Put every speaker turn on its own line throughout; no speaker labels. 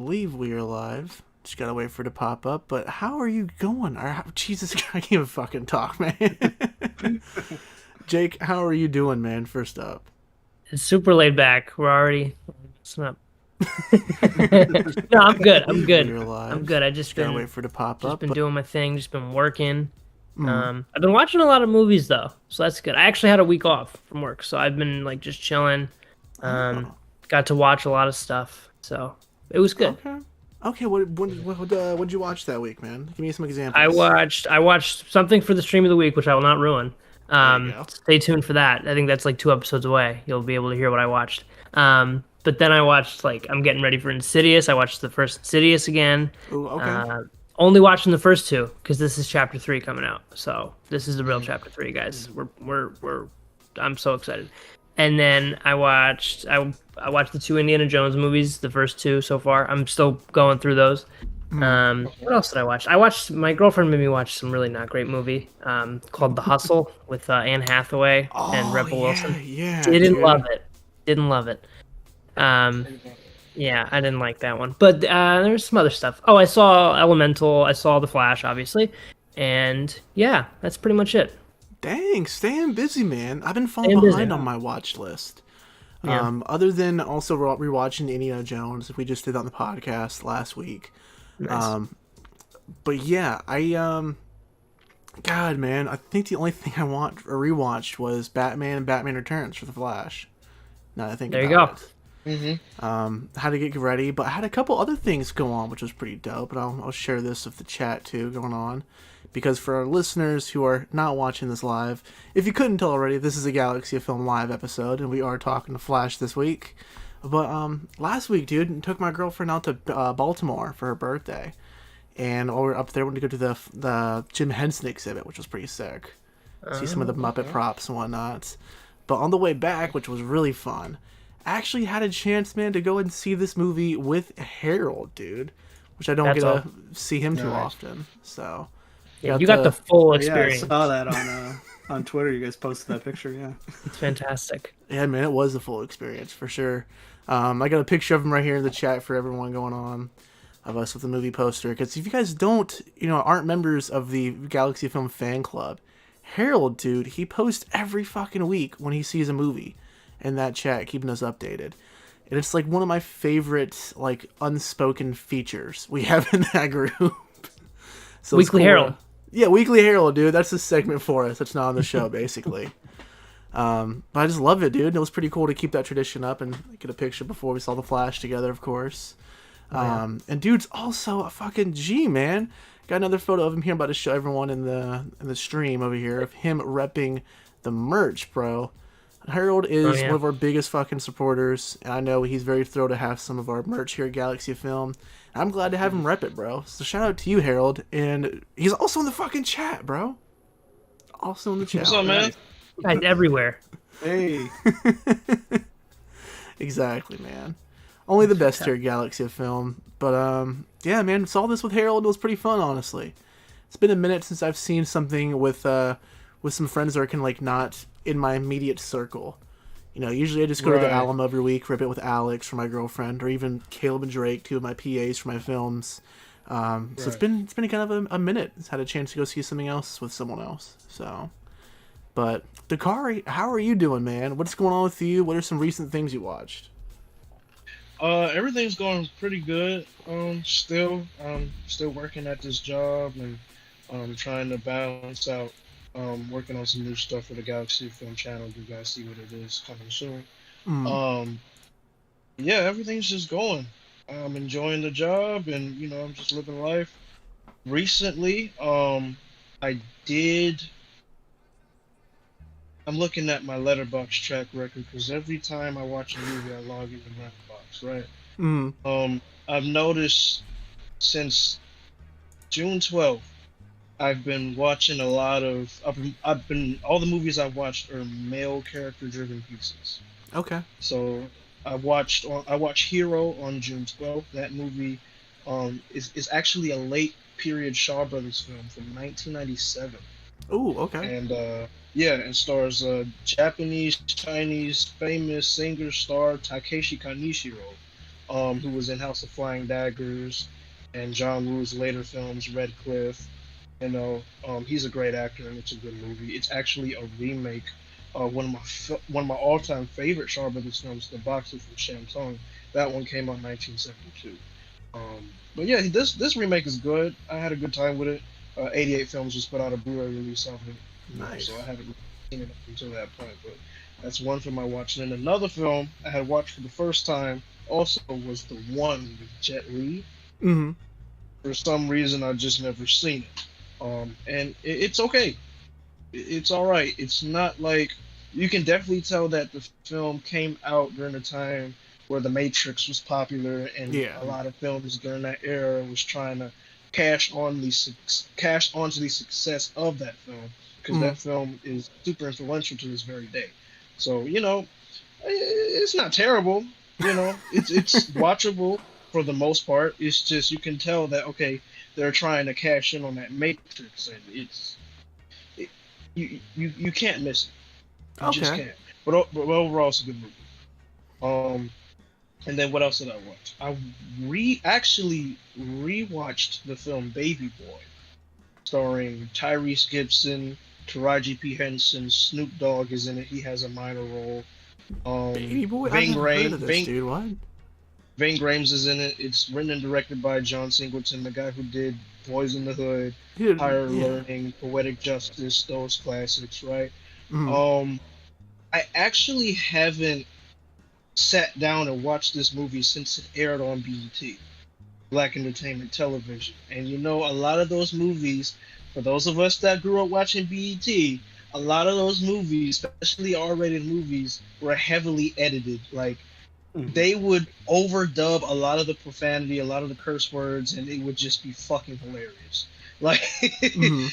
Believe we are live. Just gotta wait for it to pop up. But how are you going? Jesus, I can't even fucking talk, man. Jake, how are you doing, man? First up.
It's super laid back. We're already messing up. No, I'm good. I'm
Believe we
good.
are
I'm
live.
good. I
Just gotta wait for it to pop
just
up.
been
But
doing my thing. Just been working.
mm,
I've been watching a lot of movies though, so that's good. I actually had a week off from work, so I've been like just chilling. Um,
oh,
got to watch a lot of stuff, so it was good.
okay, okay. What'd you watch that week, man? Give me some
I
examples.
watched I watched something for the stream of the week, which I will not ruin.
There you go.
Stay tuned for that. I think that's like 2 episodes away. You'll be able to hear what I watched. But then I watched like I'm getting ready for Insidious. I watched the first Insidious again.
Ooh, okay.
Uh, Only watching the first two because this is chapter three coming out. So this is the real
Mm.
chapter three, guys. We're I'm so excited. And then I watched the two Indiana Jones movies, the first two so far. I'm still going through those.
Mm.
What else did I watch? I watched my girlfriend made me watch some really not great movie called The Hustle with Anne Hathaway and
Oh
Rebel
yeah,
Wilson.
yeah,
Didn't love
dude.
it. Didn't love it. Um, yeah, I didn't like that one. But there's some other stuff. Oh, I saw Elemental. I saw The Flash, obviously, and yeah, that's pretty much it.
Dang, staying busy, man. I've been falling
Staying busy.
behind on my watch list.
Yeah,
Other than also rewatching Indiana Jones, we just did on the podcast last week.
nice.
Um, but yeah, God, man, I think the only thing I want or rewatched was Batman and Batman Returns for the Flash. Now that I think
There you
about
go.
it.
Mhm.
Had to get ready, but I had a couple other things go on, which was pretty dope. And I'll share this with the chat too going on, because for our listeners who are not watching this live, if you couldn't tell already, this is a Galaxy of Film live episode, and we are talking to Flash this week. But last week, dude, took my girlfriend out to Baltimore for her birthday, and while we were up there, we went to go to the Jim Henson exhibit, which was pretty sick. See some of the Muppet
Okay.
props and whatnot. But on the way back, which was really fun, I actually had a chance, man, to go and see this movie with Harold, dude, which I don't get
That's
to
all.
see him too
Nice.
often. So
Yeah,
got
you got the
to
full
Oh yeah, I
experience.
saw that on Twitter. You guys posted that picture. Yeah.
It's fantastic.
yeah, man, it was a full experience for sure. I got a picture of him right here in the chat for everyone going on of us with the movie poster. Because if you guys don't, aren't members of the Galaxy Film fan club, Harold, dude, he posts every fucking week when he sees a movie in that chat, keeping us updated. And it's like one of my favorite like unspoken features we have in that group. So it's
Weekly
cool.
Herald.
Yeah, Weekly Herald, dude. That's the segment for us. That's not on the show, basically. But I just love it, dude. It was pretty cool to keep that tradition up and get a picture before we saw the Flash together, of course. And dude's also a fucking G, man. Got another photo of him here. I'm about to show everyone in the stream over here of him repping the merch, bro. Harold
Oh
is one
yeah.
of our biggest fucking supporters, and I know he's very thrilled to have some of our merch here at Galaxy of Film. I'm glad to have him rep it, bro. So shout out to you, Harold, and he's also in the fucking chat, bro. Also in the chat.
What's
Oh,
up, man?
guys everywhere.
Hey.
Exactly, man. Only the best here
fantastic.
at Galaxy of Film. But yeah, man, saw this with Harold. It was pretty fun, honestly. It's been a minute since I've seen something with some friends that are kind of like not in my immediate circle. Usually I just go to the
Right.
Alamo every week, rip it with Alex for my girlfriend, or even Caleb and Drake, two of my PAs for my films. So it's
Right.
been kind of a minute. It's had a chance to go see something else with someone else. So, but Dakari, how are you doing, man? What's going on with you? What are some recent things you watched?
Everything's going pretty good. Still working at this job and trying to balance out working on some new stuff for the Galaxy Film channel. You guys see what it is coming soon.
Mm,
Um, yeah, everything's just going. I'm enjoying the job, and I'm just living life. Recently, I did. I'm looking at my letterbox track record because every time I watch a movie, I log into letterbox, right?
mm,
I've noticed since June 12th, I've been watching a lot of. I've been all the movies I've watched are male character driven pieces.
okay.
So I watched Hero on June 12th. That movie is actually a late period Shaw Brothers film from 1997,
Ooh, okay.
and yeah, and stars Japanese Chinese famous singer star Takeshi Kanishiro. who was in House of Flying Daggers and John Woo's later films, Red Cliff. He's a great actor, and it's a good movie. It's actually a remake. One of my all-time favorite Shaw Brothers films, The Boxer from Shamtung. That one came out in 1972. But yeah, this remake is good. I had a good time with it. 88 Films just put out a Blu-ray release of it,
Nice.
so I haven't really seen it up until that point. But that's one film I watched. And then another film I had watched for the first time also was The One with Jet Li.
Mm-hmm.
For some reason, I just never seen it. And it's okay. It's all right. It's not like you can definitely tell that the film came out during a time where The Matrix was popular, and
Yeah.
a lot of films during that era was trying to cash onto the success of that film, because that film is super influential to this very day. So it's not terrible. It's watchable for the most part. It's just you can tell that okay, they're trying to cash in on that Matrix, and you can't miss it. You just
Okay.
can't. But overall, it's a good movie. And then what else did I watch? I actually rewatched the film Baby Boy, starring Tyrese Gibson, Taraji P. Henson, Snoop Dogg is in it. He has a minor role.
Baby Boy? I've
Ving
never heard of this,
Rhames,
dude. What?
Ving Rhames is in it. It's written and directed by John Singleton, the guy who did Boys in the Hood,
Dude,
Higher
yeah.
Learning, Poetic Justice, those classics, right?
Mhm.
I actually haven't sat down and watched this movie since it aired on BET, Black Entertainment Television. And a lot of those movies, for those of us that grew up watching BET, a lot of those movies, especially R-rated movies, were heavily edited. Like, they would overdub a lot of the profanity, a lot of the curse words, and it would just be fucking hilarious. Like,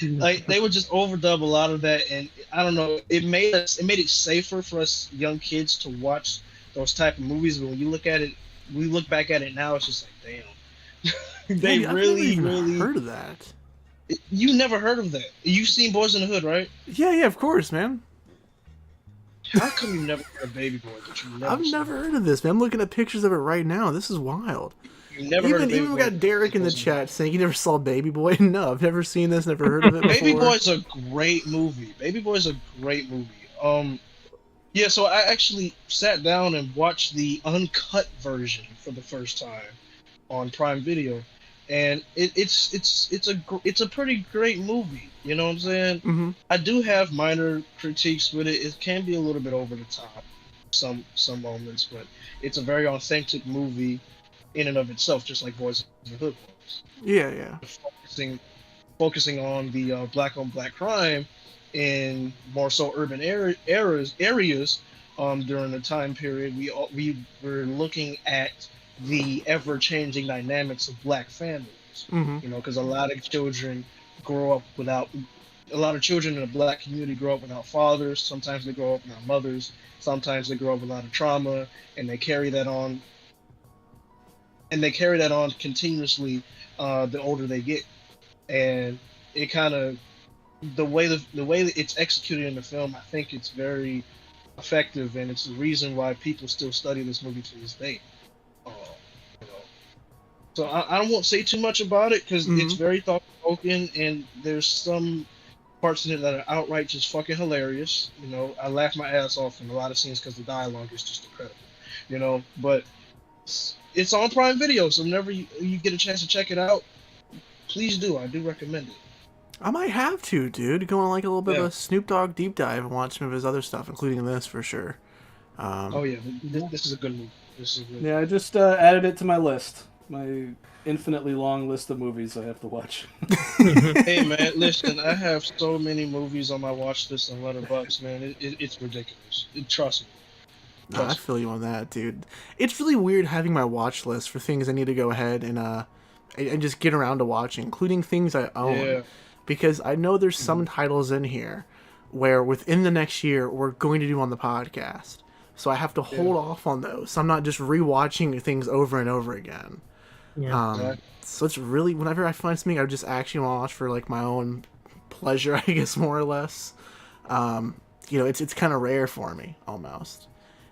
like they would just overdub a lot of that, and I don't know. It made it safer for us young kids to watch those type of movies. But when you look back at it now, it's just like, damn, they
I've
really,
never even
really.
heard of that.
You never heard of that? You've seen Boys in the Hood, right?
Yeah, of course, man.
How come you never heard of Baby Boy?
I've never heard of this, man. I'm looking at pictures of it right now. This is wild.
You never heard of Baby
Even we
Boy?
got Derek in the chat saying he never saw Baby Boy. No, I've never seen this, never heard of it before.
Baby Boy's a great movie. Baby Boy's a great movie. Yeah, so I actually sat down and watched the uncut version for the first time on Prime Video, and it's a pretty great movie. You know what I'm saying?
Mm-hmm.
I do have minor critiques with it. It can be a little bit over the top, some moments, but it's a very authentic movie in and of itself, just like Boys in the Hood was.
Yeah.
Focusing on the black on black crime in more so urban areas during the time period. We were looking at the ever changing dynamics of black families.
Mm-hmm.
Because a lot of children in the black community grow up without fathers. Sometimes they grow up without mothers. Sometimes they grow up with a lot of trauma, and they carry that on. And they carry that on continuously the older they get. And it kind of the way that it's executed in the film, I think it's very effective, and it's the reason why people still study this movie to this day. You know. So I won't say too much about it because it's very thought-provoking, and there's some parts in it that are outright just fucking hilarious. I laugh my ass off in a lot of scenes because the dialogue is just incredible. But it's on Prime Video, so whenever you get a chance to check it out, please do. I do recommend it.
I might have to, dude. Go on like a little bit of a Snoop Dogg deep dive and watch some of his other stuff, including this for sure.
Oh yeah, this is a good movie.
Yeah, I just added it to my list. My infinitely long list of movies I have to watch.
Hey man, listen, I have so many movies on my watch list on Letterboxd, man. It's ridiculous. Trust me.
I feel you on that, dude. It's really weird having my watch list for things I need to go ahead and just get around to watching, including things I own.
Yeah.
Because I know there's some titles in here where within the next year we're going to do on the podcast. So I have to hold off on those. So I'm not just rewatching things over and over again.
Yeah.
So it's really, whenever I find something I just actually want to watch for like my own pleasure, I guess, more or less, it's kind of rare for me almost.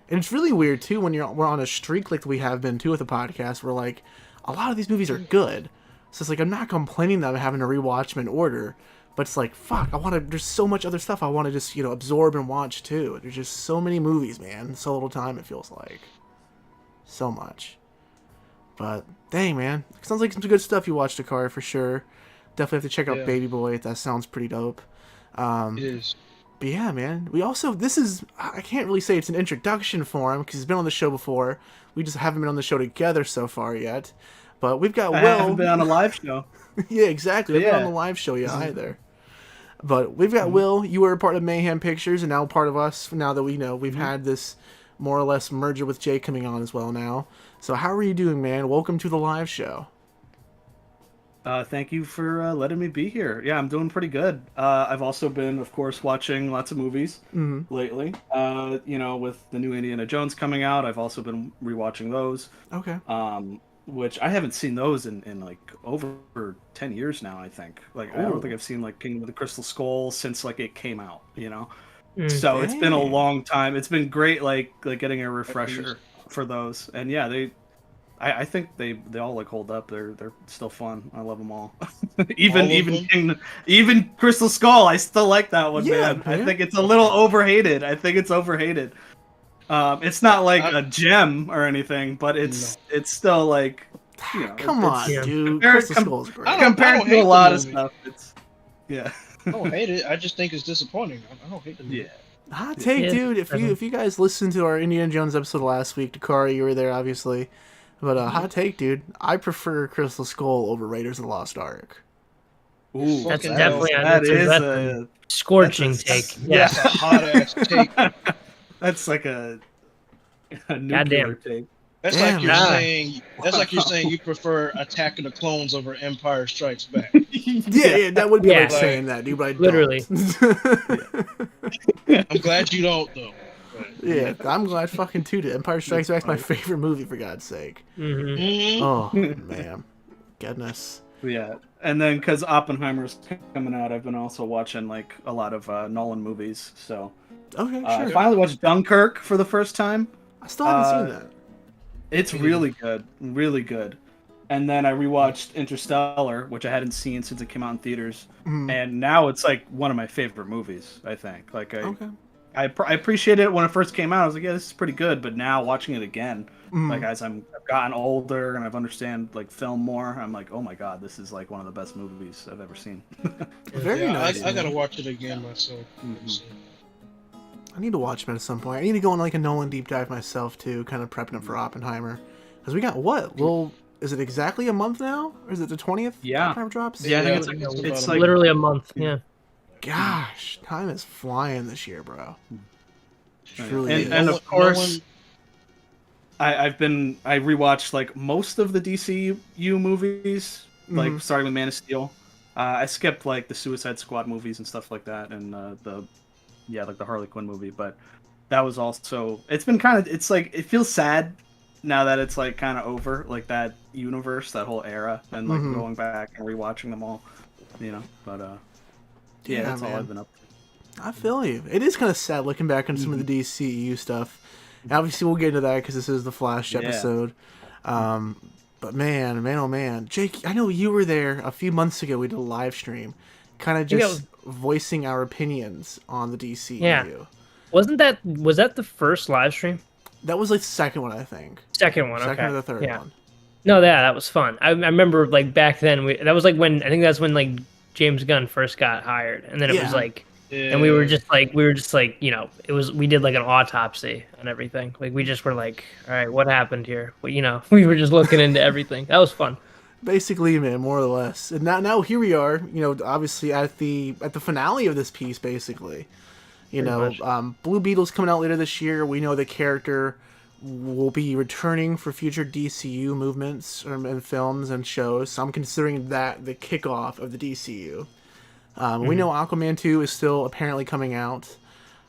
And it's really weird too when we're on a streak like we have been too with the podcast. Where like a lot of these movies are good, so it's like I'm not complaining that I'm having to rewatch them in order, but it's like fuck, I want to. There's so much other stuff I want to just absorb and watch too. There's just so many movies, man. So little time it feels like. So much. But dang, man, sounds like some good stuff you watched, Dakari, for sure. Definitely have to check out Baby Boy. That sounds pretty dope.
It is.
But yeah, man, we also, I can't really say it's an introduction for him because he's been on the show before. We just haven't been on the show together so far yet. But we've got Will.
I haven't been on a live show.
Yeah, exactly. We haven't been on the live show yet either. But we've got Will. You were a part of Mayhem Pictures and now part of us now that we know we've had this more or less merger with Jay coming on as well now. So how are you doing, man? Welcome to the live show.
Thank you for letting me be here. Yeah, I'm doing pretty good. I've also been, of course, watching lots of movies lately. With the new Indiana Jones coming out, I've also been rewatching those.
Okay.
Which I haven't seen those in like over 10 years now, I think. Like, I don't think I've seen like Kingdom of the Crystal Skull since like it came out, So it's been a long time. It's been great, like getting a refresher for those. And yeah, I think they all like hold up. They're still fun. I love them all. even Crystal Skull, I still like that one, man. I think it's a little overhated. It's not like a gem or anything, but it's still like
come on, dude.
Crystal
Skull's great.
Compared to a lot of stuff,
I don't hate it. I just think it's disappointing. I don't hate the movie.
Hot take, dude. If you guys listened to our Indiana Jones episode last week, Dakari, you were there, obviously. But hot take, dude. I prefer Crystal Skull over Raiders of the Lost Ark.
Ooh, that's definitely a scorching take.
Yeah, that's a hot ass take.
That's like a nuclear take.
That's like you're saying you prefer Attack of the Clones over Empire Strikes Back.
yeah, that would be like saying that, dude. But I don't.
Literally.
I'm glad you don't, though.
Yeah, I'm glad fucking too. Empire Strikes Back's my favorite movie, for God's sake.
Mm-hmm.
Oh man, goodness.
Yeah, and then because Oppenheimer's coming out, I've been also watching like a lot of Nolan movies. So
okay, sure.
I finally watched Dunkirk for the first time.
I still haven't seen that.
It's really good, really good. And then I rewatched Interstellar, which I hadn't seen since it came out in theaters, and now it's like one of my favorite movies. I think I appreciated it when it first came out. I was like, yeah, this is pretty good. But now watching it again, like as I've gotten older and I've understand like film more, I'm like, oh my god, this is like one of the best movies I've ever seen.
Very nice.
I gotta watch it again myself.
I need to watch them at some point. I need to go on like a Nolan deep dive myself too, kind of prepping up for Oppenheimer. Because we got what? Well, is it exactly a month now? Or is it the 20th?
Yeah.
Oppenheimer drops?
Yeah, I think it's like
literally a month. Yeah.
Gosh, time is flying this year, bro. Truly.
And of course, I rewatched like most of the DCU movies, like starting with Man of Steel. I skipped like the Suicide Squad movies and stuff like that, and like the Harley Quinn movie. But that was also, it's been kind of, it's like, it feels sad now that it's like kind of over, like that universe, that whole era, and like going back and rewatching them all, But that's all I've been up to.
I feel you. It is kind of sad looking back on some of the DCEU stuff. And obviously, we'll get into that because this is the Flash episode. But man, oh man. Jake, I know you were there a few months ago. We did a live stream, kind of just voicing our opinions on the DCEU.
Yeah. Was that the first live stream?
That was like the second one, I think.
Second one,
Second or the third one.
No, that was fun. I remember like back then. That was like when like James Gunn first got hired, and then it was like. Yeah. And we were just like, we did like an autopsy on everything. Like we just were like, all right, what happened here? Well, we were just looking into everything. That was fun.
Basically, man, more or less. And now here we are, obviously at the finale of this piece, basically. Blue Beetle's coming out later this year. We know the character will be returning for future DCU movements and films and shows. So I'm considering that the kickoff of the DCU. We know Aquaman 2 is still apparently coming out.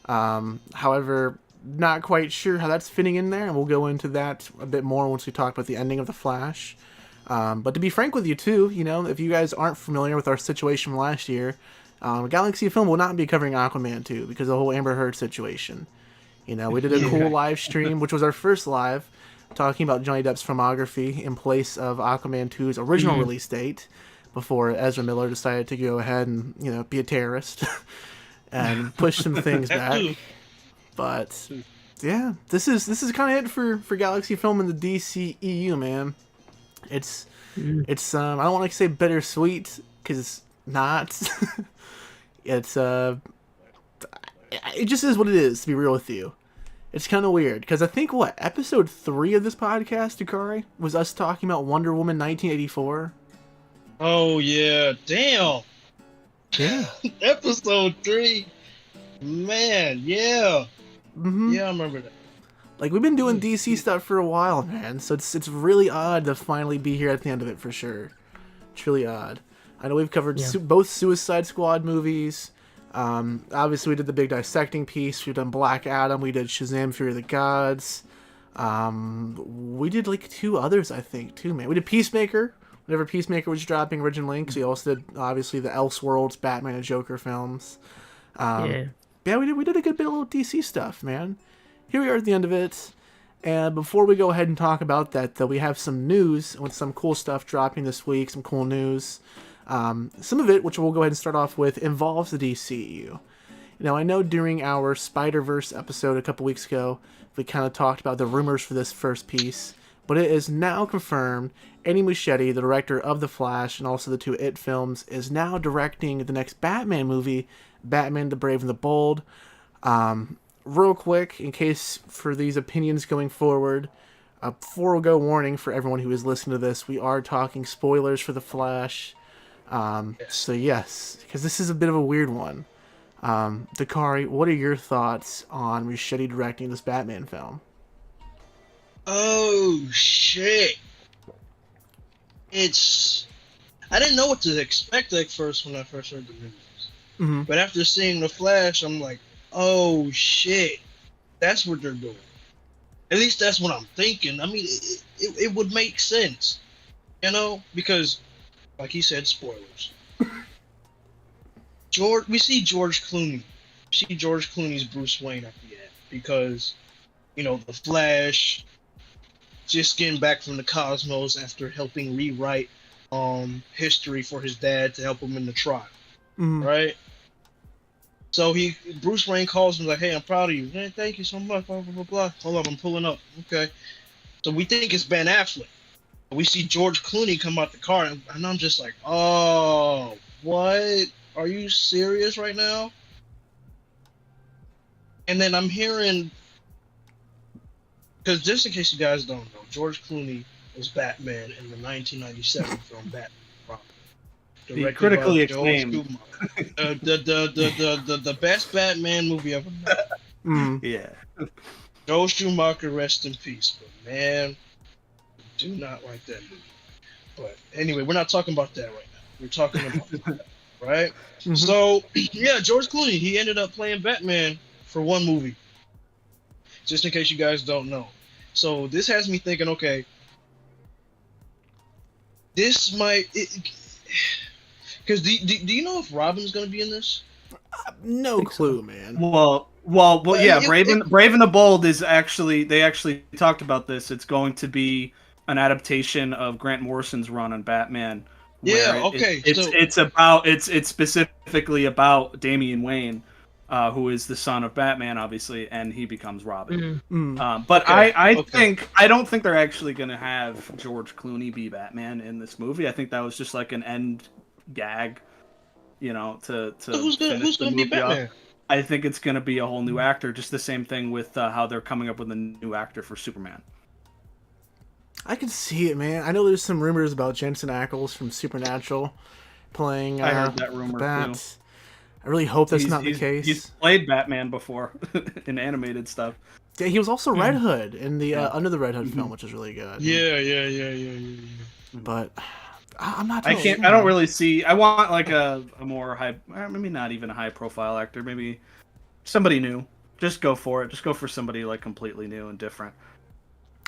However, not quite sure how that's fitting in there, and we'll go into that a bit more once we talk about the ending of The Flash. But to be frank with you, too, if you guys aren't familiar with our situation from last year, Galaxy of Film will not be covering Aquaman 2 because of the whole Amber Heard situation. We did a cool live stream, which was our first live, talking about Johnny Depp's filmography in place of Aquaman 2's original release date, before Ezra Miller decided to go ahead and be a terrorist and push some things back. But yeah, this is kind of it for Galaxy Film and the DCEU, man. It's I don't want to say bittersweet, because it's not. It's it just is what it is, to be real with you. It's kind of weird, because I think, episode 3 of this podcast, Dakari, was us talking about Wonder Woman 1984.
Oh, yeah. Damn.
Yeah.
Episode 3. Man, yeah.
Mm-hmm.
Yeah, I remember that.
Like, we've been doing DC stuff for a while, man, so it's really odd to finally be here at the end of it, for sure. It's really odd. I know we've covered both Suicide Squad movies. Obviously, we did the big dissecting piece. We've done Black Adam. We did Shazam! Fury of the Gods. We did, 2 others, I think, too, man. We did Peacemaker. Whenever Peacemaker was dropping originally, because we also did, obviously, the Elseworlds, Batman and Joker films. Yeah, we did a good bit of little DC stuff, man. Here we are at the end of it. And before we go ahead and talk about that, though, we have some news with some cool stuff dropping this week, some cool news. Some of it, which we'll go ahead and start off with, involves the DCEU. I know during our Spider-Verse episode a couple weeks ago, we kind of talked about the rumors for this first piece, but it is now confirmed Eddie Muschietti, the director of The Flash and also the 2 It films, is now directing the next Batman movie, Batman the Brave and the Bold. Real quick, in case for these opinions going forward, forego warning for everyone who is listening to this, we are talking spoilers for The Flash. So yes, because this is a bit of a weird one. Dakari, what are your thoughts on Muschietti directing this Batman film?
Oh, shit. I didn't know what to expect at first when I first heard the news.
Mm-hmm.
But after seeing The Flash, I'm like, oh, shit. That's what they're doing. At least that's what I'm thinking. I mean, it would make sense. Because, like he said, spoilers. We see George Clooney. We see George Clooney's Bruce Wayne at the end. Because, The Flash, just getting back from the cosmos after helping rewrite history for his dad to help him in the trial.
Mm-hmm.
Right? So Bruce Wayne calls him like, hey, I'm proud of you. Hey, thank you so much, blah, blah, blah, blah. Hold up, I'm pulling up. Okay. So we think it's Ben Affleck. We see George Clooney come out the car, and I'm just like, oh, what? Are you serious right now? And then I'm hearing, because just in case you guys don't know, George Clooney was Batman in the 1997 film Batman.
The critically acclaimed.
The best Batman movie ever made.
Yeah.
Joel Schumacher, rest in peace. But man, I do not like that movie. But anyway, we're not talking about that right now. We're talking about that, right? Mm-hmm. So, yeah, George Clooney, he ended up playing Batman for one movie. Just in case you guys don't know. So this has me thinking, okay, this might... Because do you know if Robin's going to be in this?
No clue, man.
Well, yeah. Brave and the Bold is actually, they actually talked about this. It's going to be an adaptation of Grant Morrison's run on Batman.
Yeah. Okay.
It's specifically about Damian Wayne, who is the son of Batman, obviously, and he becomes Robin.
Mm-hmm.
But okay. I don't think they're actually going to have George Clooney be Batman in this movie. I think that was just like an end gag, to
who's gonna be Batman?
Up. I think it's gonna be a whole new actor, just the same thing with how they're coming up with a new actor for Superman.
I can see it, man. I know there's some rumors about Jensen Ackles from Supernatural playing
I heard that rumor too.
I really hope that's not the case.
He's played Batman before in animated stuff.
Yeah, he was also Red Hood in the Under the Red Hood film, which is really good.
Yeah.
But I'm not.
I don't really see. I want like a more high, maybe not even a high profile actor. Maybe somebody new. Just go for it. Just go for somebody like completely new and different.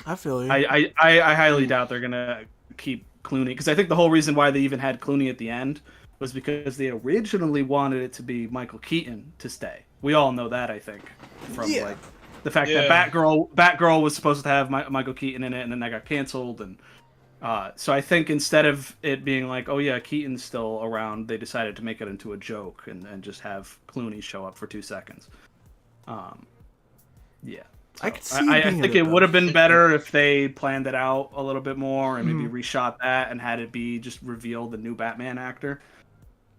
I feel you.
I highly doubt they're gonna keep Clooney, because I think the whole reason why they even had Clooney at the end was because they originally wanted it to be Michael Keaton to stay. We all know that, I think, from The fact that Batgirl was supposed to have Michael Keaton in it, and then that got canceled, and so I think instead of it being like, oh yeah, Keaton's still around, they decided to make it into a joke and just have Clooney show up for 2 seconds. Yeah. So
I could see.
I think it would have been better if they planned it out a little bit more and maybe reshot that and had it be just reveal the new Batman actor.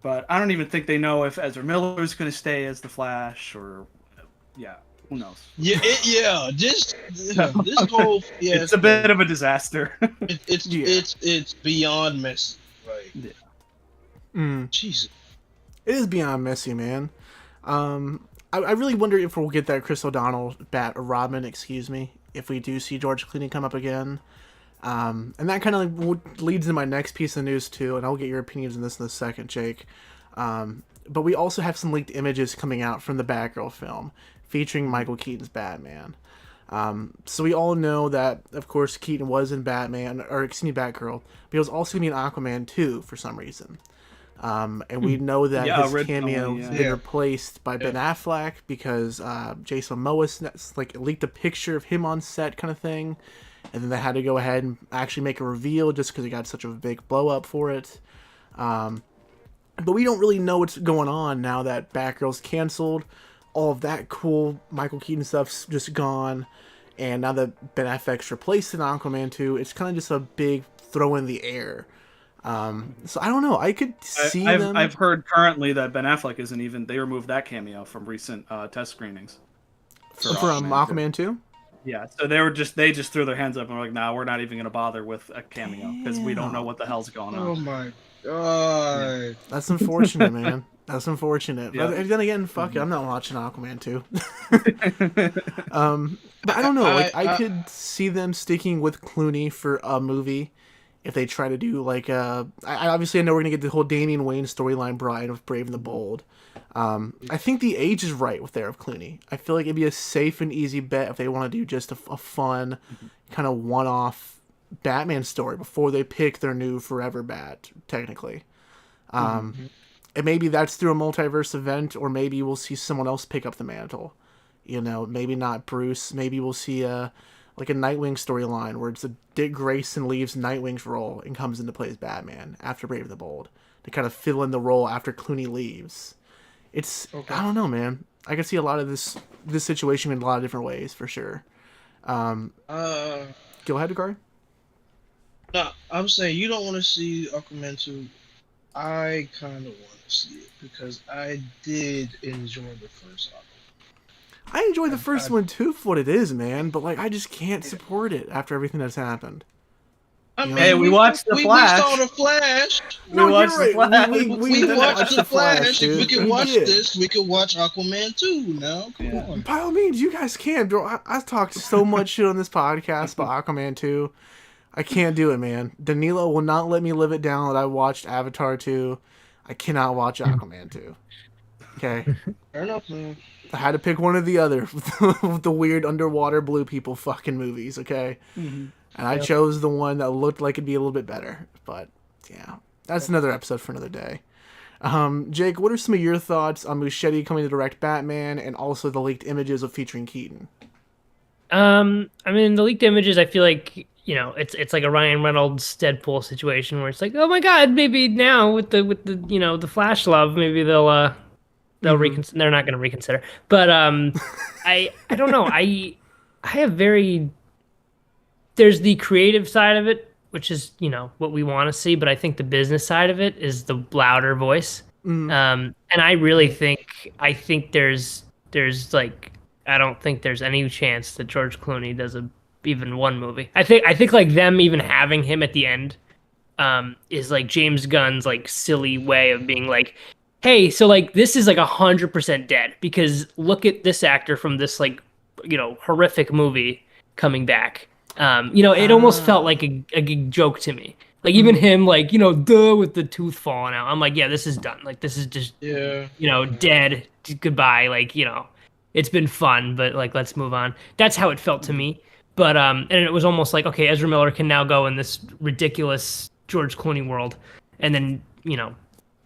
But I don't even think they know if Ezra Miller's going to stay as the Flash or, who knows?
This whole
it's a bit of a disaster.
It's beyond messy. Like, Jesus,
it is beyond messy, man. I really wonder if we'll get that Chris O'Donnell Robin, if we do see George Clooney come up again. And that kind of leads to my next piece of news too, and I'll get your opinions on this in a second, Jake. But we also have some leaked images coming out from the Batgirl film featuring Michael Keaton's Batman. So we all know that, of course, Keaton was in Batgirl, but he was also going to be in Aquaman 2 for some reason. And we know that his cameo has been replaced by Ben Affleck because Jason Momoa leaked a picture of him on set, kind of thing, and then they had to go ahead and actually make a reveal just because he got such a big blow up for it. But we don't really know what's going on now that Batgirl's canceled. All of that cool Michael Keaton stuff's just gone, and now that Ben Affleck's replaced in Aquaman 2, it's kind of just a big throw in the air. So I don't know. I could see them.
I've heard currently that Ben Affleck isn't even. They removed that cameo from recent test screenings.
For Aquaman 2?
Yeah. So they just threw their hands up and were like, "Nah, we're not even going to bother with a cameo because we don't know what the hell's going on."
Oh my god.
Yeah. That's unfortunate, man. That's unfortunate. Yeah. But then again, fuck it. I'm not watching Aquaman 2. But I don't know. I could see them sticking with Clooney for a movie. If they try to do I obviously I know we're gonna get the whole Damian Wayne storyline brought in with Brave and the Bold. I think the age is right with Clooney. I feel like it'd be a safe and easy bet if they want to do just a fun kind of one-off Batman story before they pick their new forever Bat, technically. And maybe that's through a multiverse event, or maybe we'll see someone else pick up the mantle. Maybe not Bruce. Maybe we'll see a Nightwing storyline where it's Dick Grayson leaves Nightwing's role and comes into play as Batman after Brave and the Bold to kind of fill in the role after Clooney leaves. I don't know, man. I can see a lot of this situation in a lot of different ways for sure. Go ahead, Dakari.
No, I'm saying you don't want to see Aquaman 2. I kind of want to see it because I did enjoy the first Aquaman.
I enjoy the first one too for what it is, man, but I just can't support it after everything that's happened.
Hey, we watched The Flash.
We saw The Flash.
No,
we watched
you're right.
The Flash.
We watched The Flash. If we can watch
did.
this, we can watch Aquaman 2 now. Come on.
By all means, you guys can, bro. I talked so much shit on this podcast about Aquaman 2. I can't do it, man. Danilo will not let me live it down that I watched Avatar 2. I cannot watch Aquaman 2. Okay?
Fair enough, man.
I had to pick one or the other with the weird underwater blue people fucking movies, okay? And I chose the one that looked like it'd be a little bit better. But, yeah. That's another episode for another day. Jake, what are some of your thoughts on Muschietti coming to direct Batman and also the leaked images of featuring Keaton?
The leaked images, I feel like, it's like a Ryan Reynolds Deadpool situation where it's like, oh my god, maybe now with the the Flash love, maybe they'll reconsider. They're not going to reconsider, but I don't know. I have there's the creative side of it, which is what we want to see, but I think the business side of it is the louder voice. And I really think there's I don't think there's any chance that George Clooney does even one movie. I think like them even having him at the end is like James Gunn's like silly way of being like, hey, so like this is like 100% dead because look at this actor from this horrific movie coming back. It almost felt like a joke to me. Like even him with the tooth falling out. I'm like, yeah, this is done. Like this is just dead. Goodbye. It's been fun, but let's move on. That's how it felt to me. But and it was almost like, okay, Ezra Miller can now go in this ridiculous George Clooney world, and then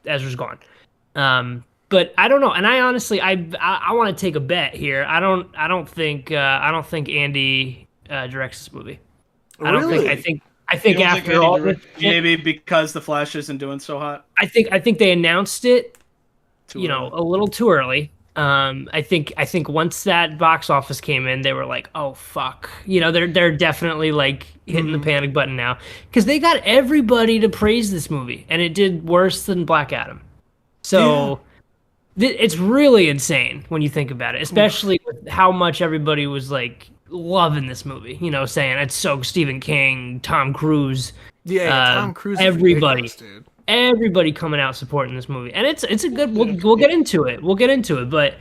Ezra's gone. But I don't know, and I honestly, I want to take a bet here. I don't think Andy directs this movie. I don't think.
Really?
I
You
think
don't think
after
Andy
all this
directed?
shit,
Maybe because the Flash isn't doing so hot.
I think they announced it,
Too
you know,
early.
a little too early. I think once that box office came in, they were like, "Oh fuck," you know, they're definitely like hitting the panic button now because they got everybody to praise this movie, and it did worse than Black Adam. So it's really insane when you think about it, especially with how much everybody was like loving this movie. You know, saying it's so Stephen King, Tom Cruise,
Yeah, Tom Cruise is
everybody,
ridiculous, dude.
everybody coming out supporting this movie, and it's a good. We'll get into it. We'll get into it, but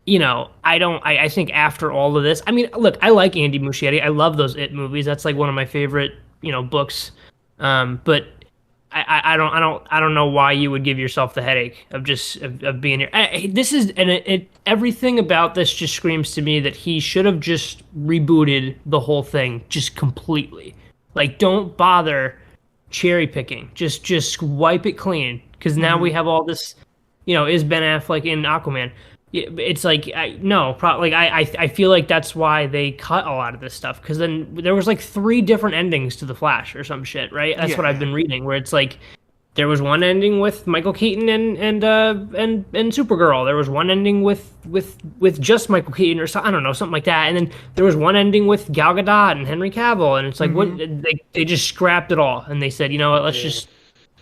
you know, I don't. I think after all of this, I mean, look, I like Andy Muschietti. I love those It movies. That's like one of my favorite, you know, books. But I don't know why you would give yourself the headache of just of being here. This is and everything about this just screams to me that he should have just rebooted the whole thing just completely. Like, don't bother cherry picking. Just wipe it clean because now we have all this. You know, is Ben Affleck in Aquaman? It's like I feel like that's why they cut a lot of this stuff because then there was like 3 different endings to the Flash or some shit, right? That's what I've been reading, where it's like there was one ending with Michael Keaton and Supergirl. There was one ending with just Michael Keaton or something, I don't know, something like that. And then there was one ending with Gal Gadot and Henry Cavill, and it's like what they just scrapped it all and they said, you know what, let's just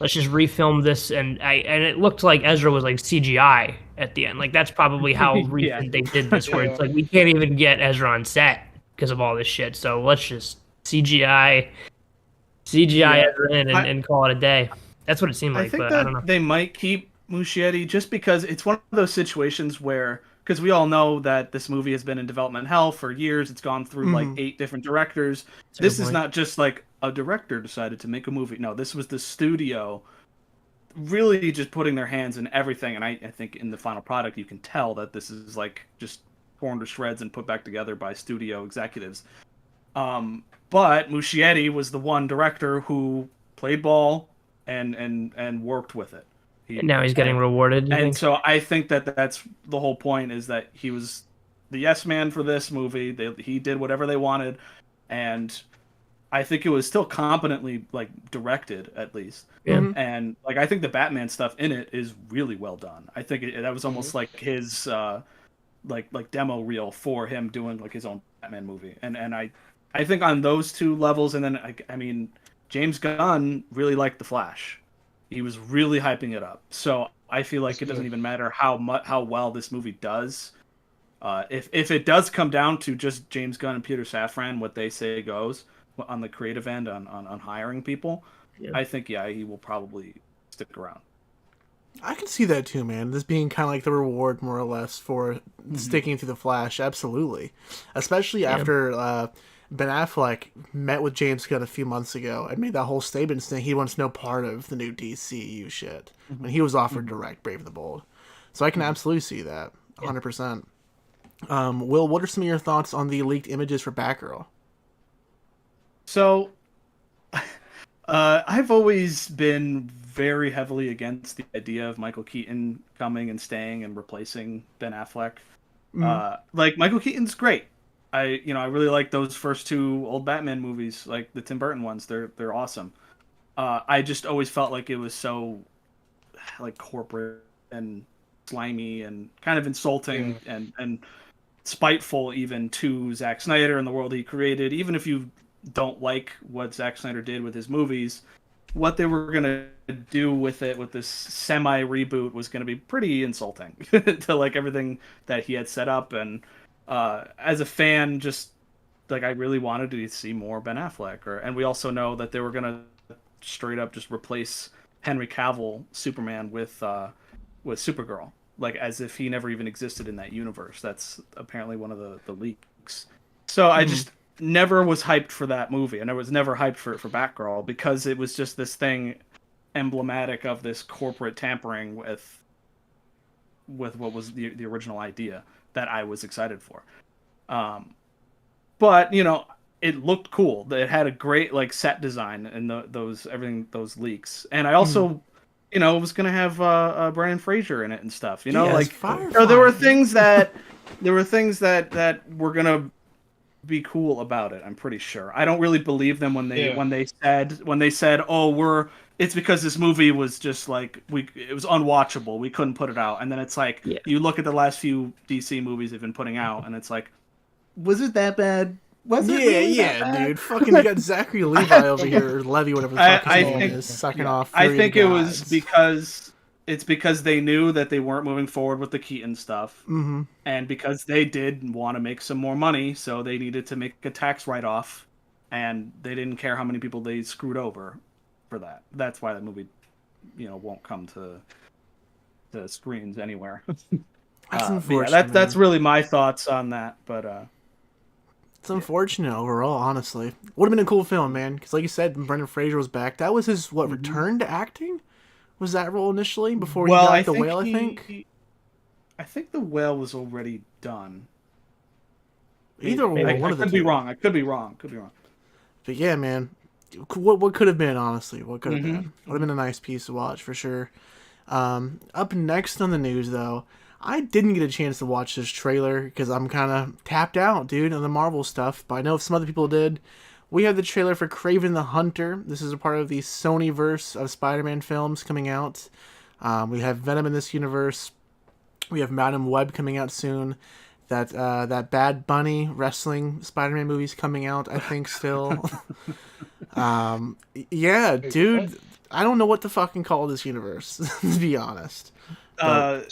refilm this, and it looked like Ezra was like CGI at the end. Like that's probably how recent they did this, where it's like we can't even get Ezra on set because of all this shit. So let's just CGI Ezra in and call it a day. That's what it seemed like, but I don't know.
They might keep Muschietti just because it's one of those situations where, because we all know that this movie has been in development hell for years. It's gone through like 8 different directors. This is not just like a director decided to make a movie. No, this was the studio really just putting their hands in everything. And I think in the final product, you can tell that this is like just torn to shreds and put back together by studio executives. But Muschietti was the one director who played ball and worked with it.
And now he's getting rewarded.
And so I think that that's the whole point, is that he was the yes man for this movie. He did whatever they wanted, and I think it was still competently like directed, at least.
Yeah.
And like I think the Batman stuff in it is really well done. I think that was almost like his like demo reel for him doing like his own Batman movie. And I think on those 2 levels, and then I mean James Gunn really liked The Flash. He was really hyping it up. So I feel like it doesn't even matter how well this movie does. If it does come down to just James Gunn and Peter Safran, what they say goes on the creative end on hiring people, I think he will probably stick around.
I can see that too, man. This being kind of like the reward, more or less, for sticking to the Flash. Absolutely, especially after Ben Affleck met with James Gunn a few months ago and made that whole statement saying he wants no part of the new DCU shit when he was offered direct Brave the Bold. So I can absolutely see that, 100%. Will, what are some of your thoughts on the leaked images for Batgirl?
So, I've always been very heavily against the idea of Michael Keaton coming and staying and replacing Ben Affleck. Like Michael Keaton's great. I really like those first 2 old Batman movies, like the Tim Burton ones. They're awesome. I just always felt like it was so like corporate and slimy and kind of insulting and spiteful even to Zack Snyder and the world he created. Even if you don't like what Zack Snyder did with his movies, what they were gonna do with it, with this semi reboot, was gonna be pretty insulting to like everything that he had set up. And as a fan, just like I really wanted to see more Ben Affleck. And we also know that they were gonna straight up just replace Henry Cavill Superman with Supergirl, like as if he never even existed in that universe. That's apparently one of the leaks. So I just never was hyped for that movie, and I was never hyped for Batgirl, because it was just this thing emblematic of this corporate tampering with what was the original idea that I was excited for. But it looked cool. It had a great like set design and those leaks. And I also you know, it was gonna have Brandon Fraser in it and stuff. You know,
Yeah,
like
Firefly,
there were
man.
things that were gonna be cool about it. I'm pretty sure. I don't really believe them when they said, "Oh, it's because this movie was just like it was unwatchable. We couldn't put it out." And then it's like
Yeah.
you look at the last few DC movies they've been putting out, and it's like, was it that bad? Was it really that bad?
Dude. Fucking, you got Zachary Levi over here, or Levy, whatever the fuck his name is, sucking off.
I
Fury
think
of the
it was
Gods.
because they knew that they weren't moving forward with the Keaton stuff,
Mm-hmm.
and because they did want to make some more money, so they needed to make a tax write-off, and they didn't care how many people they screwed over for that. That's why that movie, you know, won't come to the screens anywhere.
That's
Yeah,
unfortunate.
that's really my thoughts on that, but
it's unfortunate overall, honestly. Would have been a cool film, man. Because like you said, when Brendan Fraser was back, that was his, return to acting? Was that role initially? Before he got The Whale, I think?
I think The Whale was already done.
Either one
I
of the
could be
two.
wrong. I could be wrong.
But yeah, man. What could have been, honestly? What could have been? Would have been a nice piece to watch, for sure. Up next on the news, though, I didn't get a chance to watch this trailer because I'm kind of tapped out, dude, on the Marvel stuff. But I know some other people did. We have the trailer for Kraven the Hunter. This is a part of the Sony-verse of Spider-Man films coming out. We have Venom in this universe. We have Madam Web coming out soon. That Bad Bunny wrestling Spider-Man movie's coming out, I think, still. Yeah, dude. I don't know what to fucking call this universe, to be honest. Yeah.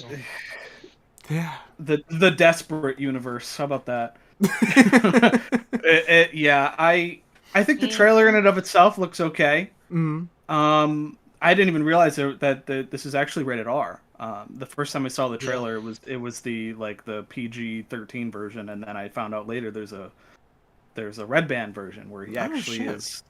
The desperate universe. How about that? Yeah, I think the trailer in and of itself looks okay. I didn't even realize that this is actually rated R. The first time I saw the trailer, it was the PG-13 version, and then I found out later there's a red band version where he actually is.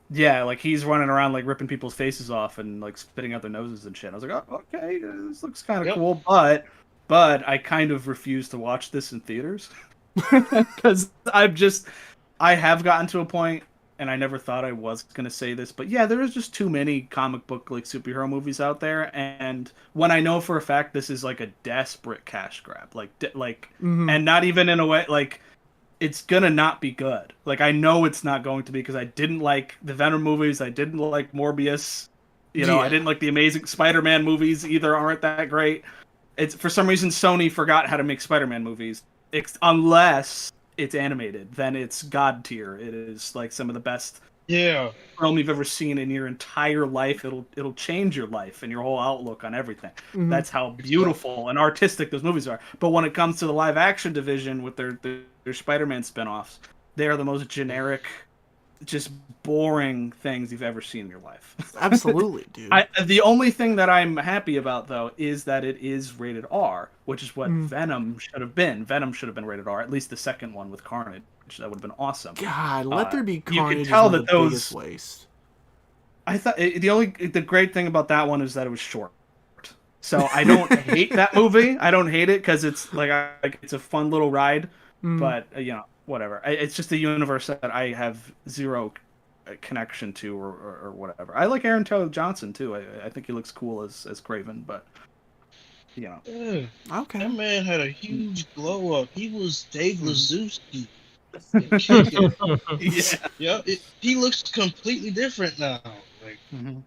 Yeah, like he's running around like ripping people's faces off and like spitting out their noses and shit. I was like, oh, okay, this looks kind of cool, but I kind of refuse to watch this in theaters because I have gotten to a point, and I never thought I was gonna say this, but yeah, there is just too many comic book like superhero movies out there, and when I know for a fact this is like a desperate cash grab, and not even in a way like. It's gonna not be good. Like I know it's not going to be because I didn't like the Venom movies. I didn't like Morbius. I didn't like the Amazing Spider-Man movies either. Aren't that great? It's for some reason Sony forgot how to make Spider-Man movies. Unless it's animated, then it's god tier. It is like some of the best film you've ever seen in your entire life. It'll change your life and your whole outlook on everything. That's how beautiful and artistic those movies are. But when it comes to the live action division with their Spider-Man spinoffs, they are the most generic, just boring things you've ever seen in your life.
Absolutely, dude.
The only thing that I'm happy about though is that it is rated R, which is what Venom should have been. Venom should have been rated R, at least the second one with Carnage. That would have been awesome.
God, Let There Be Carnage.
You could tell
is
that
the biggest waste.
I thought the great thing about that one is that it was short. So I don't hate that movie. I don't hate it because it's it's a fun little ride. But whatever. It's just a universe that I have zero connection to or whatever. I like Aaron Taylor Johnson too. I think he looks cool as Kraven, but
okay.
That man had a huge glow up. He was Dave Lazowski. He looks completely different now. Like,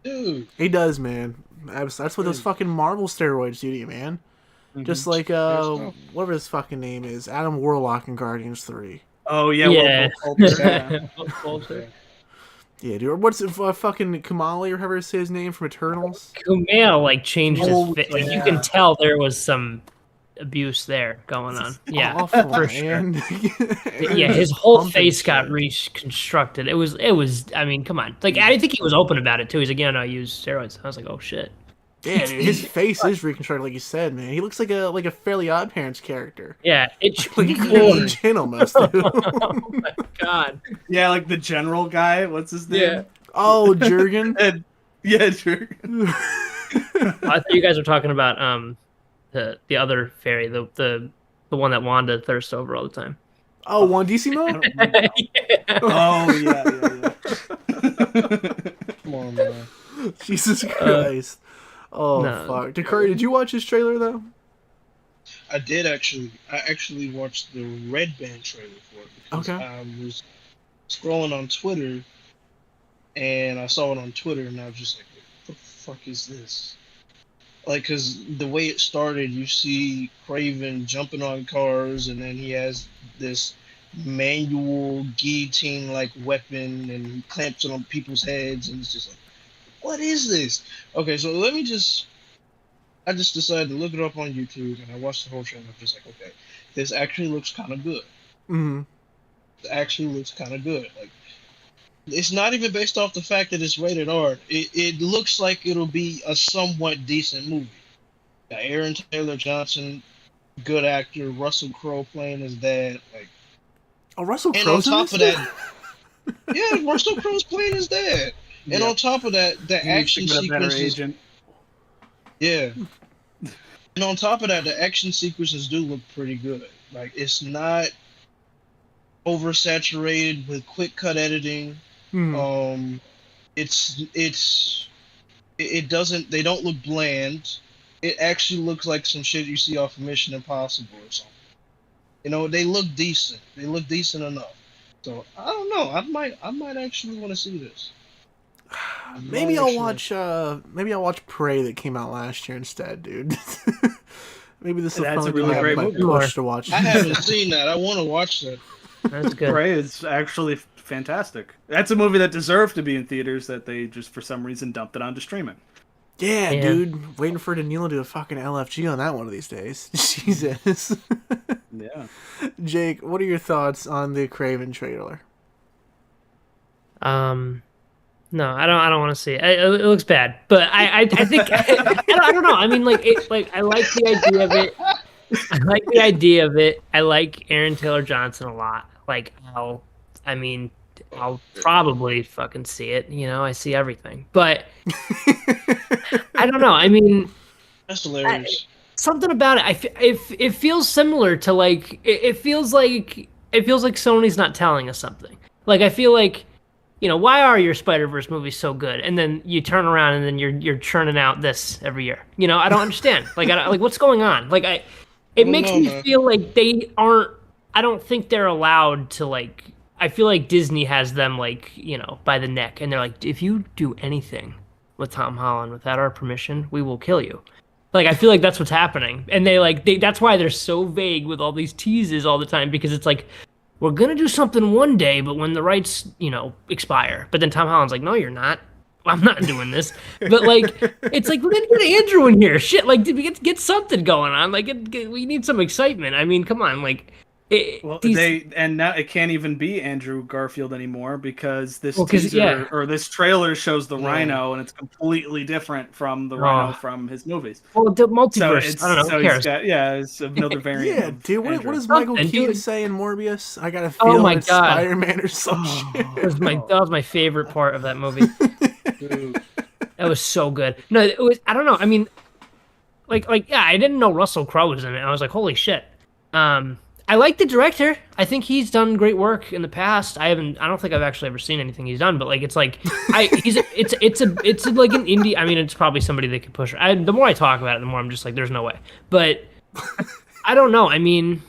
dude,
he does, man. That's what those fucking Marvel steroids do to you, man. Just like whatever his fucking name is, Adam Warlock in Guardians 3.
Oh yeah.
Yeah, dude. What's it, fucking Kamali or however you say his name from Eternals?
Kumail changed his fit. Like, you can tell there was some abuse there going on. Yeah,
awful,
for
man.
sure. Yeah, his whole face got reconstructed. It was. I mean, come on. Like I think he was open about it too. He's like, yeah, no, I use steroids. I was like, oh shit.
Yeah, dude, his face is reconstructed, like you said, man. He looks like a Fairly Odd Parents character.
Yeah, it's
like chin almost.
Oh my god.
Yeah, like the general guy. What's his name?
Yeah. Oh, Jurgen.
Yeah, Jurgen.
I thought you guys were talking about the other fairy, the one that Wanda thirsts over all the time.
Oh, Wandissimo?
Yeah.
Oh yeah.
come on, man.
Jesus Christ. Oh
No.
fuck, Dakari, did you watch this trailer though?
I did actually. I actually watched the Red Band trailer for it because
Okay.
I was scrolling on Twitter and I saw it on Twitter and I was just like, "What the fuck is this?" Like, cause the way it started, you see Kraven jumping on cars and then he has this manual guillotine-like weapon and he clamps it on people's heads and it's just like, what is this? Okay, so I just decided to look it up on YouTube and I watched the whole trailer. I'm just like, okay, this actually looks kind of good.
Mm-hmm.
It actually looks kind of good. Like, it's not even based off the fact that it's rated R. It looks like it'll be a somewhat decent movie. Got Aaron Taylor Johnson, good actor. Russell Crowe playing his dad. Like,
Oh, Russell
and
Crowe's
on
in
top of
this?
that, yeah, Russell Crowe's playing his dad. And on top of that, the action sequences.
Agent.
Yeah. And on top of that, the action sequences do look pretty good. Like, it's not oversaturated with quick cut editing.
Hmm.
It doesn't, they don't look bland. It actually looks like some shit you see off of Mission Impossible or something. You know, they look decent. They look decent enough. So I don't know. I might actually want to see this.
Maybe I'll watch Prey that came out last year instead, dude. Maybe this will
That's a
probably
really
be
great
my
movie.
push to watch.
I haven't seen that. I want to watch that.
That's good.
Prey is actually fantastic. That's a movie that deserved to be in theaters that they just for some reason dumped it onto streaming.
Yeah,
Yeah.
dude. Waiting for Danilo to do a fucking LFG on that one of these days. Jesus.
Yeah.
Jake, what are your thoughts on the Kraven trailer?
No, I don't want to see it. It looks bad, but I think I don't know. I mean, I like the idea of it. I like the idea of it. I like Aaron Taylor Johnson a lot. Like, I'll probably fucking see it. You know, I see everything, but I don't know. I mean,
That's hilarious.
something about it. It feels similar to like it feels like Sony's not telling us something. Like, I feel like, you know, why are your Spider-Verse movies so good? And then you turn around and then you're churning out this every year. You know, I don't understand. Like, like what's going on? Like, it makes me feel like they aren't. I don't think they're allowed to, like. I feel like Disney has them, like, you know, by the neck, and they're like, if you do anything with Tom Holland without our permission, we will kill you. Like, I feel like that's what's happening, and that's why they're so vague with all these teases all the time, because it's like, we're gonna do something one day, but when the rights, you know, expire. But then Tom Holland's like, no, you're not. I'm not doing this. But like, it's like, we didn't get Andrew in here. Shit, like, did we get something going on? Like, we need some excitement. I mean, come on, like.
Now it can't even be Andrew Garfield anymore because this teaser or this trailer shows the Rhino and it's completely different from the Rhino from his movies.
Well, the multiverse.
So
I don't know. Who cares?
It's another variant.
Yeah,
of
dude. What
Andrew.
does Michael
Something,
Keaton
dude.
say in Morbius? I got a
Oh
feeling
my
it's
God.
Spider-Man or some shit.
That was my favorite part of that movie. That was so good. No, it was. I don't know. I mean, like yeah, I didn't know Russell Crowe was in it. I was like, holy shit. I like the director. I think he's done great work in the past. I don't think I've actually ever seen anything he's done, but like, it's like, it's like an indie. I mean, it's probably somebody they could push. The more I talk about it, the more I'm just like, there's no way. But I don't know. I mean,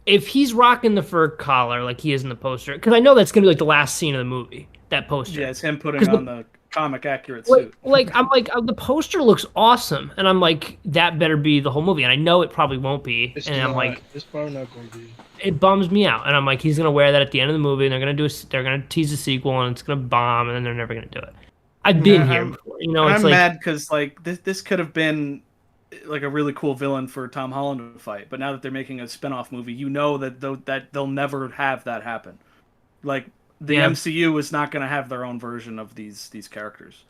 if he's rocking the fur collar like he is in the poster, because I know that's gonna be like the last scene of the movie. That poster.
Yeah, it's him putting on the comic accurate suit.
I'm like, the poster looks awesome, and I'm like, that better be the whole movie, and I know it probably won't be. I'm like,
it's probably not going to be.
It bums me out, and I'm like, he's gonna wear that at the end of the movie, and they're gonna tease a sequel, and it's gonna bomb, and then they're never gonna do it. I've been here before, you know. It's
I'm
like,
mad because like this could have been like a really cool villain for Tom Holland to fight, but now that they're making a spin-off movie, you know that they'll never have that happen. Like, the MCU is not going to have their own version of these characters.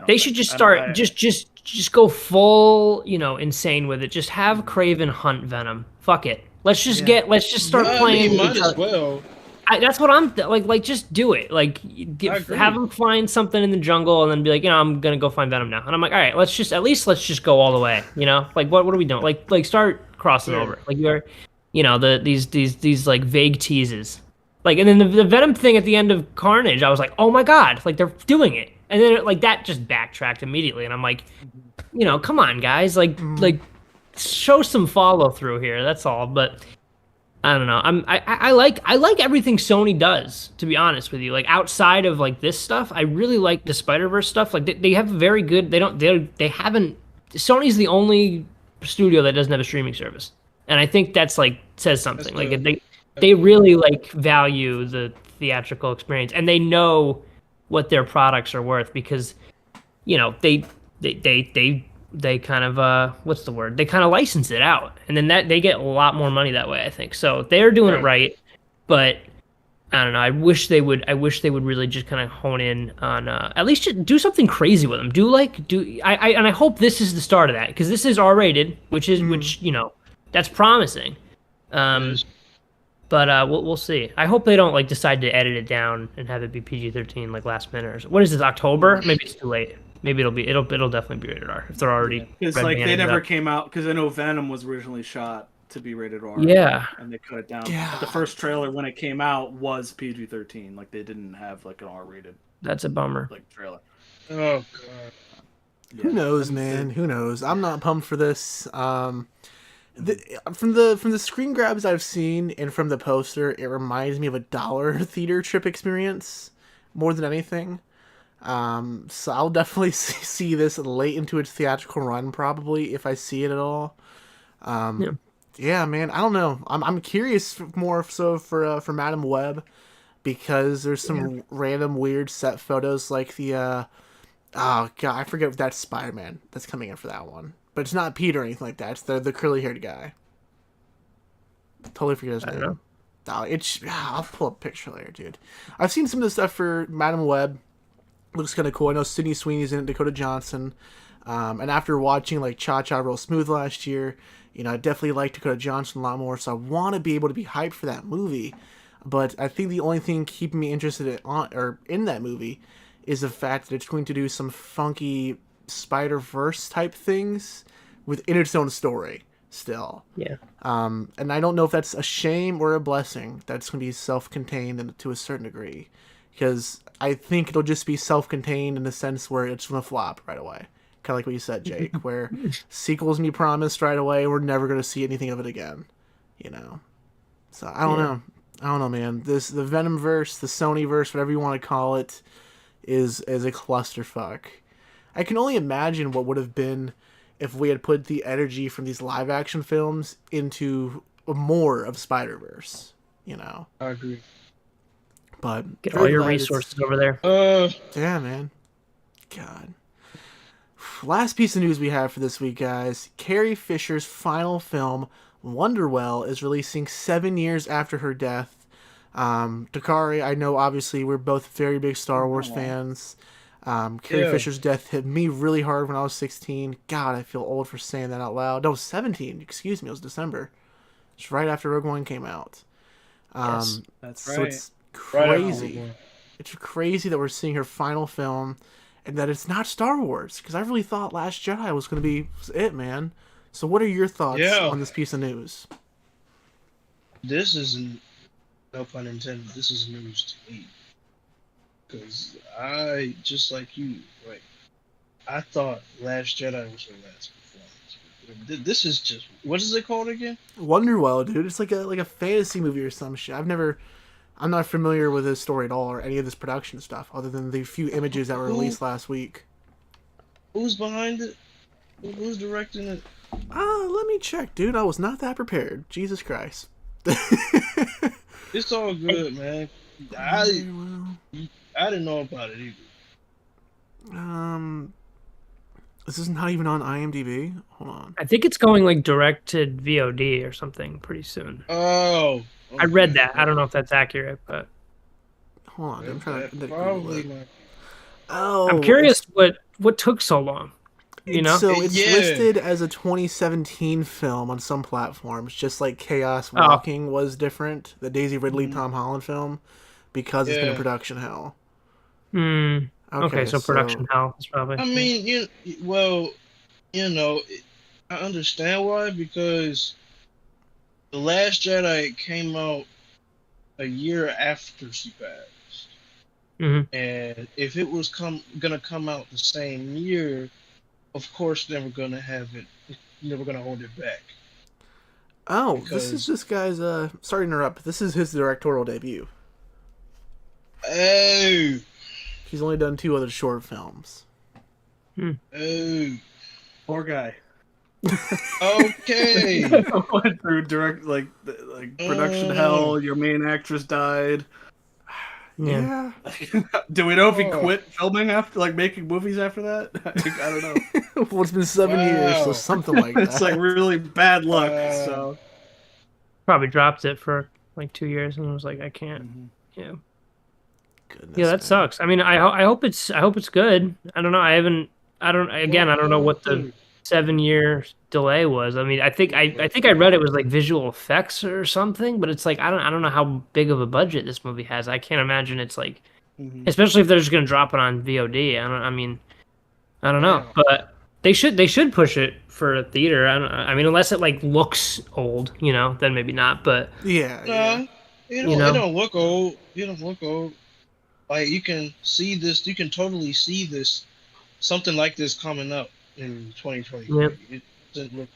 They should just start just go full, you know, insane with it. Just have Kraven hunt Venom. Fuck it. Let's just start playing.
Might as well.
That's what I'm like. Just do it. Like, have him find something in the jungle, and then be like, you know, I'm gonna go find Venom now. And I'm like, all right, let's just go all the way. You know, like what are we doing? Like start crossing over. Like, you're, you know, these like vague teases. Like, and then the Venom thing at the end of Carnage, I was like, oh my God, like, they're doing it. And then like that just backtracked immediately, and I'm like, come on, guys, like show some follow through here. That's all. But I don't know. I like everything Sony does, to be honest with you. Like outside of like this stuff, I really like the Spider-Verse stuff. Like they have very good. They haven't. Sony's the only studio that doesn't have a streaming service, and I think that's like says something. Like they really like value the theatrical experience, and they know what their products are worth because they kind of what's the word? They kind of license it out, and then that they get a lot more money that way, I think. So they're doing it right, but I don't know. I wish they would really just kind of hone in on at least just do something crazy with them. And I hope this is the start of that because this is R-rated, which that's promising. But we'll see. I hope they don't like decide to edit it down and have it be PG-13 like last minute or so. What is this, October? Maybe it's too late. Maybe it'll definitely be rated R if they're already.
Because like they never came out because I know Venom was originally shot to be rated R.
Yeah.
And they cut it down.
Yeah.
The first trailer when it came out was PG-13. Like they didn't have like an R-rated.
That's a bummer.
Like trailer.
Oh god.
Yeah. Who knows, man? Who knows? I'm not pumped for this. From the screen grabs I've seen and from the poster, it reminds me of a dollar theater trip experience more than anything. So I'll definitely see this late into its theatrical run, probably if I see it at all. Yeah, man, I don't know. I'm curious more so for Madam Web because there's some random weird set photos like the oh god, I forget if that's Spider-Man that's coming in for that one. But it's not Peter or anything like that. It's the curly-haired guy. Totally forget his name. I'll pull up a picture later, dude. I've seen some of the stuff for Madam Web. Looks kind of cool. I know Sydney Sweeney's in it, Dakota Johnson. And after watching like Cha-Cha Real Smooth last year, I definitely like Dakota Johnson a lot more. So I want to be able to be hyped for that movie. But I think the only thing keeping me interested in that movie is the fact that it's going to do some funky Spider-Verse type things within its own story still.
Yeah.
And I don't know if that's a shame or a blessing that's going to be self-contained and to a certain degree. Because I think it'll just be self-contained in the sense where it's going to flop right away. Kind of like what you said, Jake, where sequels can be promised right away. We're never going to see anything of it again. So I don't know. I don't know, man. The Venomverse, the Sonyverse, whatever you want to call it, is a clusterfuck. I can only imagine what would have been if we had put the energy from these live action films into more of Spider-Verse,
I agree.
But
get all your resources over there.
Yeah, man. God. Last piece of news we have for this week, guys. Carrie Fisher's final film, Wonderwell, is releasing 7 years after her death. Dakari, I know obviously we're both very big Star Wars fans. Carrie Fisher's death hit me really hard when I was 16. God, I feel old for saying that out loud. No, 17. Excuse me. It was December. It's right after Rogue One came out.
Yes,
that's
right. So it's crazy. It's crazy that we're seeing her final film and that it's not Star Wars. Because I really thought Last Jedi was going to be it, man. So what are your thoughts on this piece of news?
This isn't, no pun intended, this is news to me. Because I, just like you, I thought Last Jedi was her last performance. This is just, what is it called again?
Wonderwell, dude. It's like a fantasy movie or some shit. I'm not familiar with this story at all or any of this production stuff other than the few images that were released last week.
Who's behind it? Who's directing it?
Let me check, dude. I was not that prepared. Jesus Christ.
It's all good, man. I didn't know about it either.
This is not even on IMDb. Hold on.
I think it's going like direct to VOD or something pretty soon.
Oh. Okay.
I read that. I don't know if that's accurate, but
hold on. I'm trying to
probably not.
Oh.
I'm curious what took so long.
So it's listed as a 2017 film on some platforms, just like Chaos Walking was different, the Daisy Ridley Tom Holland film, because it's been in production hell.
Okay, so production hell is probably.
I mean, I understand why, because The Last Jedi came out a year after she passed. And if it was gonna come out the same year, of course they were gonna have it. Never gonna hold it back
Oh, this is
because
this guy's. Sorry to interrupt. This is his directorial debut.
oh
He's only done 2 other short films.
oh
Poor guy.
okay.
Went through production hell. Your main actress died.
Yeah.
Do we know if he
Oh.
quit filming after, like, making movies after that? I don't know.
Well, it's been 7 years, so
Wow.
something like that.
It's like really bad luck.
Wow.
So
Probably dropped it for like 2 years and was like, I can't. Yeah.
Goodness,
Yeah, that
man.
sucks. I mean, I hope it's good. I don't know. I don't know what the 7 year delay was. I mean, I think I read it was like visual effects or something, but it's like I don't know how big of a budget this movie has. I can't imagine it's like, especially if they're just gonna drop it on VOD. I don't know,
Wow.
but they should push it for a theater. I mean, unless it like looks old, then maybe not. But
Yeah.
No, it don't look old. It don't look old. Like you can see this. You can totally see this. Something like this coming up in 2023.
Yeah.
It doesn't look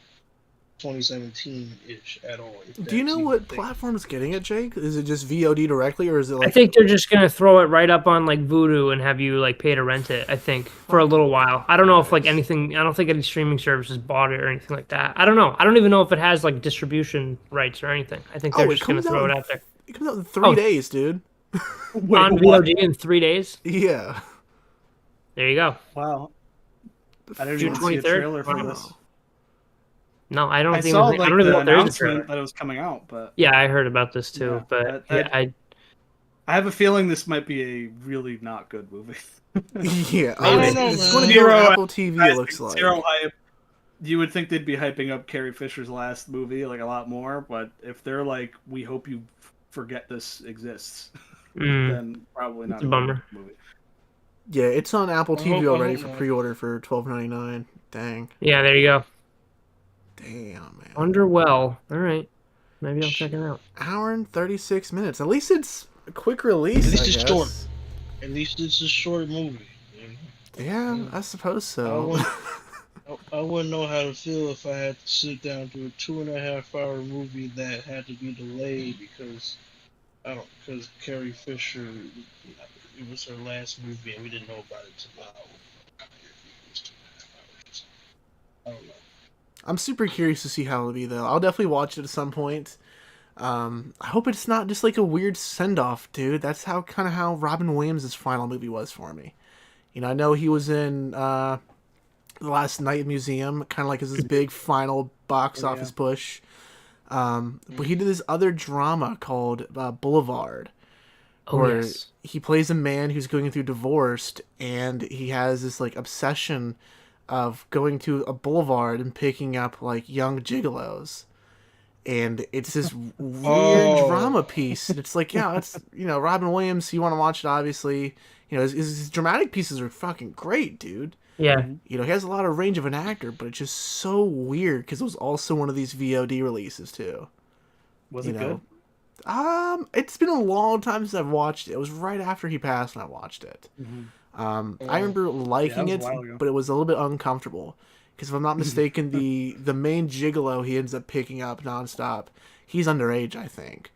2017-ish at all.
Do you know what platform is getting it, Jake? Is it just VOD directly, or is it like?
I think they're just gonna throw it right up on like Vudu and have you like pay to rent it. I think for a little while. I don't know if like anything. I don't think any streaming services bought it or anything like that. I don't know. I don't even know if it has like distribution rights or anything. I think they're just gonna throw it out there.
It comes out in 3 days, dude.
wait,
On
what?
VOD in 3 days.
Yeah.
There you go.
Wow. I didn't
June
even see a
23rd?
trailer for
Wow.
this.
No, I don't
I
think.
saw
I
like
don't even
the
know if there's a trailer.
announcement that it was coming out, but
Yeah, I heard about this too.
Yeah,
But
that-
yeah,
I have a feeling this might be a really not good movie.
Yeah.
I don't
Maybe.
know,
It's
man.
going to be on
Zero
Apple TV. It looks like.
Zero hype. You would think they'd be hyping up Carrie Fisher's last movie like a lot more, but if they're like, we hope you forget this exists, then probably not
It's a bummer.
good movie.
Yeah, it's on Apple
I
TV
hope- I
already
hope
for
not.
pre-order for $12.99. Dang.
Yeah, there you go.
Damn, man.
Wonderwell. All right, maybe I'll check it out.
Hour and 36 minutes. At least it's a quick release.
At least
I
it's
guess.
short. At least it's a short movie.
Yeah, I suppose so.
I wouldn't know how to feel if I had to sit down to a 2.5-hour movie that had to be delayed because Carrie Fisher, it was her last movie and we didn't know about it till now. I don't know.
I'm super curious to see how it'll be, though. I'll definitely watch it at some point. I hope it's not just like a weird send-off, dude. That's kind of how Robin Williams' final movie was for me. I know he was in The Last Night Museum, kind of like as his big final box office push. But he did this other drama called Boulevard, where he plays a man who's going through divorce, and he has this like obsession of going to a boulevard and picking up like young gigolos. And it's this weird drama piece. And it's like, yeah, it's, Robin Williams, you want to watch it, obviously. His dramatic pieces are fucking great, dude.
Yeah.
He has a lot of range of an actor, but it's just so weird because it was also one of these VOD releases, too.
Was it good?
It's been a long time since I've watched it. It was right after he passed when I watched it. I remember liking it, but it was a little bit uncomfortable. Because if I'm not mistaken, the main gigolo he ends up picking up nonstop, he's underage, I think.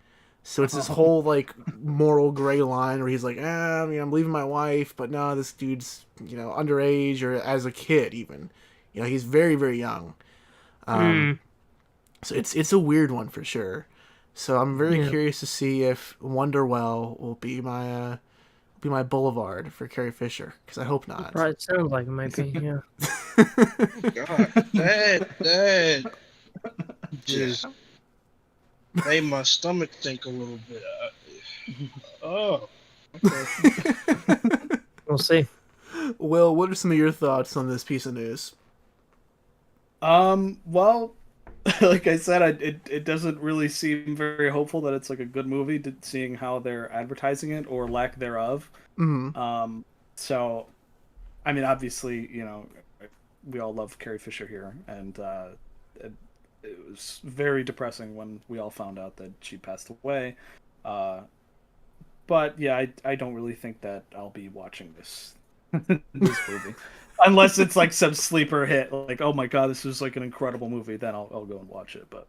So it's this whole like moral gray line where he's like, I'm leaving my wife, but no, this dude's underage or as a kid even. He's very, very young. So it's a weird one for sure. So I'm very curious to see if Wonderwell will be my boulevard for Carrie Fisher, because I hope not.
Right, it sounds like it might be. Yeah.
God, that just made my stomach think a little bit. Okay.
We'll see.
Will, what are some of your thoughts on this piece of news?
Well, like I said, it doesn't really seem very hopeful that it's like a good movie, seeing how they're advertising it or lack thereof. So, I mean, obviously, we all love Carrie Fisher here, and it was very depressing when we all found out that she passed away. But yeah, I don't really think that I'll be watching this this movie. Unless it's like some sleeper hit, like, oh my god, this is like an incredible movie, then I'll go and watch it. But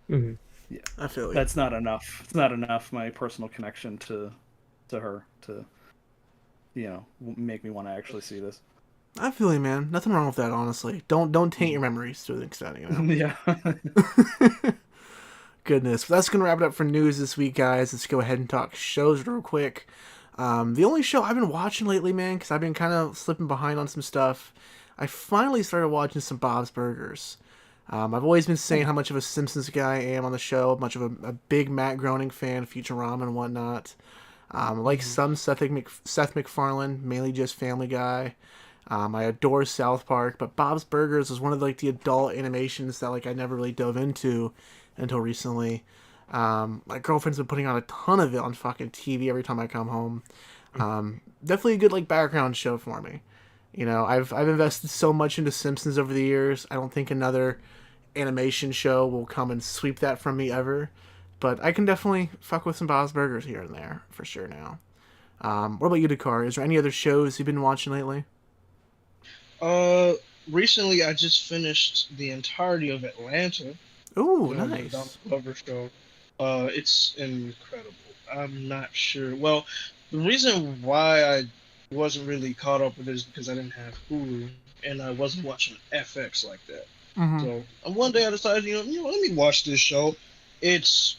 yeah,
I feel you.
that's not enough. It's not enough. My personal connection to her to make me want to actually see this.
I feel you, man. Nothing wrong with that, honestly. Don't taint your memories to an extent, you know.
Yeah.
Goodness, but that's gonna wrap it up for news this week, guys. Let's go ahead and talk shows real quick. The only show I've been watching lately, man, because I've been kind of slipping behind on some stuff. I finally started watching some Bob's Burgers. I've always been saying how much of a Simpsons guy I am on the show, much of a big Matt Groening fan, Futurama and whatnot. Like some Seth MacFarlane, mainly just Family Guy. I adore South Park, but Bob's Burgers is one of like the adult animations that like I never really dove into until recently. My girlfriend's been putting on a ton of it on fucking TV every time I come home. Definitely a good like background show for me. You know, I've invested so much into Simpsons over the years. I don't think another animation show will come and sweep that from me ever. But I can definitely fuck with some Bob's Burgers here and there for sure now. What about you, Dakari? Is there any other shows you've been watching lately?
Recently I just finished the entirety of Atlanta.
Oh,
The
nice.
Donald Glover show. It's incredible. I'm not sure. Well, the reason why I wasn't really caught up with it is because I didn't have Hulu and I wasn't watching FX like that.
Mm-hmm.
So one day I decided, let me watch this show. It's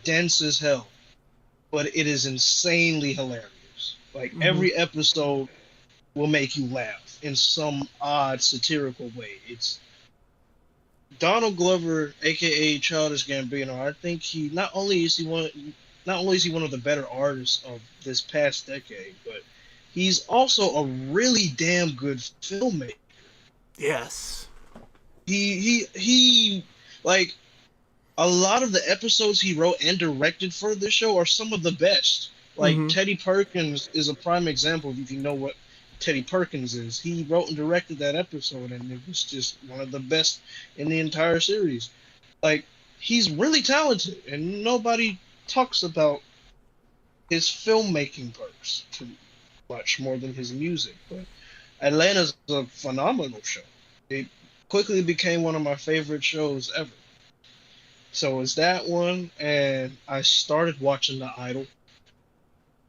dense as hell, but it is insanely hilarious. Like every episode will make you laugh in some odd satirical way. It's Donald Glover, aka Childish Gambino. I think he not only is he one of the better artists of this past decade, but he's also a really damn good filmmaker.
Yes.
He like a lot of the episodes he wrote and directed for this show are some of the best. Like Teddy Perkins is a prime example if you know what Teddy Perkins is. He wrote and directed that episode and it was just one of the best in the entire series. Like he's really talented and nobody talks about his filmmaking parts too much more than his music. But Atlanta's a phenomenal show. It quickly became one of my favorite shows ever. So it's that one, and I started watching The Idol,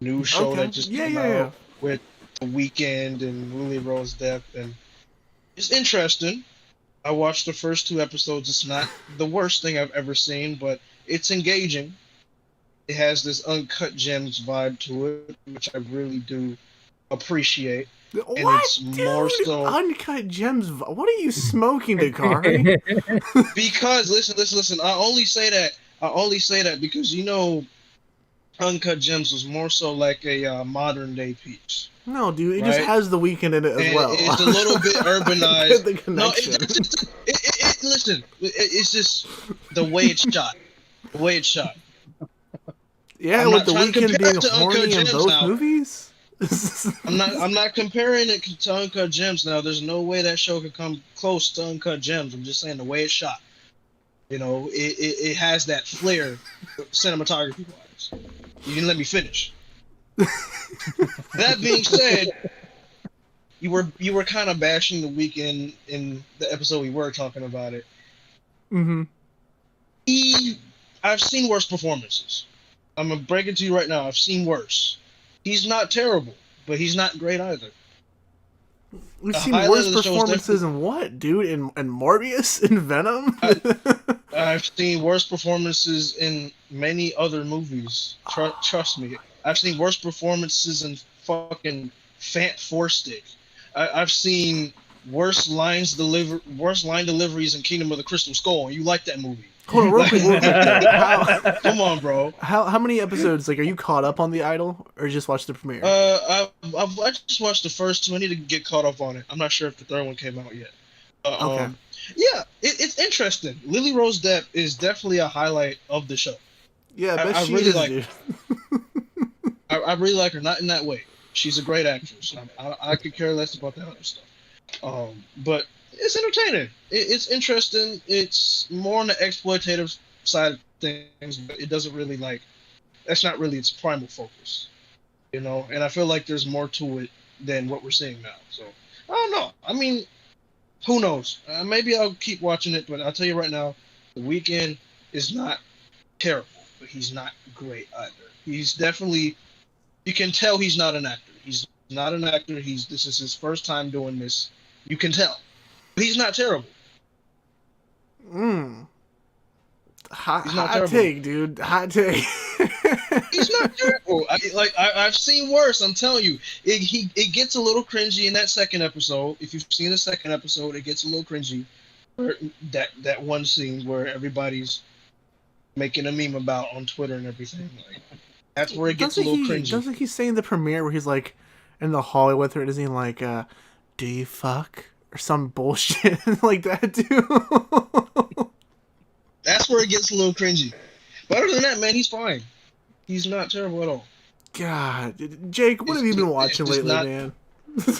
new show that just came out with The Weeknd and Lily Rose Depp, and it's interesting. I watched the first 2 episodes. It's not the worst thing I've ever seen, but it's engaging. It has this Uncut Gems vibe to it, which I really do appreciate.
What?
And it's more
Dude,
so
Uncut Gems. What are you smoking, Dakari?
because listen. I only say that because Uncut Gems was more so like a modern day piece.
No, dude, it just has The Weeknd in it as
And
well.
it's a little bit urbanized.
The connection.
Listen, it's just the way it's shot. The way it's shot.
Yeah,
I'm
with
not
The
trying to
Weeknd
compare
being
it to
horny
Uncut
in
Gems
both
now.
movies.
I'm not comparing it to Uncut Gems now. There's no way that show could come close to Uncut Gems. I'm just saying the way it's shot. It has that flair, cinematography wise. You didn't let me finish. That being said, you were kind of bashing The Weeknd in the episode we were talking about it. I've seen worse performances. I'm gonna break it to you right now. I've seen worse. He's not terrible, but he's not great either.
We've seen worse performances in what, dude? In Morbius? In Venom?
I've seen worse performances in many other movies. Trust me. I've seen worse performances in fucking Fant Four Stick. I've seen worse line deliveries in Kingdom of the Crystal Skull. And you like that movie?
Hold on, real quick.
Come on, bro.
How many episodes? Like, are you caught up on The Idol, or just watched the premiere?
I just watched the first 2. I need to get caught up on it. I'm not sure if the third one came out yet.
Okay.
Yeah, it's interesting. Lily Rose Depp is definitely a highlight of the show.
Yeah, I bet
I
she
really
is,
like
dude.
I really like her, not in that way. She's a great actress. I could care less about that other stuff. But it's entertaining. It's interesting. It's more on the exploitative side of things, but it doesn't really that's not really its primal focus, you know. And I feel like there's more to it than what we're seeing now. So I don't know. I mean, who knows? Maybe I'll keep watching it, but I'll tell you right now, The Weeknd is not terrible, but he's not great either. He's definitely, you can tell he's not an actor. He's not an actor. This is his first time doing this. You can tell. But he's not terrible.
Hot take, dude. Hot take.
He's not terrible. I've seen worse. I'm telling you, it gets a little cringy in that second episode. If you've seen the second episode, it gets a little cringy. That one scene where everybody's making a meme about on Twitter and everything. Like, that's where it gets a little cringy.
Doesn't he say in the premiere where he's like in the hallway with her? Isn't he like, "Do you fuck?" or some bullshit like that, too?
That's where it gets a little cringy. But other than that, man, he's fine. He's not terrible at all.
God, Jake, what have you been watching lately, man?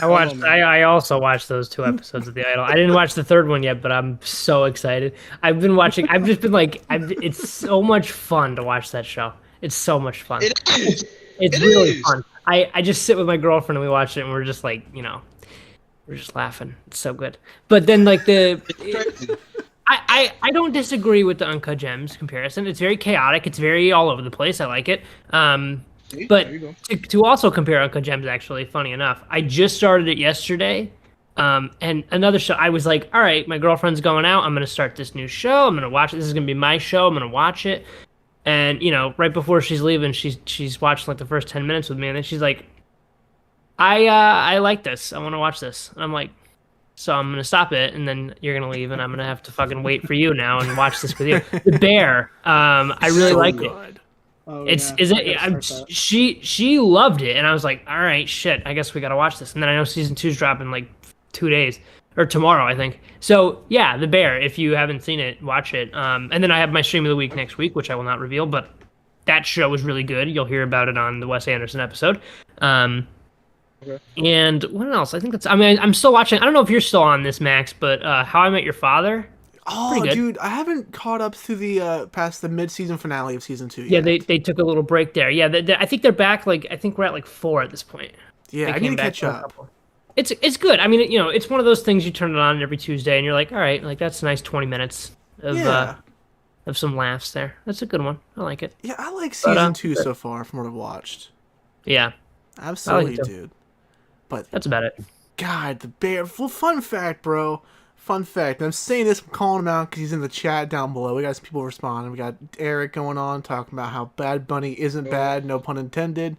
I also watched those 2 episodes of The Idol. I didn't watch the third one yet, but I'm so excited. I've been watching. I've just been like, it's so much fun to watch that show. It's so much fun.
It is.
It's really fun. I just sit with my girlfriend and we watch it, and we're just like, we're just laughing. It's so good. But then like I don't disagree with the Uncut Gems comparison. It's very chaotic. It's very all over the place. I like it. But to also compare Uncut Gems, actually, funny enough, I just started it yesterday. And another show, I was like, all right, my girlfriend's going out. I'm going to start this new show. I'm going to watch it. This is going to be my show. I'm going to watch it. And, right before she's leaving, she's watching like the first 10 minutes with me. And then she's like, I like this. I want to watch this. And I'm like, so I'm going to stop it. And then you're going to leave. And I'm going to have to fucking wait for you now and watch this with you. The Bear. I really liked it.
Oh,
She loved it, and I was like, all right, shit, I guess we gotta watch this. And then I know season 2's dropping like 2 days or tomorrow, I think. So yeah, The Bear. If you haven't seen it, watch it. And then I have my stream of the week next week, which I will not reveal, but that show was really good. You'll hear about it on the Wes Anderson episode. Okay. And what else? I think that's. I mean, I'm still watching. I don't know if you're still on this, Max, but How I Met Your Father.
Oh, dude, I haven't caught up to the past the mid-season finale of season 2
yet.
Yeah,
they took a little break there. Yeah, I think they're back. Like, I think we're at like 4 at this point.
Yeah, I need to catch up.
It's good. I mean, it's one of those things you turn it on every Tuesday, and you're like, all right, like that's a nice 20 minutes of some laughs there. That's a good one. I like it.
Yeah, I like season 2 so far from what I've watched.
Yeah,
absolutely, dude. But
that's about it.
God, The Bear. Well, fun fact, bro. Fun fact, and I'm saying this, I'm calling him out because he's in the chat down below. We got some people responding. We got Eric going on talking about how Bad Bunny isn't bad, no pun intended.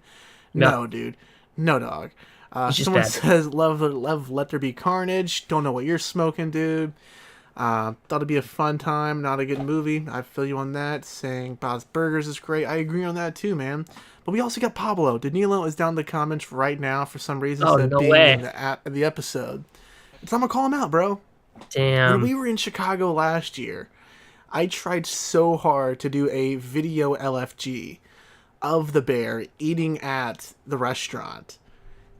No, dude. No, dog. Someone says, love, Let There Be Carnage. Don't know what you're smoking, dude. Thought it'd be a fun time, not a good movie. I feel you on that. Saying Bob's Burgers is great. I agree on that too, man. But we also got Pablo. Danilo is down in the comments right now for some reason.
Oh, no way.
In the episode. So I'm going to call him out, bro.
Damn.
When we were in Chicago last year, I tried so hard to do a video LFG of the bear eating at the restaurant.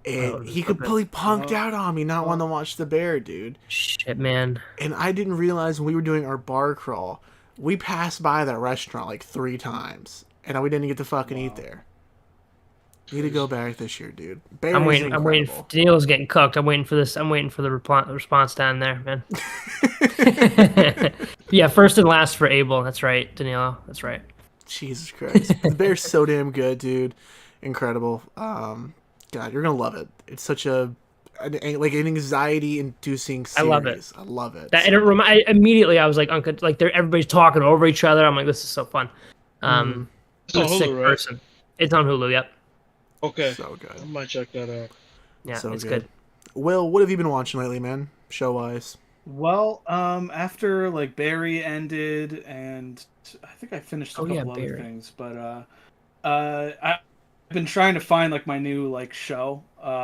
And he completely punked out on me not wanting to watch the bear, dude.
Shit, man.
And I didn't realize when we were doing our bar crawl, we passed by that restaurant like 3 times. And we didn't get to fucking eat there. Need to go back this year, dude. Bear
I'm waiting. Daniel's getting cooked. I'm waiting for this. I'm waiting for the response down there, man. Yeah, first and last for Abel. That's right, Danilo. That's right.
Jesus Christ, the Bear's so damn good, dude. Incredible. God, you're gonna love it. It's such an anxiety-inducing series.
I love it.
I love it.
Immediately I was like, everybody's talking over each other. I'm like, this is so fun.
It's on Hulu, right?
Person. It's on Hulu. Yep.
Okay.
So good.
I might check that out.
Yeah,
so
it's good.
Will, what have you been watching lately, man? Show-wise.
Well, after like Barry ended, and I think I finished a couple other things, but I've been trying to find like my new like show.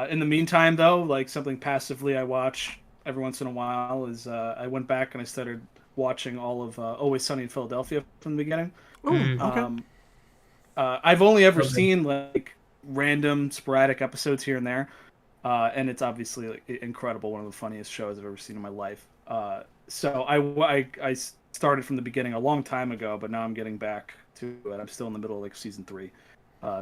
In the meantime, though, like something passively I watch every once in a while is I went back and I started watching all of Always Sunny in Philadelphia from the beginning.
Okay.
I've only ever seen like random sporadic episodes here and there, and it's obviously like incredible, one of the funniest shows I've ever seen in my life. So I started from the beginning a long time ago, but now I'm getting back to it. I'm still in the middle of like season 3.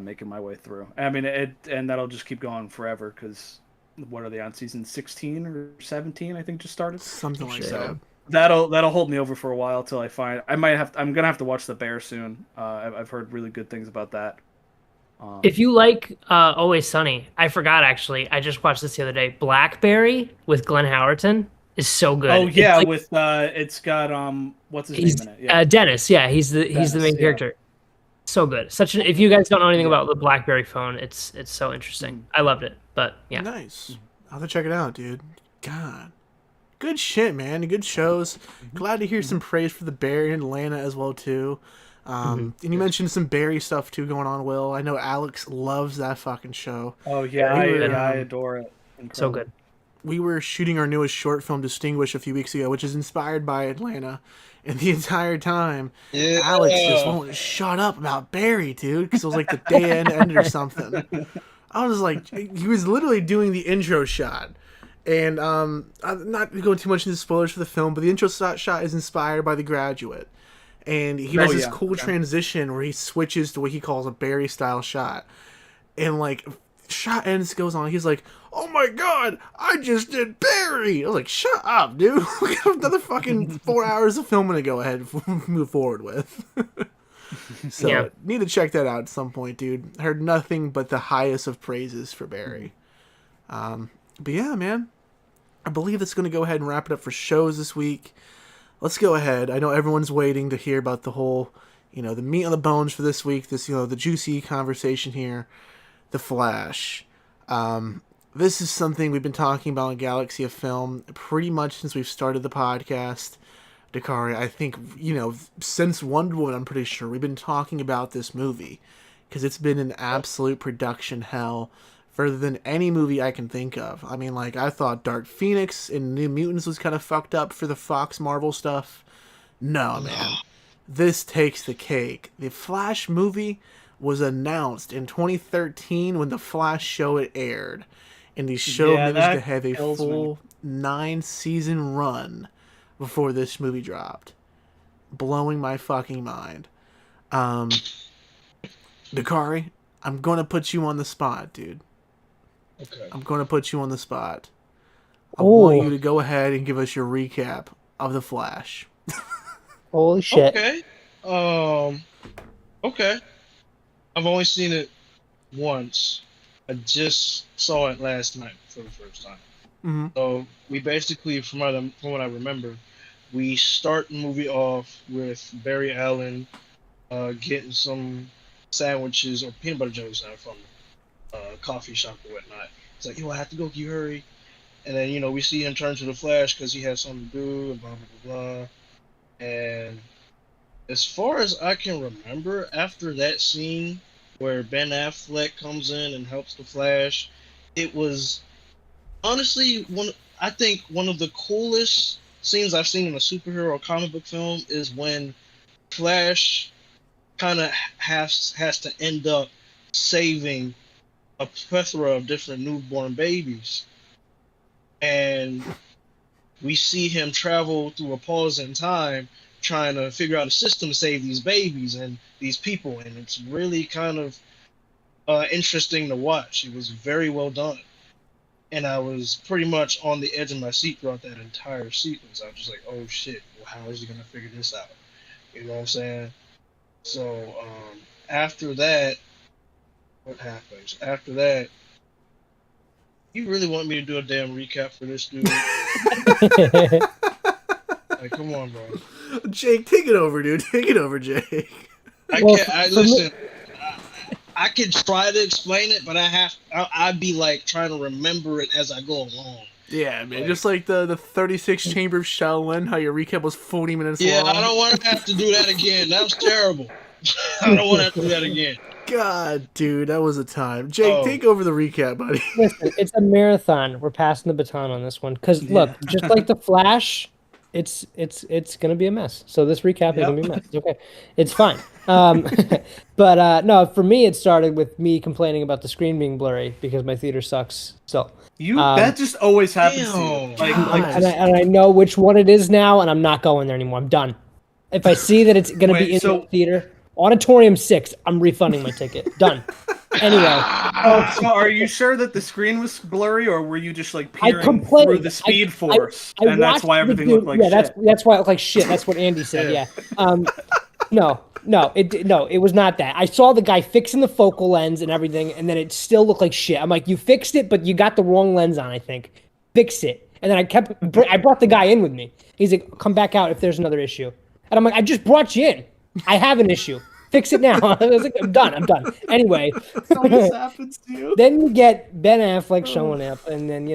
making my way through. I mean, and that'll just keep going forever because what are they on season 16 or 17? I think just started
something like that.
That'll hold me over for a while till I find. I'm gonna have to watch The Bear soon. I've heard really good things about that.
If you like Always Sunny, I forgot actually. I just watched this the other day. Blackberry with Glenn Howerton is so good.
Oh yeah, with it's got what's his name in it? Yeah,
Dennis. Yeah, he's the main character. So good. If you guys don't know anything about the BlackBerry phone, it's so interesting. I loved it. But yeah,
nice. I'll have to check it out, dude. God, good shit, man. Good shows. Glad to hear some praise for The Bear in Atlanta as well too. And you mentioned some Barry stuff too going on, Will. I know Alex loves that fucking show.
Oh yeah, I adore it. Incredible.
So good.
We were shooting our newest short film, Distinguish, a few weeks ago, which is inspired by Atlanta. And the entire time, Alex just won't shut up about Barry, dude, because it was like the day ended or something. I was like, he was literally doing the intro shot. And I'm not going too much into spoilers for the film, but the intro shot is inspired by The Graduate. And he does this cool transition where he switches to what he calls a Barry-style shot. And, like, shot ends, goes on. He's like, oh my god, I just did Barry. I was like, shut up, dude. We have another fucking 4 hours of filming to go ahead and move forward with. So, need to check that out at some point, dude. I heard nothing but the highest of praises for Barry. But yeah, man. I believe that's going to go ahead and wrap it up for shows this week. Let's go ahead. I know everyone's waiting to hear about the whole, the meat on the bones for this week. This, the juicy conversation here. The Flash. This is something we've been talking about in Galaxy of Film pretty much since we've started the podcast. Dakari, I think, since Wonder Woman, I'm pretty sure we've been talking about this movie because it's been an absolute production hell further than any movie I can think of. I mean, like, I thought Dark Phoenix and New Mutants was kind of fucked up for the Fox Marvel stuff. No, man. This takes the cake. The Flash movie was announced in 2013 when the Flash show it aired. And the show managed to have a full 9-season run before this movie dropped. Blowing my fucking mind. Dakari, I'm going to put you on the spot, dude.
Okay.
I'm going to put you on the spot. I want you to go ahead and give us your recap of The Flash.
Holy shit.
Okay. Okay. I've only seen it once. I just saw it last night for the first time.
Mm-hmm.
So we basically, from what I remember, we start the movie off with Barry Allen getting some sandwiches or peanut butter jelly sandwich from a coffee shop or whatnot. It's like, I have to go, can you hurry? And then, we see him turn to the Flash because he has something to do and blah, blah, blah, blah. And as far as I can remember, after that scene where Ben Affleck comes in and helps the Flash, it was honestly I think one of the coolest scenes I've seen in a superhero or comic book film is when Flash kind of has to end up saving a plethora of different newborn babies. And we see him travel through a pause in time trying to figure out a system to save these babies and these people, and it's really kind of interesting to watch. It was very well done, and I was pretty much on the edge of my seat throughout that entire sequence. I was just like, oh shit, well, how is he gonna figure this out? You know what I'm saying? So after that, what happens? After that, you really want me to do a damn recap for this, dude? Like, come on, bro.
Jake, take it over, dude. Take it over, Jake.
Listen. I could try to explain it, but I'd be like trying to remember it as I go along.
Yeah, man. Just like the 36 Chamber of Shaolin, how your recap was 40 minutes long.
Yeah, I don't want to have to do that again. That was terrible. I don't want to have to do that again.
God, dude, that was a time. Jake, take over the recap, buddy.
Listen, it's a marathon. We're passing the baton on this one. Because, look, just like The Flash, it's going to be a mess. So this recap is going to be a mess. It's okay. It's fine. But no, for me, it started with me complaining about the screen being blurry because my theater sucks still.
That just always happens to you.
And I know which one it is now, and I'm not going there anymore. I'm done. If I see that it's going to be in the theater
Auditorium 6. I'm refunding my ticket. Done. Anyway.
So are you sure that the screen was blurry, or were you just like peering through the Speed Force, and that's why everything looked like shit?
That's why it looked like shit. That's what Andy said. Yeah. No, it was not that. I saw the guy fixing the focal lens and everything, and then it still looked like shit. I'm like, you fixed it, but you got the wrong lens on, I think. Fix it. And then I brought the guy in with me. He's like, come back out if there's another issue. And I'm like, I just brought you in. I have an issue. Fix it now. I was like, I'm done. Anyway.
This happens to you.
Then you get Ben Affleck showing up, and then,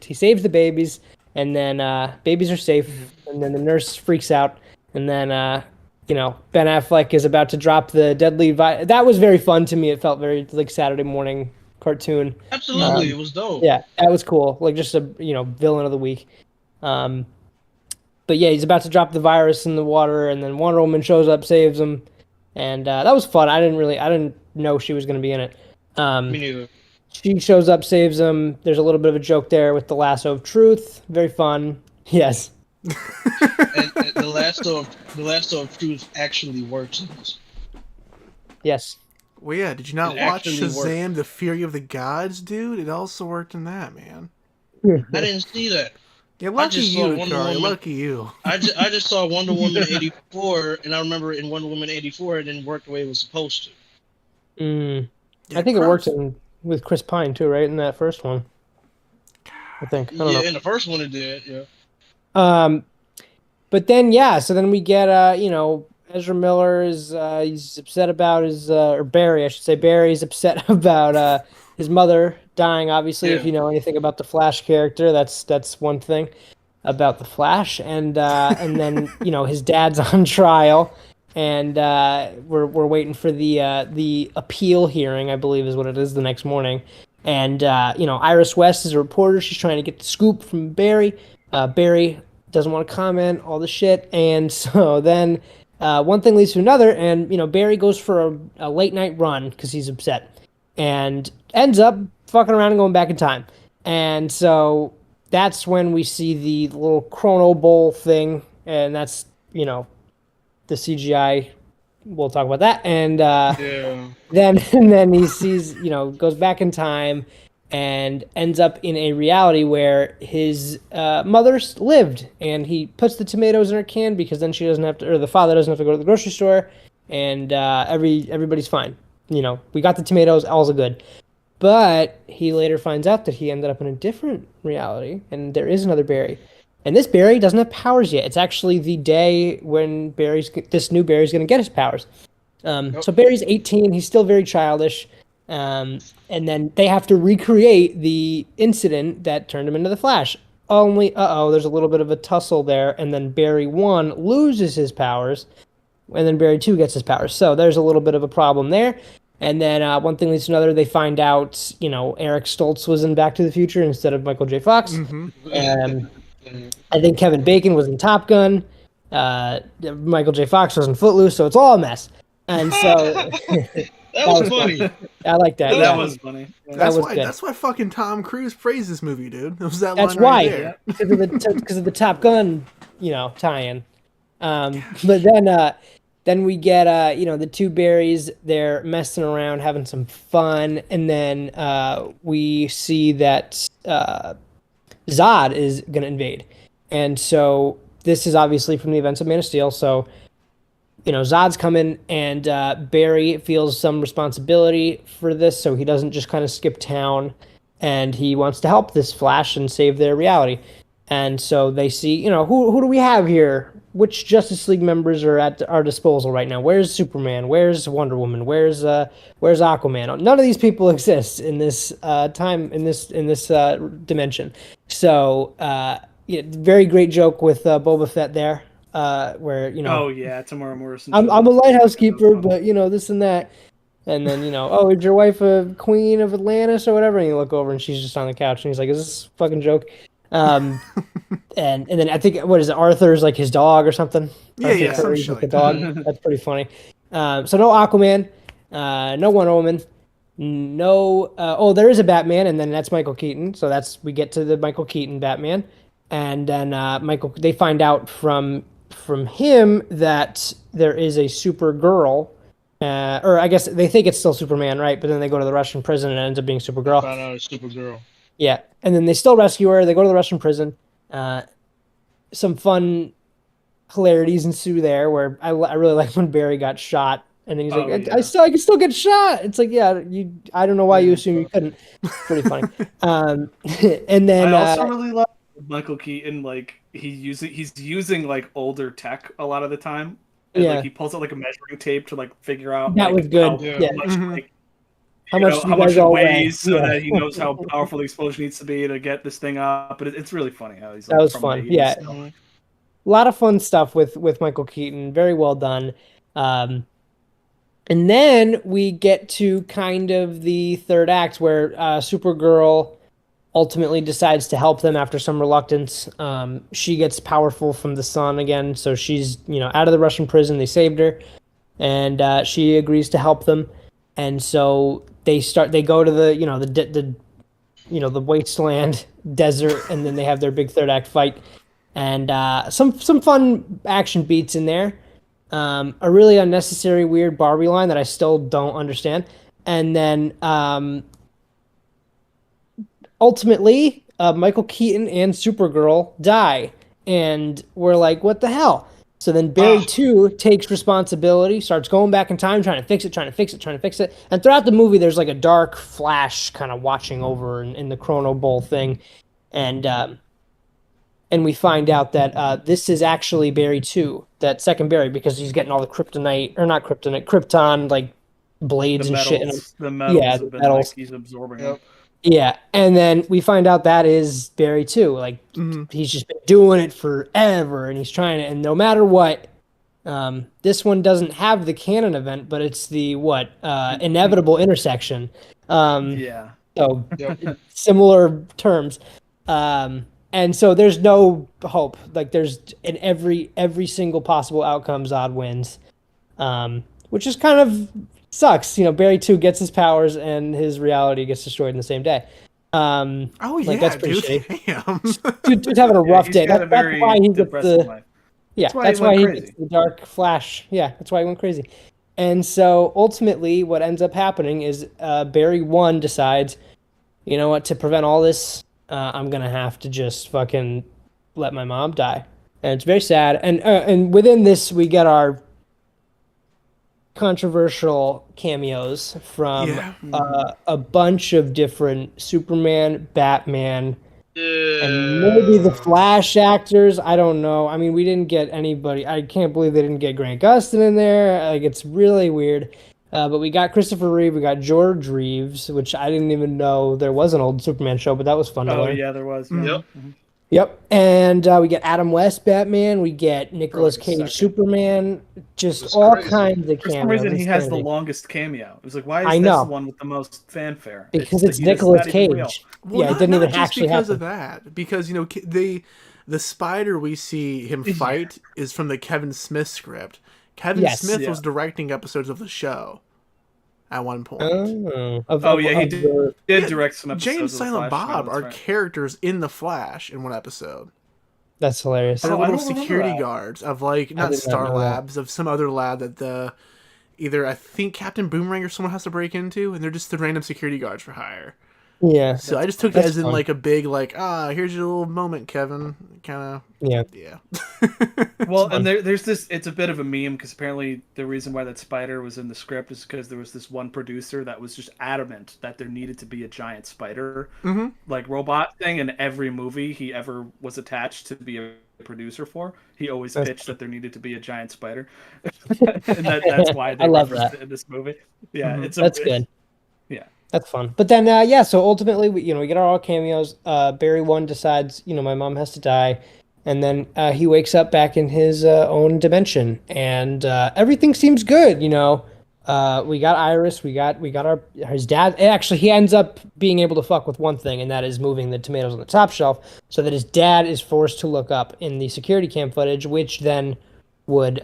he saves the babies, and then babies are safe, and then the nurse freaks out, and then, Ben Affleck is about to drop the deadly that was very fun to me. It felt very like Saturday morning cartoon.
Absolutely, it was dope.
Yeah, that was cool. Like just a villain of the week. But yeah, he's about to drop the virus in the water, and then Wonder Woman shows up, saves him, and that was fun. I didn't know she was going to be in it.
Me neither.
She shows up, saves him. There's a little bit of a joke there with the lasso of truth. Very fun. Yes.
and the lasso of truth actually works in this.
Yes.
Well, yeah. Did you not watch Shazam: The Fury of the Gods, dude? It also worked in that, man.
I didn't see that.
Yeah, lucky you, Dakari. Lucky you.
I just saw Wonder Woman 84, and I remember in Wonder Woman 84 it didn't work the way it was supposed to.
Yeah, I think it worked with Chris Pine too, right? In that first one, I think. I don't know.
In the first one it did. Yeah.
But then so then we get Ezra Miller is he's upset about his or Barry, I should say. Barry's upset about his mother dying. Obviously, if you know anything about the Flash character, that's one thing about the Flash. And then his dad's on trial, and we're waiting for the appeal hearing, I believe is what it is, the next morning. And Iris West is a reporter. She's trying to get the scoop from Barry. Barry doesn't want to comment, all the shit. And so then one thing leads to another, and Barry goes for a late night run because he's upset, and ends up fucking around and going back in time. And so that's when we see the little Chrono Bowl thing, and that's the CGI. We'll talk about that. And then he sees goes back in time and ends up in a reality where his mother lived, and he puts the tomatoes in her can because then she doesn't have to, or the father doesn't have to go to the grocery store, and everybody's fine. We got the tomatoes, all's good. But he later finds out that he ended up in a different reality, and there is another Barry. And this Barry doesn't have powers yet. It's actually the day when this new Barry's going to get his powers. So Barry's 18. He's still very childish. And then they have to recreate the incident that turned him into the Flash. Only, there's a little bit of a tussle there. And then Barry 1 loses his powers. And then Barry 2 gets his powers. So there's a little bit of a problem there. And then one thing leads to another. They find out, Eric Stoltz was in Back to the Future instead of Michael J. Fox. Mm-hmm. I think Kevin Bacon was in Top Gun. Michael J. Fox was in Footloose. So it's all a mess. And so
that was funny.
I like that.
That was funny.
That's why fucking Tom Cruise praised this movie, dude. It was that
that's
line right there.
Because of the Top Gun, tie-in. But then we get the two Barrys. They're messing around, having some fun, and then we see that Zod is going to invade, and so this is obviously from the events of Man of Steel. So Zod's coming, and Barry feels some responsibility for this, so he doesn't just kind of skip town, and he wants to help this Flash and save their reality. And so they see, who do we have here? Which Justice League members are at our disposal right now? Where's Superman? Where's Wonder Woman? Where's Aquaman? None of these people exist in this time, in this dimension. So very great joke with Boba Fett there. Where
oh yeah, Tamara Morrison.
I'm a lighthouse keeper, but this and that, and then is your wife a queen of Atlantis or whatever? And you look over and she's just on the couch, and he's like, "Is this a fucking joke?" And then I think what is it? Arthur's like his dog or something.
Yeah,
Curry's like the dog. That's pretty funny. So no Aquaman, no Wonder Woman, no. There is a Batman, and then that's Michael Keaton. So we get to the Michael Keaton Batman, and then they find out from him that there is a Supergirl or I guess they think it's still Superman, right? But then they go to the Russian prison and it ends up being Supergirl.
Found out it's Supergirl.
Yeah, and then they still rescue her. They go to the Russian prison. Some fun hilarities ensue there, where I really like when Barry got shot, and then he's like,
yeah.
I can still get shot." It's like, yeah, I don't know why you assume you couldn't. Pretty funny. And then
I also really love Michael Keaton. Like he's using like older tech a lot of the time. And,
Yeah.
like he pulls out like a measuring tape to like figure out
that was good.
how
much like
How much
it weighs, so
Yeah.
that he knows how powerful the explosion needs to be to get this thing up. But it's really funny how he's like,
That was
from
fun.
the 80s
Yeah.
still.
A lot of fun stuff with Michael Keaton. Very well done. And then we get to kind of the third act where Supergirl ultimately decides to help them after some reluctance. She gets powerful from the sun again, so she's out of the Russian prison. They saved her, and she agrees to help them. And so they go to the wasteland desert, and then they have their big third act fight, and some fun action beats in there. A really unnecessary weird Barbie line that I still don't understand, and then ultimately Michael Keaton and Supergirl die, and we're like, what the hell? So then Barry 2 takes responsibility, starts going back in time, trying to fix it. And throughout the movie, there's like a dark Flash kind of watching over in the Chrono Bowl thing. And we find out that this is actually Barry 2, that second Barry, because he's getting all the Krypton, like blades and shit.
The metals
Yeah,
have
the
been
metals.
like he's absorbing them.
Yeah, and then we find out that is Barry too. Like he's just been doing it forever, and he's trying to. And no matter what, this one doesn't have the canon event, but it's the inevitable intersection.
Yeah.
So similar terms, and so there's no hope. Like there's in every single possible outcome, Zod wins, which is kind of. Sucks, Barry 2 gets his powers and his reality gets destroyed in the same day. That's pretty shitty. Dude's having a rough day. That's why he gets the that's why he gets the dark Flash. Yeah, that's why he went crazy. And so ultimately, what ends up happening is Barry 1 decides, you know what, to prevent all this, I'm gonna have to just fucking let my mom die, and it's very sad. And within this, we get our controversial cameos from a bunch of different Superman, Batman, and maybe the Flash actors. I don't know. I mean, we didn't get anybody. I can't believe they didn't get Grant Gustin in there. Like, it's really weird. But we got Christopher Reeve. We got George Reeves, which I didn't even know there was an old Superman show, but that was fun to learn.
Oh, yeah, there was.
Yep.
Mm-hmm.
Yep, and we get Adam West Batman, we get Nicolas Cage Superman, just all kinds of cameos.
For some reason, he has the longest cameo. It was like, why is this the one with the most fanfare?
Because it's Nicolas Cage.
Well,
yeah, it didn't even
just
actually
because
happen.
of that. Because the spider we see him fight is from the Kevin Smith script. Kevin Smith was directing episodes of the show. At one point.
He did direct some episodes.
Jay and
of
Silent
Flash,
Bob are characters in The Flash in one episode.
That's hilarious.
They're little security guards of not Star Labs, of some other lab that either I think Captain Boomerang or someone has to break into, and they're just the random security guards for hire.
Yeah.
So I just took it as in like a big here's your little moment, Kevin. Kind of. Yeah.
Well, and there's this. It's a bit of a meme because apparently the reason why that spider was in the script is because there was this one producer that was just adamant that there needed to be a giant spider robot thing in every movie he ever was attached to be a producer for. He always pitched that there needed to be a giant spider, and that's why they referenced it in this movie. Yeah,
that's good.
Yeah.
That's fun. But then, so ultimately, we get our all cameos. Barry 1 decides, my mom has to die. And then he wakes up back in his own dimension. And everything seems good, We got Iris. We got his dad. Actually, he ends up being able to fuck with one thing, and that is moving the tomatoes on the top shelf so that his dad is forced to look up in the security cam footage, which then would,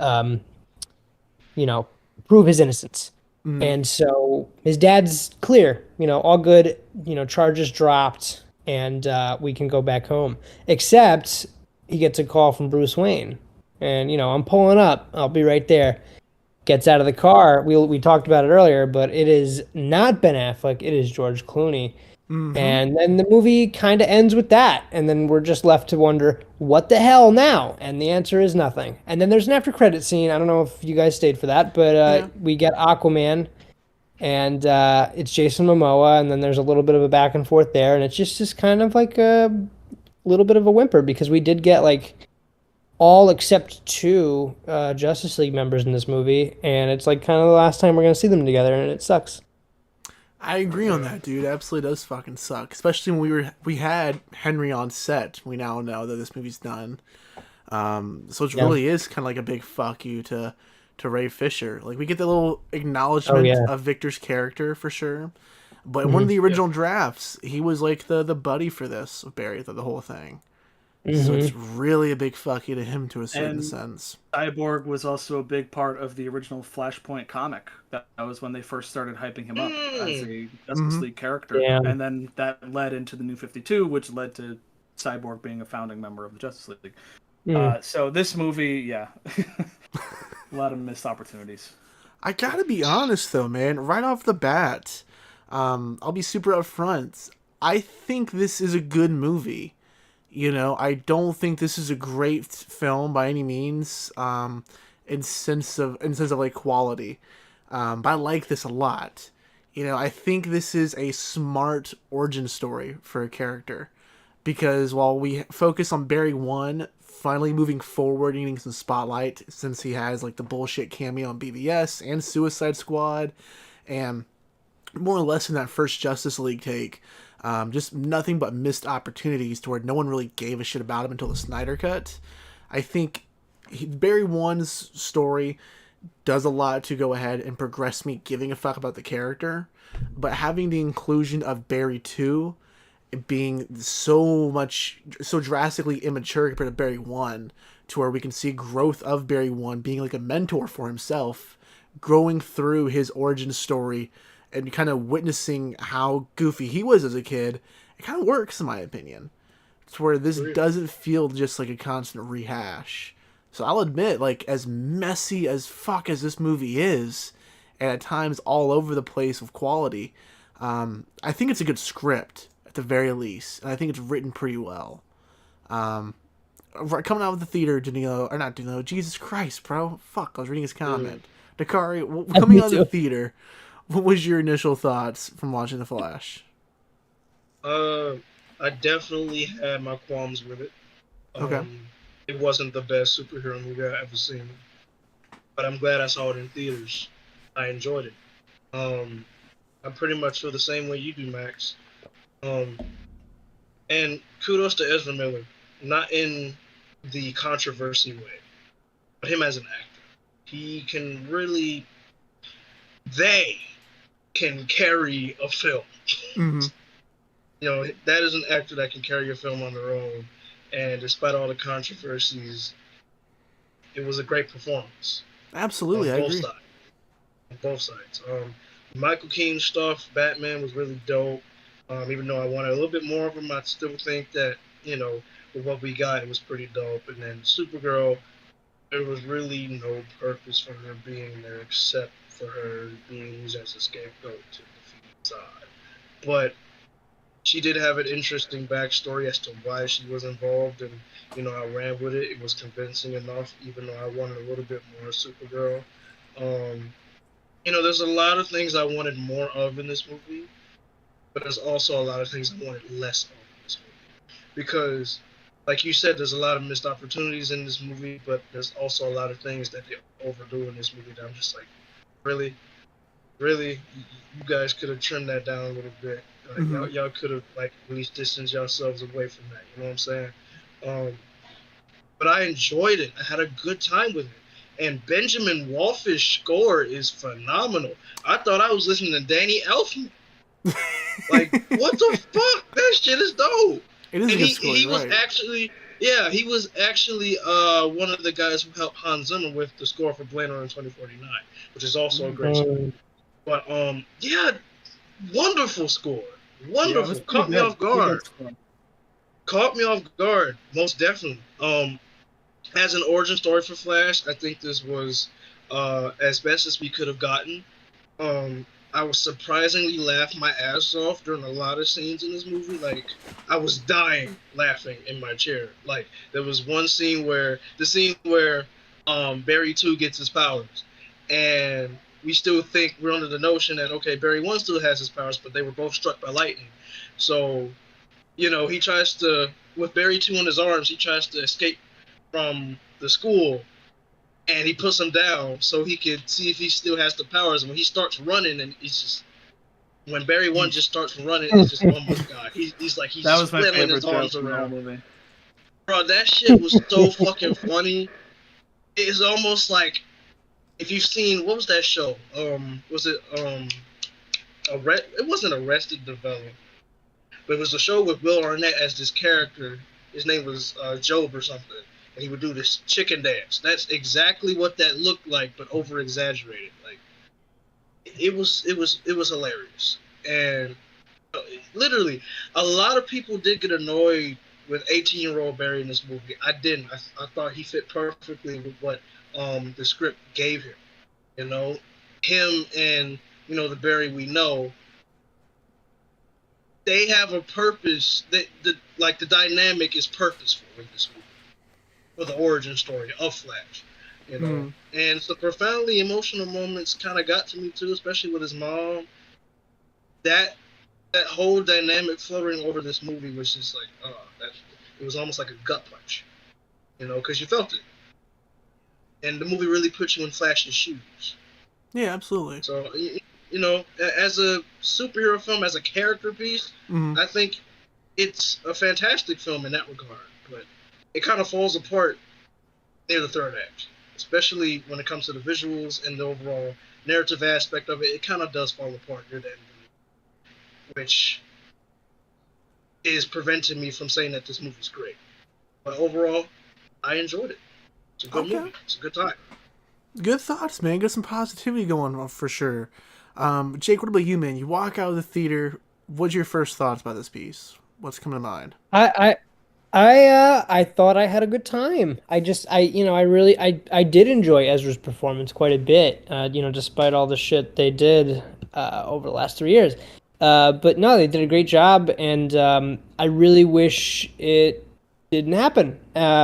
prove his innocence. And so his dad's clear, all good, charges dropped, and we can go back home. Except he gets a call from Bruce Wayne, and, I'm pulling up. I'll be right there. gets out of the car. We talked about it earlier, but it is not Ben Affleck. It is George Clooney.
Mm-hmm.
And then the movie kind of ends with that. And then we're just left to wonder, what the hell now? And the answer is nothing. And then there's an after credit scene. I don't know if you guys stayed for that, but we get Aquaman, and it's Jason Momoa. And then there's a little bit of a back and forth there. And it's just kind of like a little bit of a whimper, because we did get like all except 2 Justice League members in this movie. And it's like kind of the last time we're going to see them together. And it sucks.
I agree on that, dude. It absolutely does fucking suck. Especially when we had Henry on set. We now know that this movie's done. So it really is kind of like a big fuck you to Ray Fisher. Like, we get the little acknowledgement of Victor's character for sure. But in one of the original drafts, he was like the buddy for this of Barry, the whole thing. So it's really a big fuck you to him to a certain sense.
Cyborg was also a big part of the original Flashpoint comic. That was when they first started hyping him up as a Justice League character. Yeah. And then that led into the New 52, which led to Cyborg being a founding member of the Justice League. So this movie, a lot of missed opportunities.
I gotta be honest though, man. Right off the bat, I'll be super upfront. I think this is a good movie. You know, I don't think this is a great film by any means, in sense of like quality. But I like this a lot. You know, I think this is a smart origin story for a character, because while we focus on Barry 1 finally moving forward, getting some spotlight since he has like the bullshit cameo on BVS and Suicide Squad, and more or less in that first Justice League take. Just nothing but missed opportunities to where no one really gave a shit about him until the Snyder Cut. I think Barry 1's story does a lot to go ahead and progress me giving a fuck about the character, but having the inclusion of Barry 2 being so drastically immature compared to Barry 1, to where we can see growth of Barry 1 being like a mentor for himself, growing through his origin story, and kind of witnessing how goofy he was as a kid, it kind of works, in my opinion. It's where this doesn't feel just like a constant rehash. So I'll admit, like, as messy as fuck as this movie is, and at times all over the place with quality, I think it's a good script, at the very least. And I think it's written pretty well. Coming out of the theater, Danilo, Jesus Christ, bro. Fuck, I was reading his comment. Dakari, coming out of the theater, what was your initial thoughts from watching The Flash?
I definitely had my qualms with it.
Okay.
It wasn't the best superhero movie I've ever seen, but I'm glad I saw it in theaters. I enjoyed it. I pretty much feel the same way you do, Max. And kudos to Ezra Miller, not in the controversy way, but him as an actor. He can really... They can carry a film.
Mm-hmm.
You know, that is an actor that can carry a film on their own. And despite all the controversies, it was a great performance.
Absolutely, I agree.
On both sides. Michael Keaton stuff, Batman, was really dope. Even though I wanted a little bit more of him, I still think that, you know, with what we got, it was pretty dope. And then Supergirl, there was really no purpose for her being there except for her being used as a scapegoat to defeat Zod. But she did have an interesting backstory as to why she was involved, and, you know, I ran with it. It was convincing enough, even though I wanted a little bit more Supergirl. You know, there's a lot of things I wanted more of in this movie, but there's also a lot of things I wanted less of in this movie. Because, like you said, there's a lot of missed opportunities in this movie, but there's also a lot of things that they overdo in this movie that I'm just like, really, you guys could have trimmed that down a little bit. Like, y'all could have, like, at least distanced yourselves away from that. You know what I'm saying? But I enjoyed it. I had a good time with it. And Benjamin Wallfish's score is phenomenal. I thought I was listening to Danny Elfman. Like, what the fuck? That shit is dope.
It is a good score,
he was actually, he was actually one of the guys who helped Hans Zimmer with the score for Blade Runner 2049, which is also a great score. But wonderful score. Wonderful.
Yeah,
Caught me off guard. Most definitely. As an origin story for Flash, I think this was as best as we could have gotten. I was surprisingly laughed my ass off during a lot of scenes in this movie. Like, I was dying laughing in my chair. Like, there was one scene where Barry 2 gets his powers, and we still think we're under the notion that okay, Barry 1 still has his powers, but they were both struck by lightning. So, he tries to, with Barry 2 in his arms, he tries to escape from the school, and he puts him down so he could see if he still has the powers. And when he starts running, and when Barry 1 just starts running, it's just, oh my god, he's
that was my
flailing
favorite
his arms
joke in the whole
around.
movie.
Bro, that shit was so fucking funny. It's almost like if you've seen, what was that show? Was it it wasn't Arrested Development, but it was a show with Will Arnett as this character. His name was Job or something, and he would do this chicken dance. That's exactly what that looked like, but over exaggerated. Like, it was hilarious, and literally, a lot of people did get annoyed with 18-year-old Barry in this movie. I didn't. I thought he fit perfectly with what the script gave him. Him and the Barry we know, they have a purpose. The dynamic is purposeful in this movie for the origin story of Flash. And some profoundly emotional moments kind of got to me too, especially with his mom. That whole dynamic fluttering over this movie was just like, it was almost like a gut punch, because you felt it. And the movie really put you in Flash's shoes.
Yeah, absolutely.
So, as a superhero film, as a character piece, I think it's a fantastic film in that regard. But it kind of falls apart near the third act, especially when it comes to the visuals and the overall narrative aspect of it. It kind of does fall apart near the end, which is preventing me from saying that this movie's great. But overall, I enjoyed it. It's a good movie. It's a good time.
Good thoughts, man. Got some positivity going on for sure. Jake, what about you, man? You walk out of the theater. What's your first thoughts about this piece? What's coming to mind?
I thought I had a good time. I did enjoy Ezra's performance quite a bit. Despite all the shit they did over the last 3 years. But no, they did a great job, and I really wish it didn't happen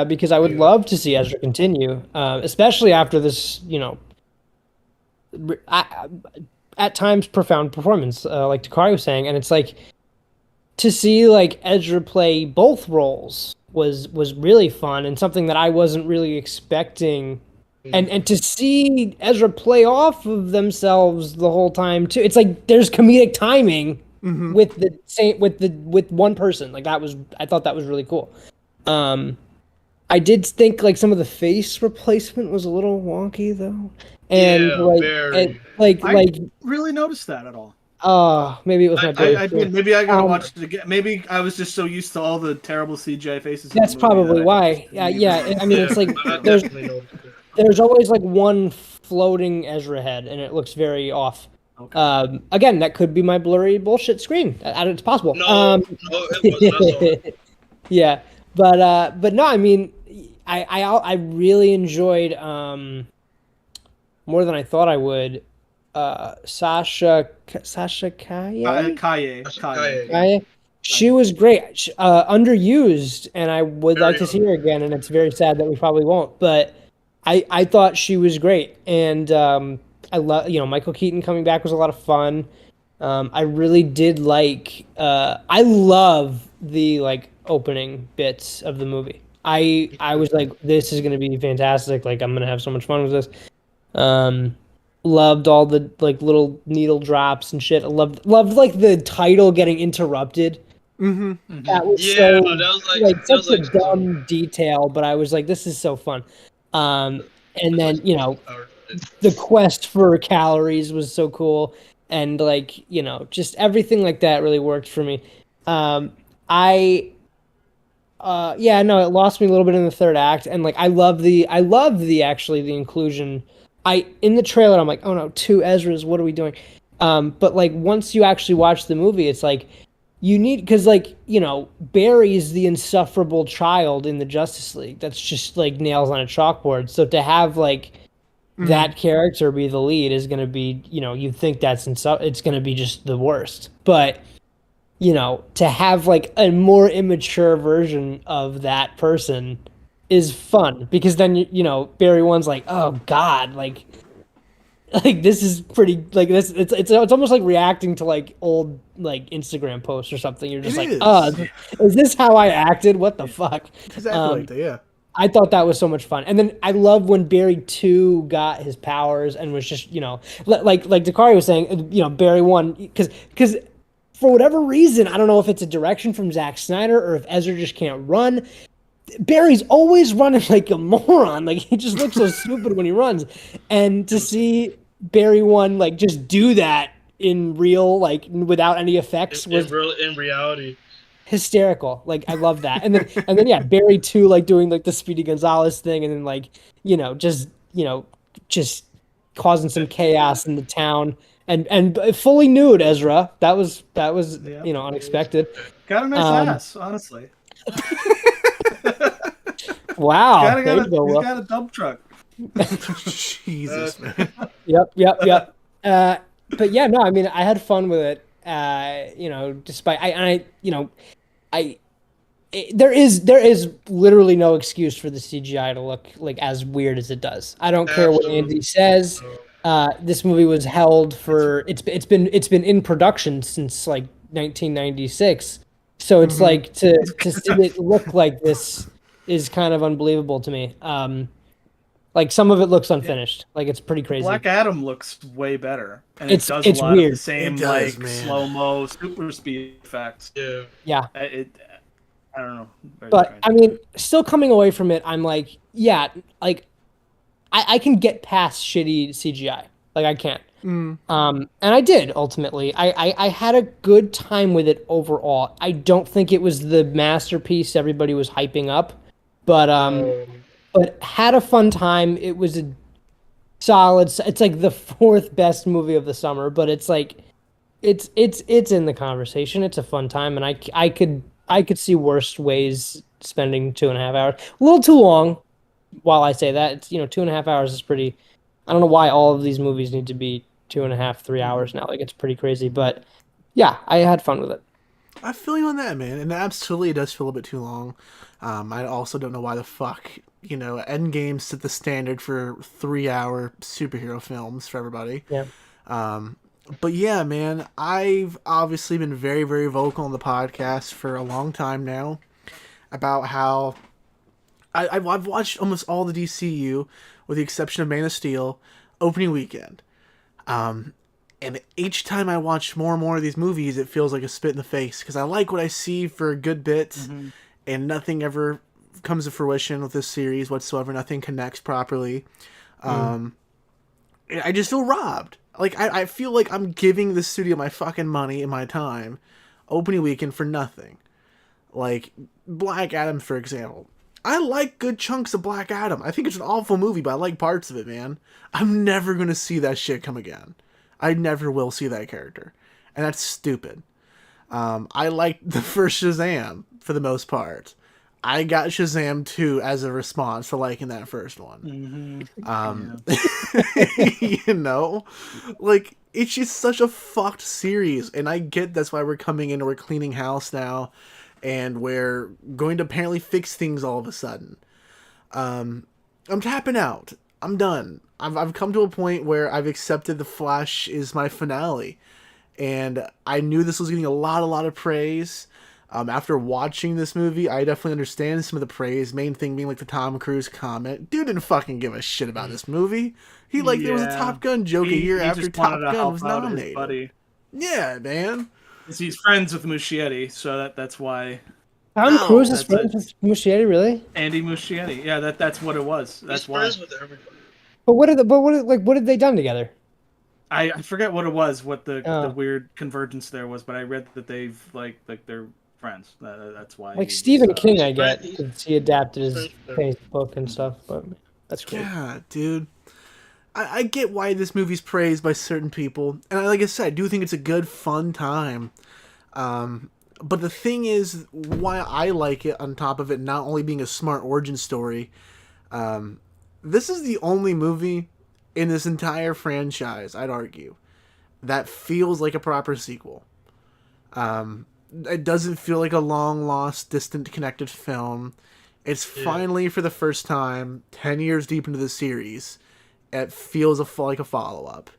because I would love to see Ezra continue, especially after this, at times profound performance, like Dakari was saying, and it's like to see like Ezra play both roles was really fun and something that I wasn't really expecting. And to see Ezra play off of themselves the whole time too, it's like there's comedic timing with one person. Like I thought that was really cool. I did think like some of the face replacement was a little wonky though, and
I really noticed that at all.
Maybe it was my brain.
I did. Maybe I gotta watch it again. Maybe I was just so used to all the terrible CGI faces.
That's probably why. Yeah. I mean, it's like there's always like one floating Ezra head, and it looks very off. Okay. Again, that could be my blurry bullshit screen. It's possible.
No, it was.
Yeah, but no, I mean, I really enjoyed more than I thought I would. Sasha Kaye. She was great. Underused, and I would like to see her again. And it's very sad that we probably won't. But I thought she was great, and I love Michael Keaton coming back was a lot of fun. I really did like. I love the like opening bits of the movie. I was like, this is gonna be fantastic. Like I'm gonna have so much fun with this. Loved all the like little needle drops and shit. I loved like the title getting interrupted. That was such a dumb detail, but I was like, this is so fun. And then the quest for calories was so cool, and like just everything like that really worked for me. It lost me a little bit in the third act, and like I love the inclusion. In the trailer, I'm like, oh no, 2 Ezras, what are we doing? But like once you actually watch the movie, it's like you need, because like Barry's the insufferable child in the Justice League. That's just like nails on a chalkboard. So to have like that character be the lead is going to be, you think it's going to be just the worst. But, to have like a more immature version of that person is fun because then, Barry One's like, oh God, like this is pretty like this. It's almost like reacting to like old like Instagram posts or something. You're just is this how I acted? What the fuck?
Exactly like that, yeah.
I thought that was so much fun. And then I love when Barry 2 got his powers and was just, like Dakari was saying, Barry 1, because for whatever reason, I don't know if it's a direction from Zack Snyder or if Ezra just can't run. Barry's always running like a moron. Like, he just looks so stupid when he runs. And to see Barry 1, like, just do that in real, like, without any effects
in reality.
Hysterical. Like, I love that. And then yeah, Barry 2 like doing like the Speedy Gonzalez thing and then like, just causing some chaos in the town and fully nude Ezra. That was unexpected.
Got a nice ass, honestly.
Wow.
He's got a dump truck.
Jesus, man.
Yep. But yeah, no, I mean, I had fun with it. Despite there is literally no excuse for the CGI to look like as weird as it does. I don't care what Andy says. This movie was held for it's been in production since like 1996. So it's like to see it look like this is kind of unbelievable to me. Like some of it looks unfinished. Like it's pretty crazy.
Black Adam looks way better, and
it's
a lot
weird.
of the same slow-mo super speed effects.
Yeah.
I don't know.
But strange. I mean, still coming away from it, I'm like, yeah, like I can get past shitty CGI. Like I can. And I did ultimately. I had a good time with it overall. I don't think it was the masterpiece everybody was hyping up, but had a fun time. It was a solid. It's like the 4th best movie of the summer, but it's like it's in the conversation. It's a fun time, and I could see worse ways spending 2.5 hours. A little too long. While I say that, it's 2.5 hours is pretty. I don't know why all of these movies need to be 2.5, 3 hours now. Like it's pretty crazy, but yeah, I had fun with it.
I feel you on that, man, and absolutely it does feel a bit too long. I also don't know why the fuck Endgame set the standard for 3-hour superhero films for everybody.
Yeah.
But yeah, man, I've obviously been very, very vocal on the podcast for a long time now about how I've watched almost all the DCU with the exception of Man of Steel opening weekend. And each time I watch more and more of these movies, it feels like a spit in the face because I like what I see for a good bit, and nothing ever comes to fruition with this series whatsoever. Nothing connects properly. I just feel robbed. Like I feel like I'm giving the studio my fucking money and my time opening weekend for nothing. Like Black Adam, for example. I like good chunks of Black Adam. I think it's an awful movie, but I like parts of it, man. I'm never going to see that shit come again. I never will see that character. And that's stupid. I liked the first Shazam, for the most part. I got Shazam 2 as a response to liking that first one. Like, it's just such a fucked series. And I get that's why we're coming in and we're cleaning house now. And we're going to apparently fix things all of a sudden. I'm tapping out. I'm done. I've come to a point where I've accepted The Flash is my finale. And I knew this was getting a lot of praise. After watching this movie, I definitely understand some of the praise. Main thing being like the Tom Cruise comment. Dude didn't fucking give a shit about this movie. There was a Top Gun joke a year after Top Gun was nominated. Yeah, man.
He's friends with Muschietti, so that's why.
Tom Cruise is friends with Muschietti, really?
Andy Muschietti. Yeah, that's what it was. That's why.
Friends with everybody.
But what had they done together?
I forget what it was, what the weird convergence there was, but I read that they've like they're friends. That's why.
Like Stephen King, I get, because he adapted his Facebook and stuff, but that's cool.
Yeah, dude. I get why this movie's praised by certain people, and like I said, I do think it's a good, fun time. But the thing is, why I like it, on top of it not only being a smart origin story, this is the only movie in this entire franchise, I'd argue, that feels like a proper sequel. It doesn't feel like a long lost, distant, connected film. It's finally, for the first time, 10 years deep into the series, it feels like a follow-up.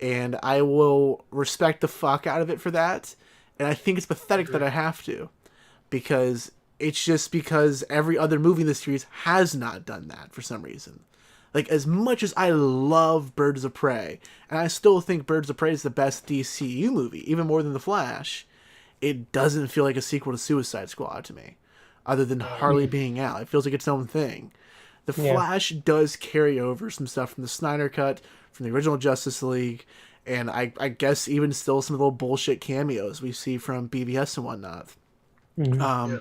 And I will respect the fuck out of it for that. And I think it's pathetic that I have to. Because it's just because every other movie in the series has not done that for some reason. Like, as much as I love Birds of Prey, and I still think Birds of Prey is the best DCU movie, even more than The Flash, it doesn't feel like a sequel to Suicide Squad to me. Other than Harley being out. It feels like its own thing. The Flash does carry over some stuff from the Snyder Cut, from the original Justice League, and I guess even still some of the little bullshit cameos we see from BVS and whatnot.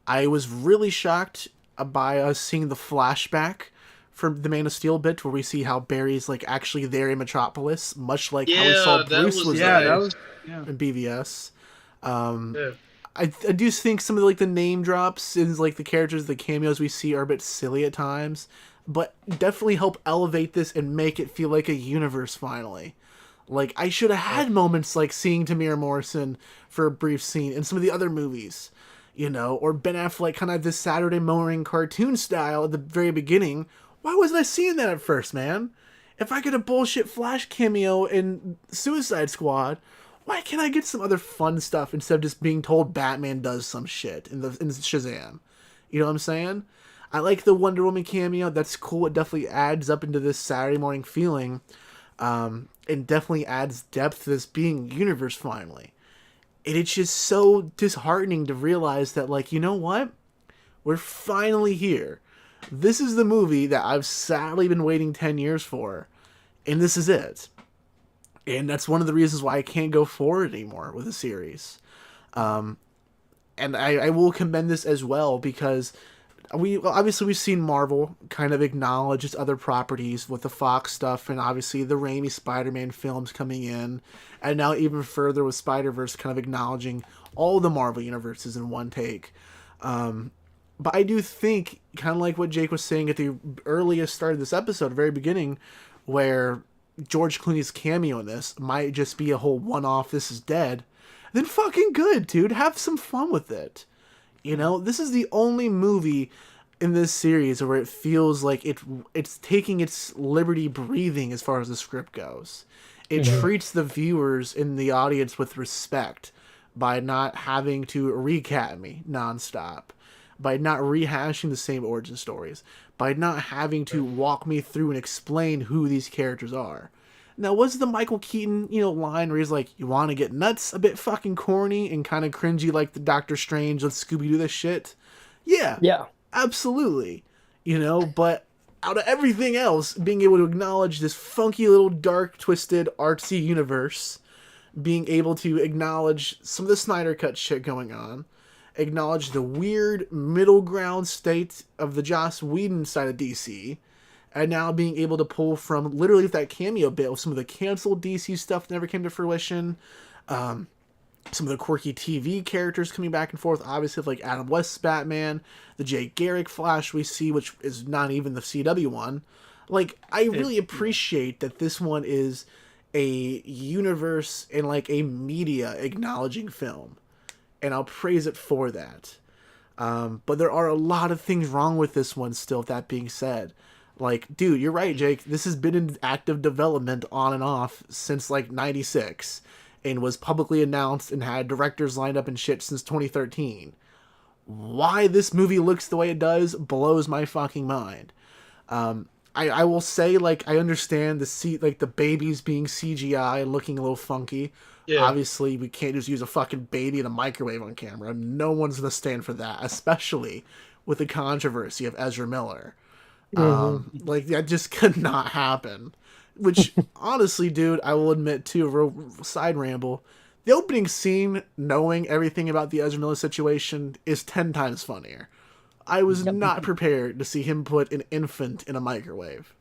I was really shocked by us seeing the flashback from the Man of Steel bit, where we see how Barry's like actually there in Metropolis, much like how we saw Bruce was there in BVS. I do think some of the, like the name drops and like the characters, the cameos we see are a bit silly at times, but definitely help elevate this and make it feel like a universe finally. Like, I should have had moments like seeing Tamir Morrison for a brief scene in some of the other movies, you know, or Ben Affleck kind of this Saturday morning cartoon style at the very beginning. Why wasn't I seeing that at first, man? If I get a bullshit Flash cameo in Suicide Squad, why can't I get some other fun stuff instead of just being told Batman does some shit in Shazam? You know what I'm saying? I like the Wonder Woman cameo. That's cool. It definitely adds up into this Saturday morning feeling. And definitely adds depth to this being universe finally. And it's just so disheartening to realize that, like, you know what? We're finally here. This is the movie that I've sadly been waiting 10 years for. And this is it. And that's one of the reasons why I can't go forward anymore with the series. And I will commend this as well, because we've seen Marvel kind of acknowledge its other properties with the Fox stuff, and obviously the Raimi Spider-Man films coming in, and now even further with Spider-Verse kind of acknowledging all the Marvel universes in one take. But I do think, kind of like what Jake was saying at the earliest start of this episode, very beginning, where George Clooney's cameo in this might just be a whole one-off, this is dead, then fucking good, dude. Have some fun with it. You know, this is the only movie in this series where it feels like it's taking its liberty breathing as far as the script goes. It treats the viewers in the audience with respect by not having to recap me nonstop, by not rehashing the same origin stories, by not having to walk me through and explain who these characters are. Now, was the Michael Keaton, line where he's like, you want to get nuts, a bit fucking corny and kind of cringy like the Doctor Strange, let's Scooby-Doo this shit? Yeah. Absolutely. But out of everything else, being able to acknowledge this funky little dark, twisted, artsy universe, being able to acknowledge some of the Snyder Cut shit going on, acknowledge the weird middle ground state of the Joss Whedon side of DC, and now being able to pull from literally that cameo bit with some of the canceled DC stuff that never came to fruition, some of the quirky TV characters coming back and forth, obviously like Adam West's Batman, the Jay Garrick Flash we see, which is not even the CW one. Like, I really appreciate that this one is a universe and like a media acknowledging film, and I'll praise it for that. But there are a lot of things wrong with this one still, that being said. Like, dude, you're right, Jake. This has been in active development on and off since, like, 96. And was publicly announced and had directors lined up and shit since 2013. Why this movie looks the way it does blows my fucking mind. I will say, like, I understand the babies being CGI and looking a little funky. Yeah. Obviously, we can't just use a fucking baby in a microwave on camera. No one's going to stand for that, especially with the controversy of Ezra Miller. Like, that just could not happen. Which, honestly, dude, I will admit, too, side ramble, the opening scene, knowing everything about the Ezra Miller situation, is 10 times funnier. I was not prepared to see him put an infant in a microwave.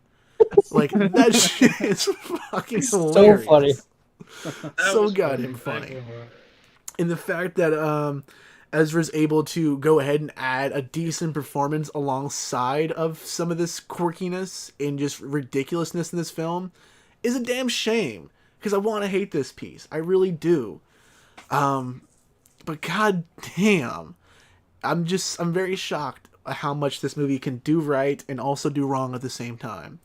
Like, that shit is fucking hilarious.
So funny.
So goddamn funny. And the fact that Ezra's able to go ahead and add a decent performance alongside of some of this quirkiness and just ridiculousness in this film is a damn shame, because I want to hate this piece. I really do. But god damn, I'm very shocked at how much this movie can do right and also do wrong at the same time.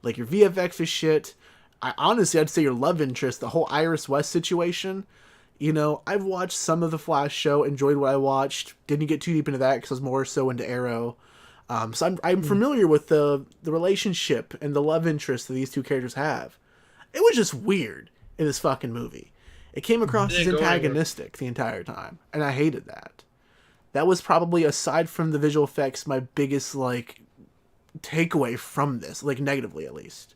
Like, your VFX is shit. I'd say your love interest, the whole Iris West situation. You know, I've watched some of the Flash show, enjoyed what I watched, didn't get too deep into that because I was more so into Arrow. So I'm familiar with the relationship and the love interest that these two characters have. It was just weird in this fucking movie. It came across as antagonistic the entire time, and I hated that. That was probably, aside from the visual effects, my biggest, like, takeaway from this, like, negatively at least.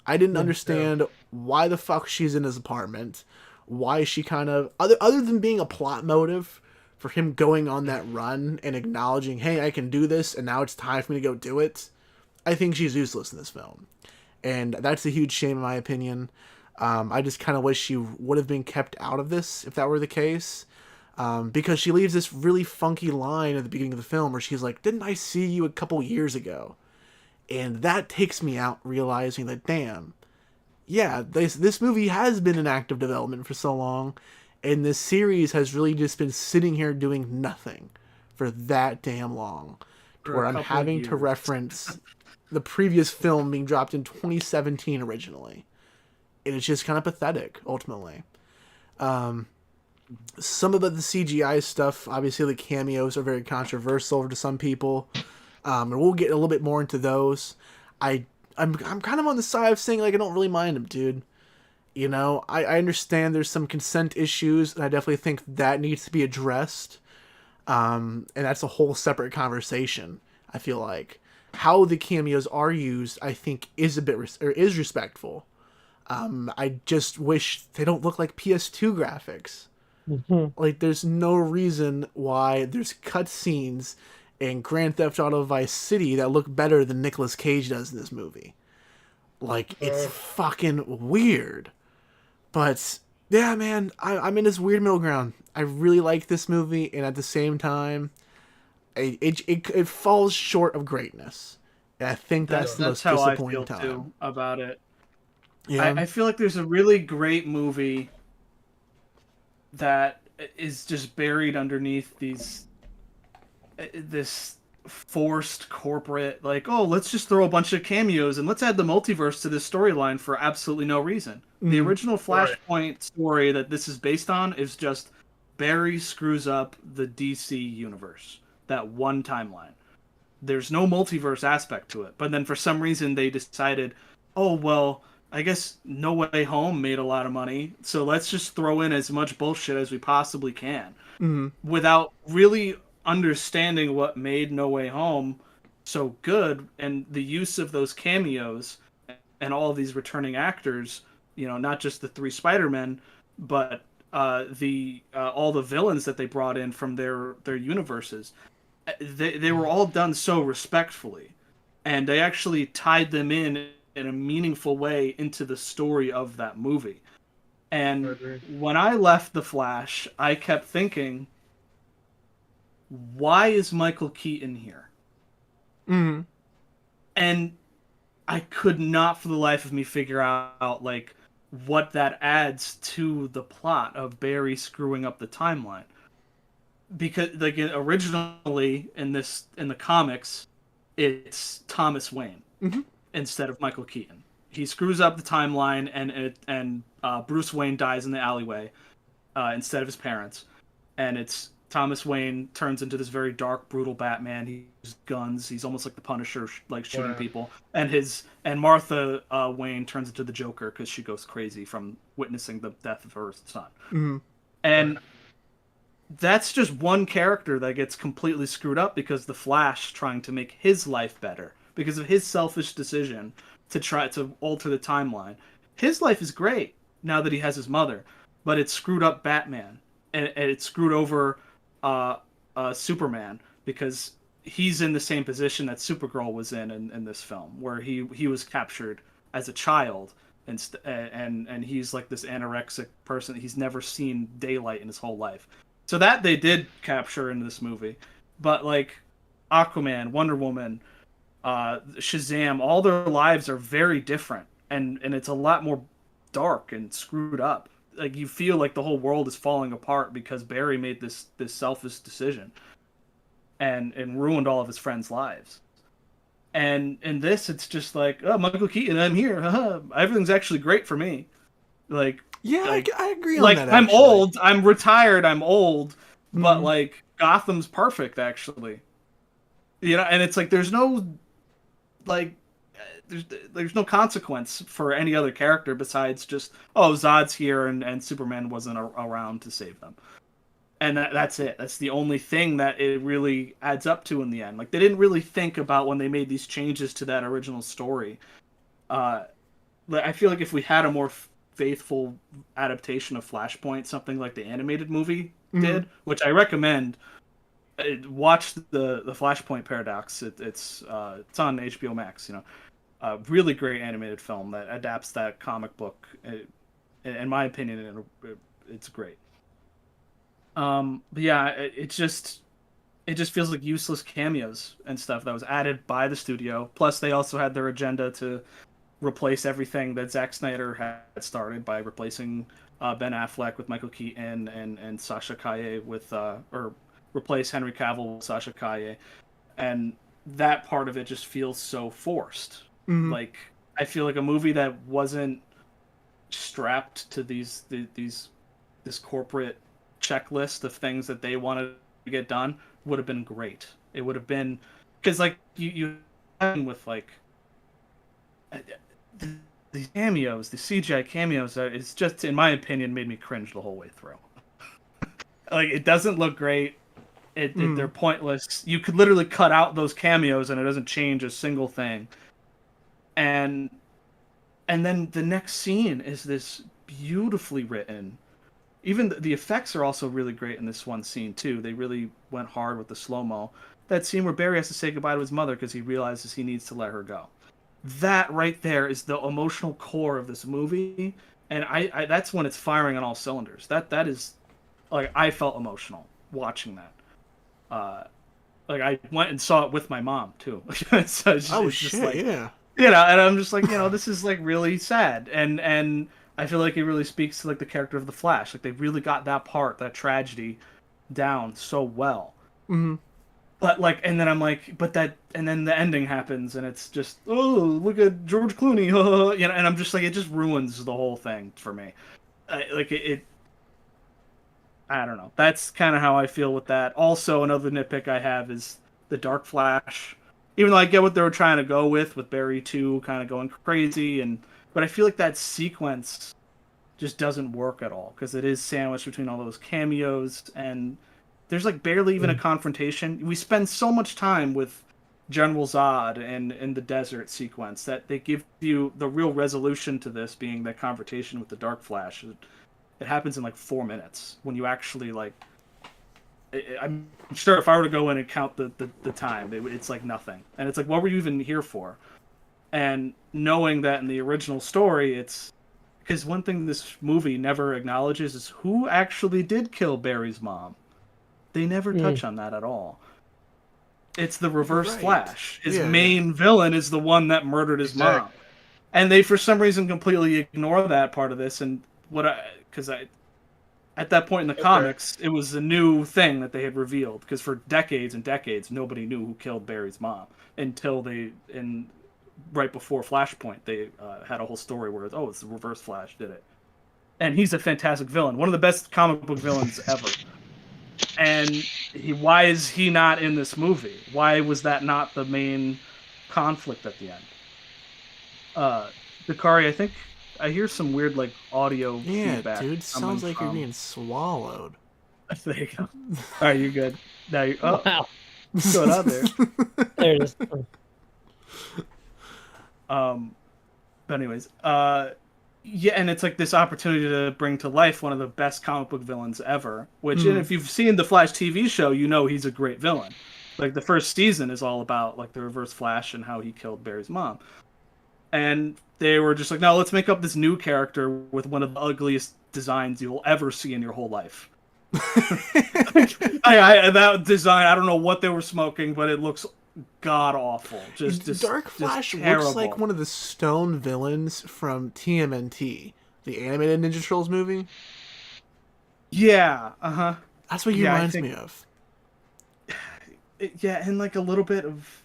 I didn't understand why the fuck she's in his apartment, why she kind of, other than being a plot motive for him going on that run and acknowledging, hey, I can do this, and now it's time for me to go do it. I think she's useless in this film. And that's a huge shame in my opinion. I just kind of wish she would have been kept out of this if that were the case. Because she leaves this really funky line at the beginning of the film where she's like, didn't I see you a couple years ago? And that takes me out realizing that, damn, yeah, this movie has been in active development for so long, and this series has really just been sitting here doing nothing for that damn long. Where I'm having to reference the previous film being dropped in 2017 originally. And it's just kind of pathetic, ultimately. Some of the CGI stuff, obviously the cameos are very controversial to some people. And we'll get a little bit more into those. I'm kind of on the side of saying, like, I don't really mind them, dude. You know, I understand there's some consent issues, and I definitely think that needs to be addressed. And that's a whole separate conversation, I feel like. How the cameos are used, I think, is is respectful. I just wish they don't look like PS2 graphics.
Mm-hmm.
Like, there's no reason why there's cutscenes in Grand Theft Auto Vice City that look better than Nicolas Cage does in this movie. Like, it's fucking weird. But, yeah, man, I'm in this weird middle ground. I really like this movie, and at the same time, it falls short of greatness. And I think that's the most disappointing time.
Too about it.
Yeah.
I feel like there's a really great movie that is just buried underneath this forced corporate, like, oh, let's just throw a bunch of cameos and let's add the multiverse to this storyline for absolutely no reason. The original Flashpoint story that this is based on is just Barry screws up the DC universe, that one timeline. There's no multiverse aspect to it. But then for some reason they decided, oh, well, I guess No Way Home made a lot of money, so let's just throw in as much bullshit as we possibly can. Without really understanding what made No Way Home so good, and the use of those cameos and all of these returning actors, you know, not just the 3 Spider-Men, but all the villains that they brought in from their universes. They were all done so respectfully, and they actually tied them in a meaningful way into the story of that movie. And when I left The Flash, I kept thinking, why is Michael Keaton here?
Mm-hmm.
And I could not for the life of me figure out, like, what that adds to the plot of Barry screwing up the timeline. Because, like, originally in the comics, it's Thomas Wayne instead of Michael Keaton. He screws up the timeline, and Bruce Wayne dies in the alleyway instead of his parents, and it's Thomas Wayne turns into this very dark, brutal Batman. He uses guns. He's almost like the Punisher, like shooting people. And Martha Wayne turns into the Joker because she goes crazy from witnessing the death of her son. And that's just one character that gets completely screwed up because the Flash trying to make his life better because of his selfish decision to try to alter the timeline. His life is great now that he has his mother, but it screwed up Batman, and it screwed over Superman because he's in the same position that Supergirl was in this film, where he was captured as a child, and he's like this anorexic person. He's never seen daylight in his whole life. So that they did capture in this movie. But like Aquaman, Wonder Woman, Shazam, all their lives are very different, and it's a lot more dark and screwed up. Like you feel like the whole world is falling apart because Barry made this selfish decision and ruined all of his friends' lives. And in this, it's just like, oh, Michael Keaton, I'm here. Everything's actually great for me. Like,
Yeah,
like,
I agree on
like
that.
I'm
actually.
old, I'm retired, I'm old, but like Gotham's perfect actually. You know, and it's like there's no like there's no consequence for any other character besides just, oh, Zod's here and Superman wasn't around to save them. And that's it. That's the only thing that it really adds up to in the end. Like they didn't really think about when they made these changes to that original story. I feel like if we had a more faithful adaptation of Flashpoint, something like the animated movie did, which I recommend, watch the Flashpoint Paradox. It's on HBO Max. You know, a really great animated film that adapts that comic book. In my opinion, it's great. But yeah, it just feels like useless cameos and stuff that was added by the studio. Plus, they also had their agenda to replace everything that Zack Snyder had started by replacing Ben Affleck with Michael Keaton and Sasha Calle with or replace Henry Cavill with Sasha Calle, and that part of it just feels so forced. Like I feel like a movie that wasn't strapped to this corporate checklist of things that they wanted to get done would have been great. It would have been because like you with like the cameos, the CGI cameos, it's just, in my opinion, made me cringe the whole way through. Like it doesn't look great. They're pointless. You could literally cut out those cameos and it doesn't change a single thing. And then the next scene is this beautifully written. Even the effects are also really great in this one scene too. They really went hard with the slow-mo. That scene where Barry has to say goodbye to his mother because he realizes he needs to let her go. That right there is the emotional core of this movie, and I that's when it's firing on all cylinders. That is, like, I felt emotional watching that. Like I went and saw it with my mom too. So it's just like,
yeah.
You know, and I'm just like, you know, this is like really sad, and I feel like it really speaks to like the character of the Flash. Like they really got that part, that tragedy, down so well. But like, and then I'm like, and then the ending happens, and it's just, oh, look at George Clooney, you know, and I'm just like, it just ruins the whole thing for me. Like it I don't know. That's kind of how I feel with that. Also, another nitpick I have is the Dark Flash. Even though I get what they were trying to go with Barry 2 kind of going crazy, but I feel like that sequence just doesn't work at all because it is sandwiched between all those cameos, and there's like barely even a confrontation. We spend so much time with General Zod and in the desert sequence that they give you the real resolution to this being that confrontation with the Dark Flash. It happens in like 4 minutes when you actually like. I'm sure if I were to go in and count the time, it's like nothing. And it's like, what were you even here for? And knowing that in the original story, it's because one thing this movie never acknowledges is who actually did kill Barry's mom. They never touch on that at all. It's the Reverse Flash. His main villain is the one that murdered his mom. And they, for some reason, completely ignore that part of this. And at that point in the comics, it was a new thing that they had revealed. Because for decades and decades, nobody knew who killed Barry's mom until right before Flashpoint, they had a whole story where it's the Reverse Flash did it, and he's a fantastic villain, one of the best comic book villains ever. And why is he not in this movie? Why was that not the main conflict at the end? Dakari, I think I hear some weird like audio feedback.
Dude, sounds like you're being swallowed.
There you go. All right, you're good. Now you're. Oh, wow. What's going on there?
There it is.
But anyways, yeah, and it's like this opportunity to bring to life one of the best comic book villains ever. Which, and if you've seen the Flash TV show, you know he's a great villain. Like the first season is all about like the Reverse Flash and how he killed Barry's mom. And they were just like, no, let's make up this new character with one of the ugliest designs you'll ever see in your whole life. That design, I don't know what they were smoking, but it looks god awful.
Dark Flash
just
looks like one of the stone villains from TMNT, the animated Ninja Turtles movie.
Yeah,
That's what he reminds me of.
Yeah, and like a little bit of,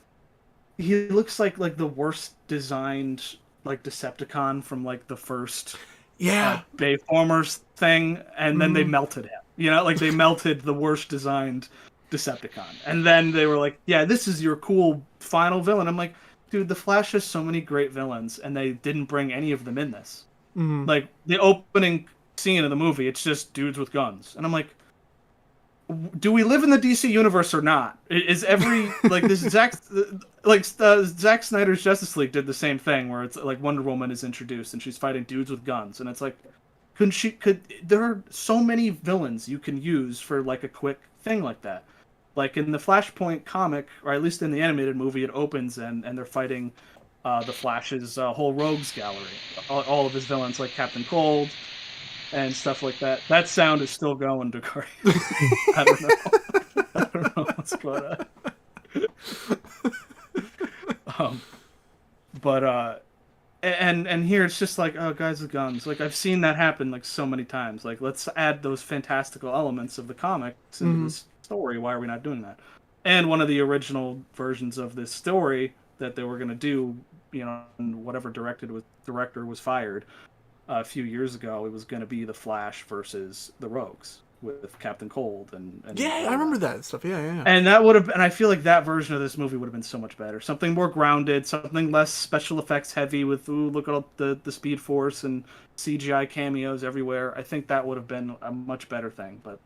he looks like the worst designed like Decepticon from like the first Bayformers thing, and then they melted him. You know, like they melted the worst designed Decepticon, and then they were like, "Yeah, this is your cool final villain." I'm like, dude, the Flash has so many great villains, and they didn't bring any of them in this. Like the opening scene of the movie, it's just dudes with guns, and I'm like, do we live in the DC universe or not? Is every like this Zack Snyder's Justice League did the same thing where it's like Wonder Woman is introduced and she's fighting dudes with guns, and it's like, there are so many villains you can use for like a quick thing like that. Like in the Flashpoint comic, or at least in the animated movie, it opens and they're fighting the Flash's whole rogues gallery, all of his villains like Captain Cold and stuff like that. That sound is still going, Dakari. I don't know. I don't know what's going on. And here it's just like, oh, guys with guns. Like I've seen that happen like so many times. Like let's add those fantastical elements of the comics into this story. Why are we not doing that? And one of the original versions of this story that they were going to do, you know, and whatever director was fired a few years ago, it was going to be the Flash versus the Rogues with Captain Cold and
I remember that stuff. Yeah.
And that would have, and I feel like that version of this movie would have been so much better. Something more grounded, something less special effects heavy with look at all the Speed Force and CGI cameos everywhere. I think that would have been a much better thing. But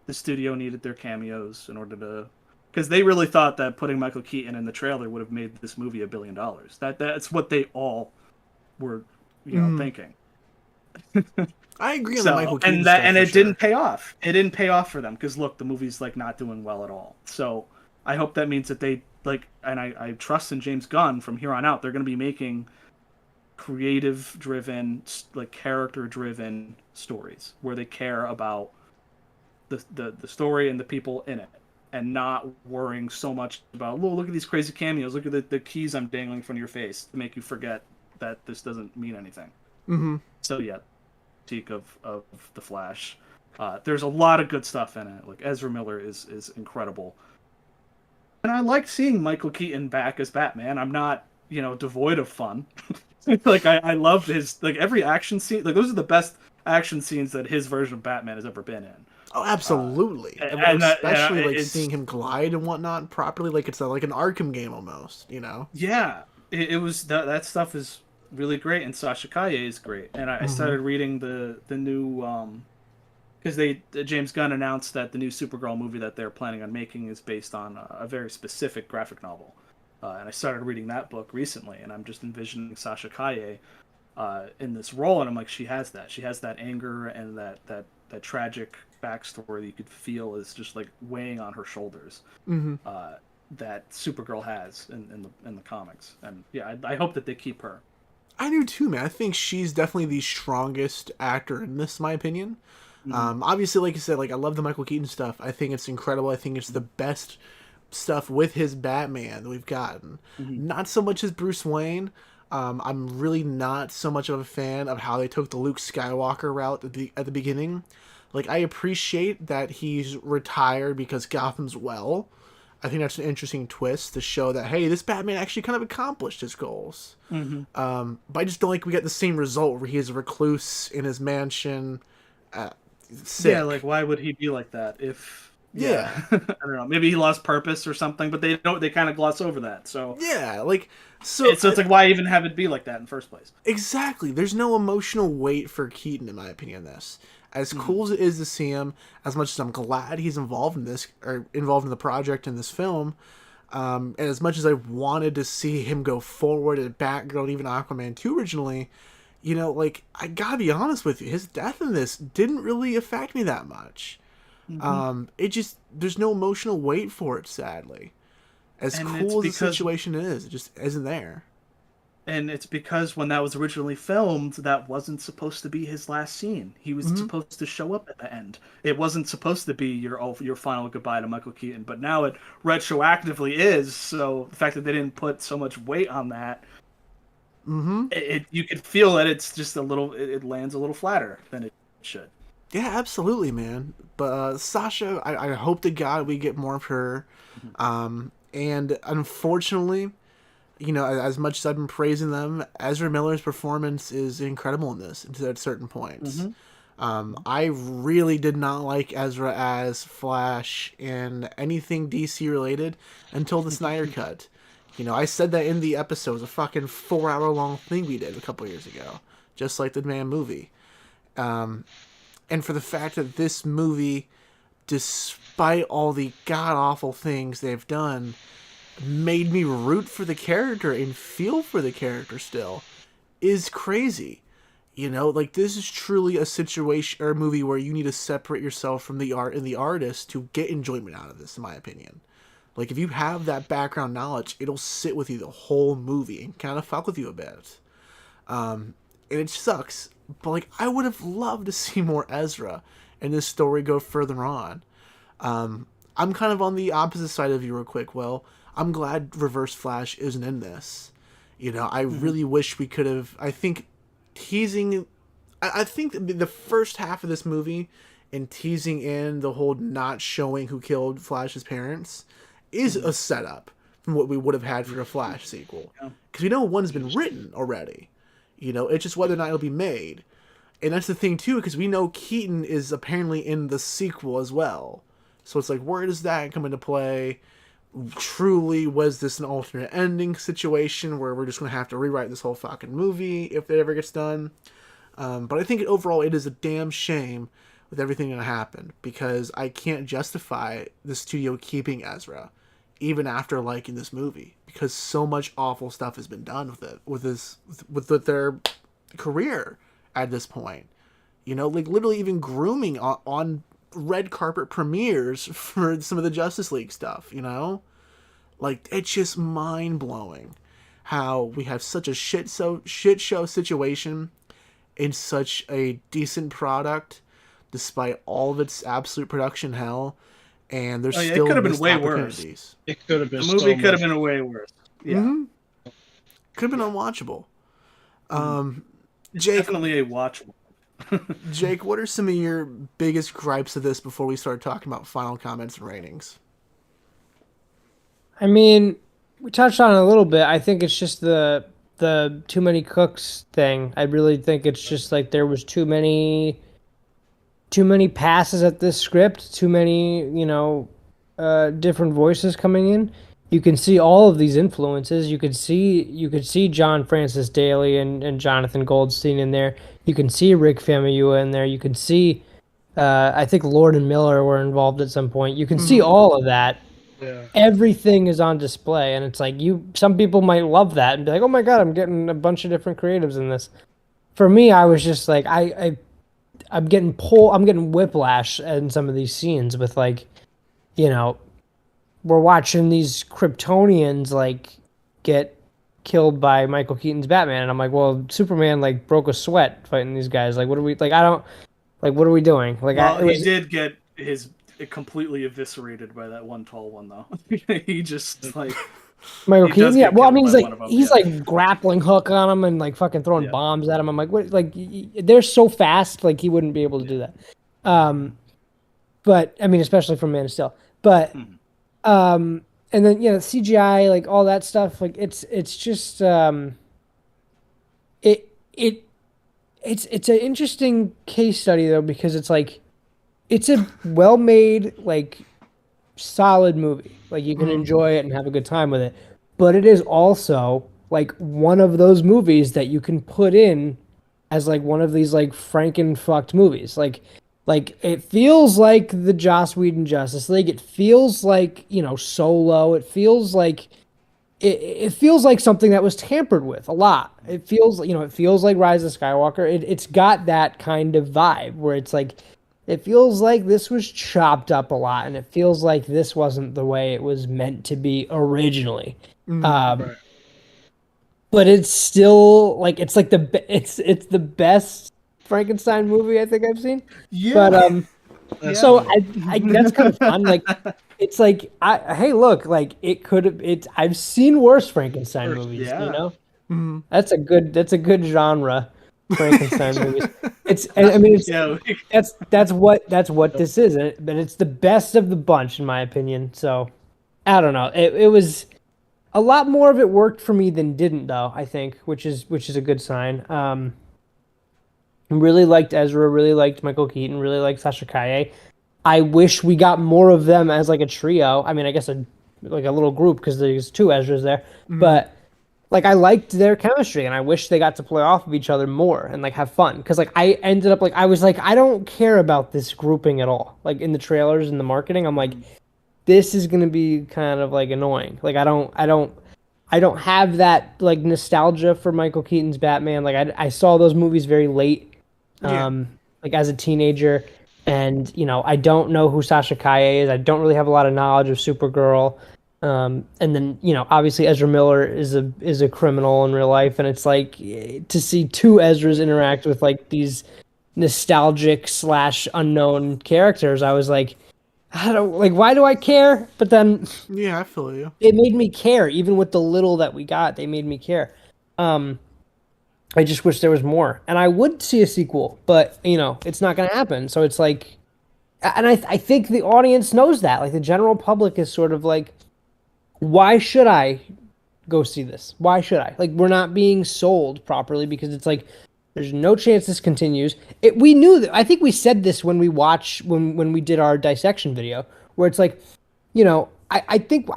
the studio needed their cameos in order to, because they really thought that putting Michael Keaton in the trailer would have made this movie $1 billion. That's what they all were, thinking.
I agree on the Michael Keaton
and
stuff,
and it
sure.
didn't pay off. It didn't pay off for them because look, the movie's like not doing well at all. So I hope that means that they like, and I trust in James Gunn from here on out. They're going to be making creative driven, like character driven stories where they care about the story and the people in it, and not worrying so much about, oh, look at these crazy cameos. Look at the keys I'm dangling in front of your face to make you forget that this doesn't mean anything. So yeah, critique of the Flash. There's a lot of good stuff in it. Like Ezra Miller is incredible, and I like seeing Michael Keaton back as Batman. I'm not devoid of fun. Like I loved his like every action scene. Like those are the best action scenes that his version of Batman has ever been in.
Oh, absolutely, and especially like seeing him glide and whatnot properly. Like it's like an Arkham game almost.
Yeah, it was that stuff is really great, and Sasha Kaye is great. And I started reading the new because James Gunn announced that the new Supergirl movie that they're planning on making is based on a very specific graphic novel, and I started reading that book recently, and I'm just envisioning Sasha Kaye in this role, and I'm like, she has that anger and that tragic backstory that you could feel is just like weighing on her shoulders. That Supergirl has in the comics, and yeah, I hope that they keep her.
I do too, man. I think she's definitely the strongest actor in this, in my opinion. Obviously, like you said, like I love the Michael Keaton stuff. I think it's incredible. I think it's the best stuff with his Batman that we've gotten. Not so much as Bruce Wayne. I'm really not so much of a fan of how they took the Luke Skywalker route at the beginning. Like, I appreciate that he's retired because Gotham's well. I think that's an interesting twist to show that, hey, this Batman actually kind of accomplished his goals. But I just don't like we get the same result where he is a recluse in his mansion. Sick.
Yeah, like why would he be like that if?
Yeah.
I don't know. Maybe he lost purpose or something, but they don't. They kind of gloss over that. So
yeah, like so
it's like why even have it be like that in the first place?
Exactly. There's no emotional weight for Keaton, in my opinion. This. As cool as it is to see him, as much as I'm glad he's involved in this, or involved in the project in this film, and as much as I wanted to see him go forward at Batgirl, even Aquaman 2 originally, like, I gotta be honest with you, his death in this didn't really affect me that much. There's no emotional weight for it, sadly. As cool as the situation is, it just isn't there.
And it's because when that was originally filmed, that wasn't supposed to be his last scene. He was supposed to show up at the end. It wasn't supposed to be your final goodbye to Michael Keaton, but now it retroactively is. So the fact that they didn't put so much weight on that, you could feel that it's just a little. It lands a little flatter than it should.
Yeah, absolutely, man. But Sasha, I hope to God we get more of her. And unfortunately, you know, as much as I've been praising them, Ezra Miller's performance is incredible in this at certain points. I really did not like Ezra as Flash in anything DC related until the Snyder Cut. You know, I said that in the episode. It was a fucking 4-hour-long thing we did a couple years ago, just like the damn movie. And for the fact that this movie, despite all the god-awful things they've done, made me root for the character and feel for the character still, is crazy. You know, like, this is truly a situation or a movie where you need to separate yourself from the art and the artist to get enjoyment out of this, in my opinion. Like, if you have that background knowledge, it'll sit with you the whole movie and kind of fuck with you a bit. And it sucks, but, like, I would have loved to see more Ezra and this story go further on. I'm kind of on the opposite side of you real quick, Will. I'm glad Reverse Flash isn't in this. You know, I really wish we could have... I think teasing... I think the first half of this movie and teasing in the whole not showing who killed Flash's parents is a setup from what we would have had for a Flash sequel. Because we know one's been written already. You know, it's just whether or not it'll be made. And that's the thing, too, because we know Keaton is apparently in the sequel as well. So it's like, where does that come into play? Truly, was this an alternate ending situation where we're just going to have to rewrite this whole fucking movie if it ever gets done? But I think overall it is a damn shame with everything that happened, because I can't justify the studio keeping Ezra even after liking this movie, because so much awful stuff has been done with it, with their career at this point. You know, like literally even grooming on red carpet premieres for some of the Justice League stuff, you know? Like, it's just mind-blowing how we have such a shit show situation in such a decent product despite all of its absolute production hell, and there's still
it could have been
missed
way
opportunities.
Worse. It could have been
the movie could have been way worse. Yeah.
Could have been unwatchable.
It's
Jake,
definitely a watchable.
Jake, what are some of your biggest gripes of this before we start talking about final comments and ratings?
I mean, we touched on it a little bit. I think it's just the too many cooks thing. I really think it's just like there was too many passes at this script, too many, you know, different voices coming in. You can see all of these influences. You could see John Francis Daley and Jonathan Goldstein in there. You can see Rick Famuyiwa in there. You can see, I think Lord and Miller were involved at some point. You can see all of that.
Yeah.
Everything is on display, and it's like some people might love that and be like, "Oh my god, I'm getting a bunch of different creatives in this." For me, I was just like, I'm getting whiplash in some of these scenes with, like, you know, we're watching these Kryptonians like get killed by Michael Keaton's Batman, and I'm like, well, Superman like broke a sweat fighting these guys. Like, what are we like? What are we doing? Like,
he did get his completely eviscerated by that one tall one though. He just like
Michael Keaton. Yeah, well, I mean, he's like grappling hook on him and like fucking throwing bombs at him. I'm like, what? Like, they're so fast, like he wouldn't be able to do that. But I mean, especially from Man of Steel. But and then, you know, CGI, like all that stuff, like it's just it's an interesting case study though, because it's like it's a well-made, like, solid movie. Like, you can enjoy it and have a good time with it. But it is also like one of those movies that you can put in as like one of these like Franken-fucked movies. Like it feels like the Joss Whedon Justice League. It feels like, you know, Solo. It feels like it feels like something that was tampered with a lot. It feels like Rise of Skywalker. It's got that kind of vibe where it's like, it feels like this was chopped up a lot, and it feels like this wasn't the way it was meant to be originally.
Right.
but it's still like it's like it's the best Frankenstein movie I think I've seen.
Yeah.
But
That's
so
fine.
I that's kind of fun. Like it's like hey look, like it could have it's I've seen worse Frankenstein movies, you
Yeah.
know?
Mm-hmm.
That's a good genre, Frankenstein movies. It's I mean it's
Yeah.
that's what this is, but it's the best of the bunch in my opinion. So I don't know. It was a lot more of it worked for me than didn't though, I think, which is a good sign. Really liked Ezra, really liked Michael Keaton, really liked Sasha Kaye. I wish we got more of them as like a trio. I mean, I guess like a little group because there's two Ezras there, but like I liked their chemistry and I wish they got to play off of each other more and like have fun because like I ended up like I was like I don't care about this grouping at all. Like in the trailers and the marketing, I'm like this is gonna be kind of like annoying. Like I don't have that like nostalgia for Michael Keaton's Batman. Like I saw those movies very late,
Yeah.
like as a teenager, and you know I don't know who Sasha Kaye is. I don't really have a lot of knowledge of Supergirl. And then you know obviously Ezra Miller is a criminal in real life, and it's like to see two Ezras interact with like these nostalgic slash unknown characters. I was like, I don't like why do I care? But then
Yeah, I feel you.
it made me care, even with the little that we got. They made me care. I just wish there was more, and I would see a sequel, but you know it's not going to happen. So it's like, and I think the audience knows that. Like the general public is sort of like, why should I go see this? Why should I? Like we're not being sold properly because it's like there's no chance this continues. We knew that. I think we said this when we did our dissection video, where it's like, you know, I think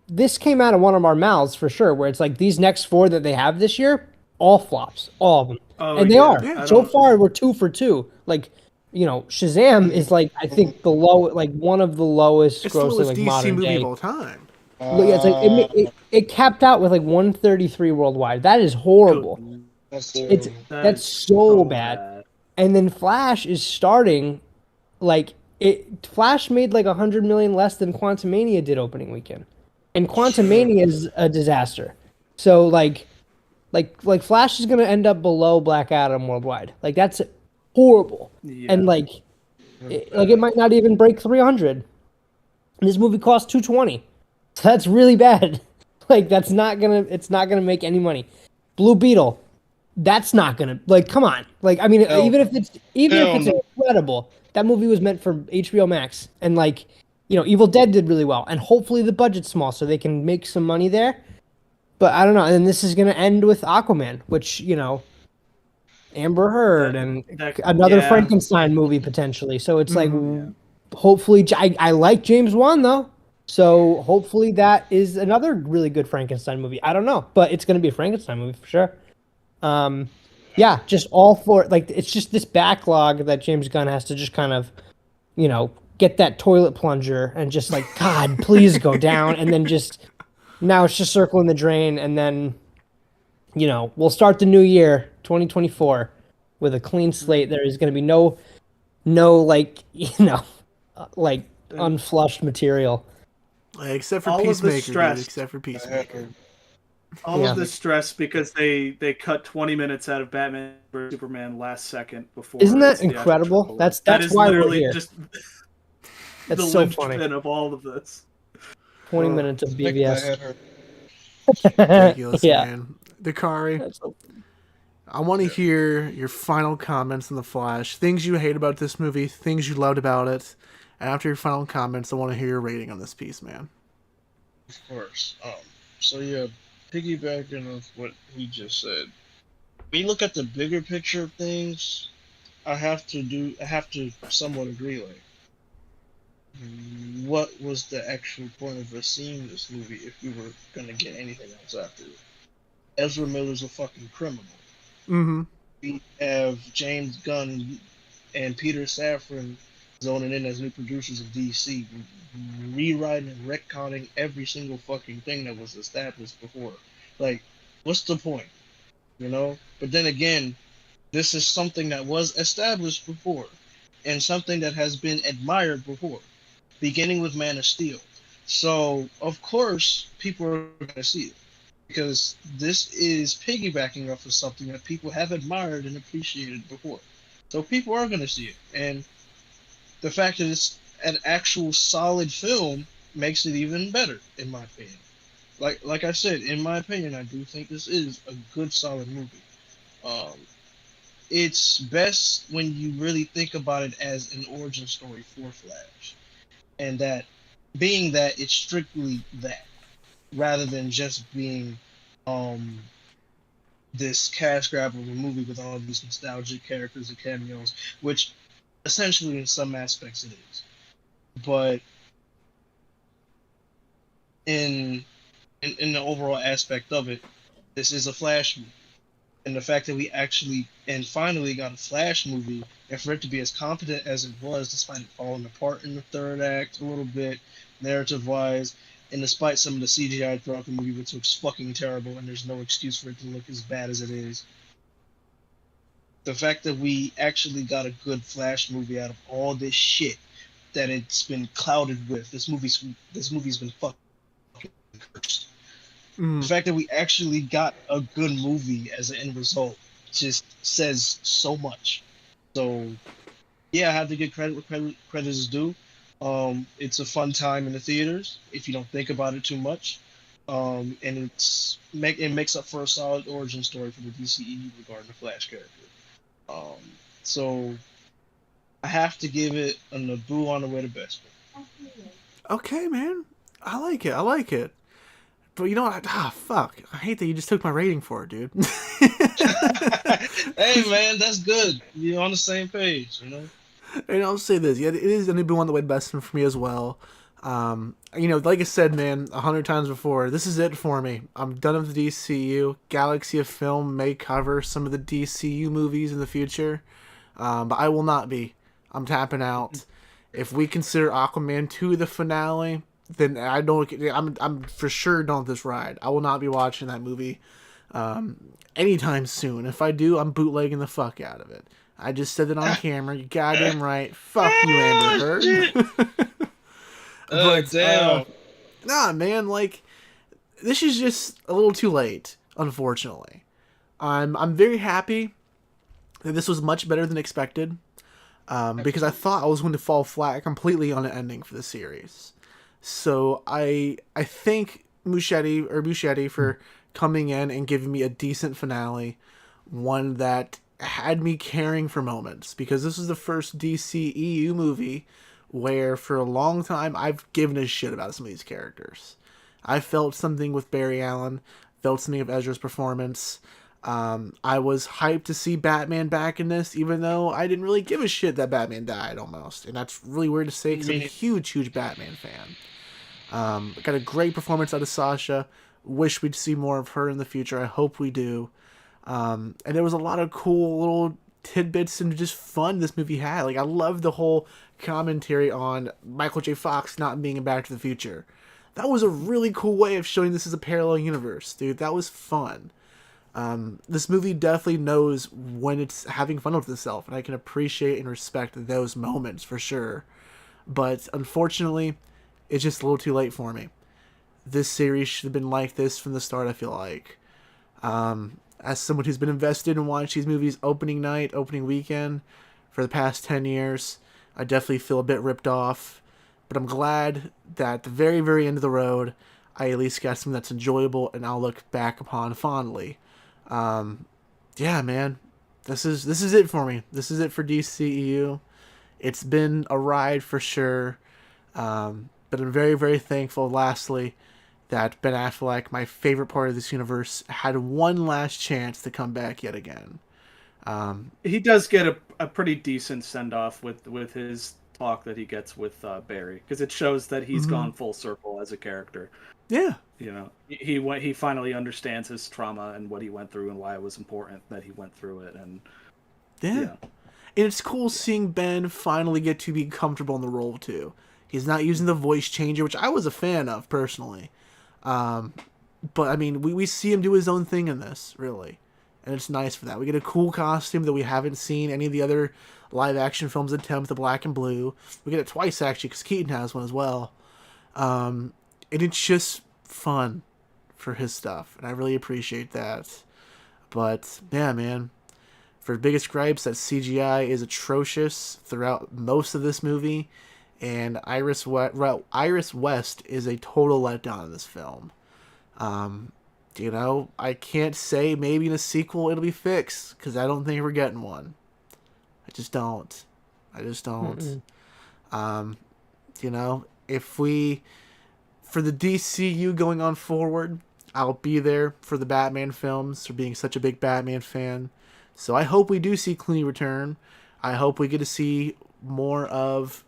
this came out of one of our mouths for sure, where it's like these next four that they have this year, all flops, all of them,
Oh,
and they
yeah.
are.
Yeah.
So far, we're 2 for 2. Like, you know, Shazam is like I think one of the lowest
It's the
grossing
lowest
like
DC
modern
movie
day.
of all time.
But yeah, it's like it capped out with like 133 worldwide. That is horrible.
That's
It's
terrible.
that's so bad. And then Flash is starting like Flash made like 100 million less than Quantumania did opening weekend. And Quantumania is a disaster. So like Flash is going to end up below Black Adam worldwide. Like that's horrible.
Yeah.
And like it might not even break 300. And this movie cost 220. So that's really bad. Like it's not going to make any money. Blue Beetle, that's not gonna like come on like I mean even if it's incredible, that movie was meant for HBO Max, and like you know Evil Dead did really well, and hopefully the budget's small so they can make some money there, but I don't know. And then this is gonna end with Aquaman, which you know Amber Heard and another Frankenstein movie potentially, so it's like hopefully I like James Wan though, so hopefully that is another really good Frankenstein movie. I don't know, but it's gonna be a Frankenstein movie for sure. Yeah, just all for like it's just this backlog that James Gunn has to just kind of, you know, get that toilet plunger and just like God, please go down, and then just now it's just circling the drain, and then, you know, we'll start the new year, 2024, with a clean slate. There is going to be no like you know, like unflushed material,
Except for
All of the
Peacemaker, dude,
stress.
except for Peacemaker.
All of this stress because they cut 20 minutes out of Batman vs Superman last second before.
Isn't that
its theatrical
incredible?
release.
That's
is
why we're
literally
here.
just
That's
the
so funny.
linchpin of all of this.
20 minutes of
Make my
BVS.
head hurt.
Ridiculous,
Yeah.
man. Dakari,
That's so-
I want to hear your final comments on The Flash. Things you hate about this movie, things you loved about it. And after your final comments, I want to hear your rating on this piece, man.
Of course. So yeah, piggybacking off what he just said. When you look at the bigger picture of things, I have to somewhat agree. Like, what was the actual point of us seeing this movie if we were gonna get anything else after it? Ezra Miller's a fucking criminal.
Mm-hmm.
We have James Gunn and Peter Safran zoning in as new producers of DC, rewriting and retconning every single fucking thing that was established before. Like, what's the point? You know? But then again, this is something that was established before, and something that has been admired before, beginning with Man of Steel. So, of course, people are going to see it. because this is piggybacking off of something that people have admired and appreciated before. So people are going to see it. And the fact that it's an actual solid film makes it even better, in my opinion. Like I said, in my opinion, I do think this is a good, solid movie. Um, it's best when you really think about it as an origin story for Flash, and that being that it's strictly that, rather than just being um, this cash grab of a movie with all these nostalgic characters and cameos, which essentially in some aspects it is. But in in the overall aspect of it, this is a Flash movie. And the fact that we actually and finally got a Flash movie, and for it to be as competent as it was, despite it falling apart in the third act a little bit, narrative wise, and despite some of the CGI throughout the movie, which looks fucking terrible, and there's no excuse for it to look as bad as it is. The fact that we actually got a good Flash movie out of all this shit that it's been clouded with, this movie's been fucking cursed. The fact that we actually got a good movie as an end result just says so much. So, yeah, I have to give credit where credit is due. It's a fun time in the theaters if you don't think about it too much, and it makes up for a solid origin story for the DCE regarding the Flash character. So I have to give it a Naboo on the way to best.
Okay, man. I like it. I like it. But you know what? Fuck. I hate that you just took my rating for it, dude.
Hey, man, that's good. You're on the same page, you know?
And I'll say this. Yeah, it is going to be one of the way best for me as well. Like I said, man, 100 times before, this is it for me. I'm done with the DCU. Galaxy of Film may cover some of the DCU movies in the future, but I will not be. I'm tapping out. If we consider Aquaman 2 the finale, then I'm for sure done with this ride. I will not be watching that movie anytime soon. If I do, I'm bootlegging the fuck out of it. I just said it on camera. You goddamn right. Fuck you, Amber Heard. But
damn.
Nah, man, like this is just a little too late, unfortunately. I'm very happy that this was much better than expected, because I thought I was going to fall flat completely on an ending for the series. So I thank Muschietti for coming in and giving me a decent finale, one that had me caring for moments, because this is the first DCEU movie where for a long time I've given a shit about some of these characters. I felt something with Barry Allen, felt something of Ezra's performance. I was hyped to see Batman back in this, even though I didn't really give a shit that Batman died almost. And that's really weird to say because I'm a huge Batman fan. Got a great performance out of Sasha. Wish we'd see more of her in the future. I hope we do. And there was a lot of cool little tidbits and just fun this movie had. Like, I love the whole commentary on Michael J. Fox not being in Back to the Future. That was a really cool way of showing this as a parallel universe, dude. That was fun. This movie definitely knows when it's having fun with itself, and I can appreciate and respect those moments for sure. But unfortunately, it's just a little too late for me. This series should have been like this from the start, I feel like. As someone who's been invested in watching these movies opening night, opening weekend for the past 10 years, I definitely feel a bit ripped off. But I'm glad that at the very, very end of the road, I at least got something that's enjoyable and I'll look back upon fondly. Yeah, man. This is it for me. This is it for DCEU. It's been a ride for sure. But I'm very, very thankful, lastly, that Ben Affleck, my favorite part of this universe, had one last chance to come back yet again.
He does get a pretty decent send-off with his talk that he gets with Barry, because it shows that he's gone full circle as a character.
Yeah.
You know, he finally understands his trauma and what he went through and why it was important that he went through it. And
yeah. And it's cool seeing Ben finally get to be comfortable in the role too. He's not using the voice changer, which I was a fan of personally. But I mean, we see him do his own thing in this, really. And it's nice for that. We get a cool costume that we haven't seen any of the other live action films attempt, the black and blue. We get it twice actually, because Keaton has one as well. And it's just fun for his stuff, and I really appreciate that. But yeah, man, for biggest gripes, that CGI is atrocious throughout most of this movie, and Iris West is a total letdown in this film. I can't say maybe in a sequel it'll be fixed, because I don't think we're getting one. I just don't. If we, for the DCU going on forward, I'll be there for the Batman films, for being such a big Batman fan. So I hope we do see Clooney return. I hope we get to see more of,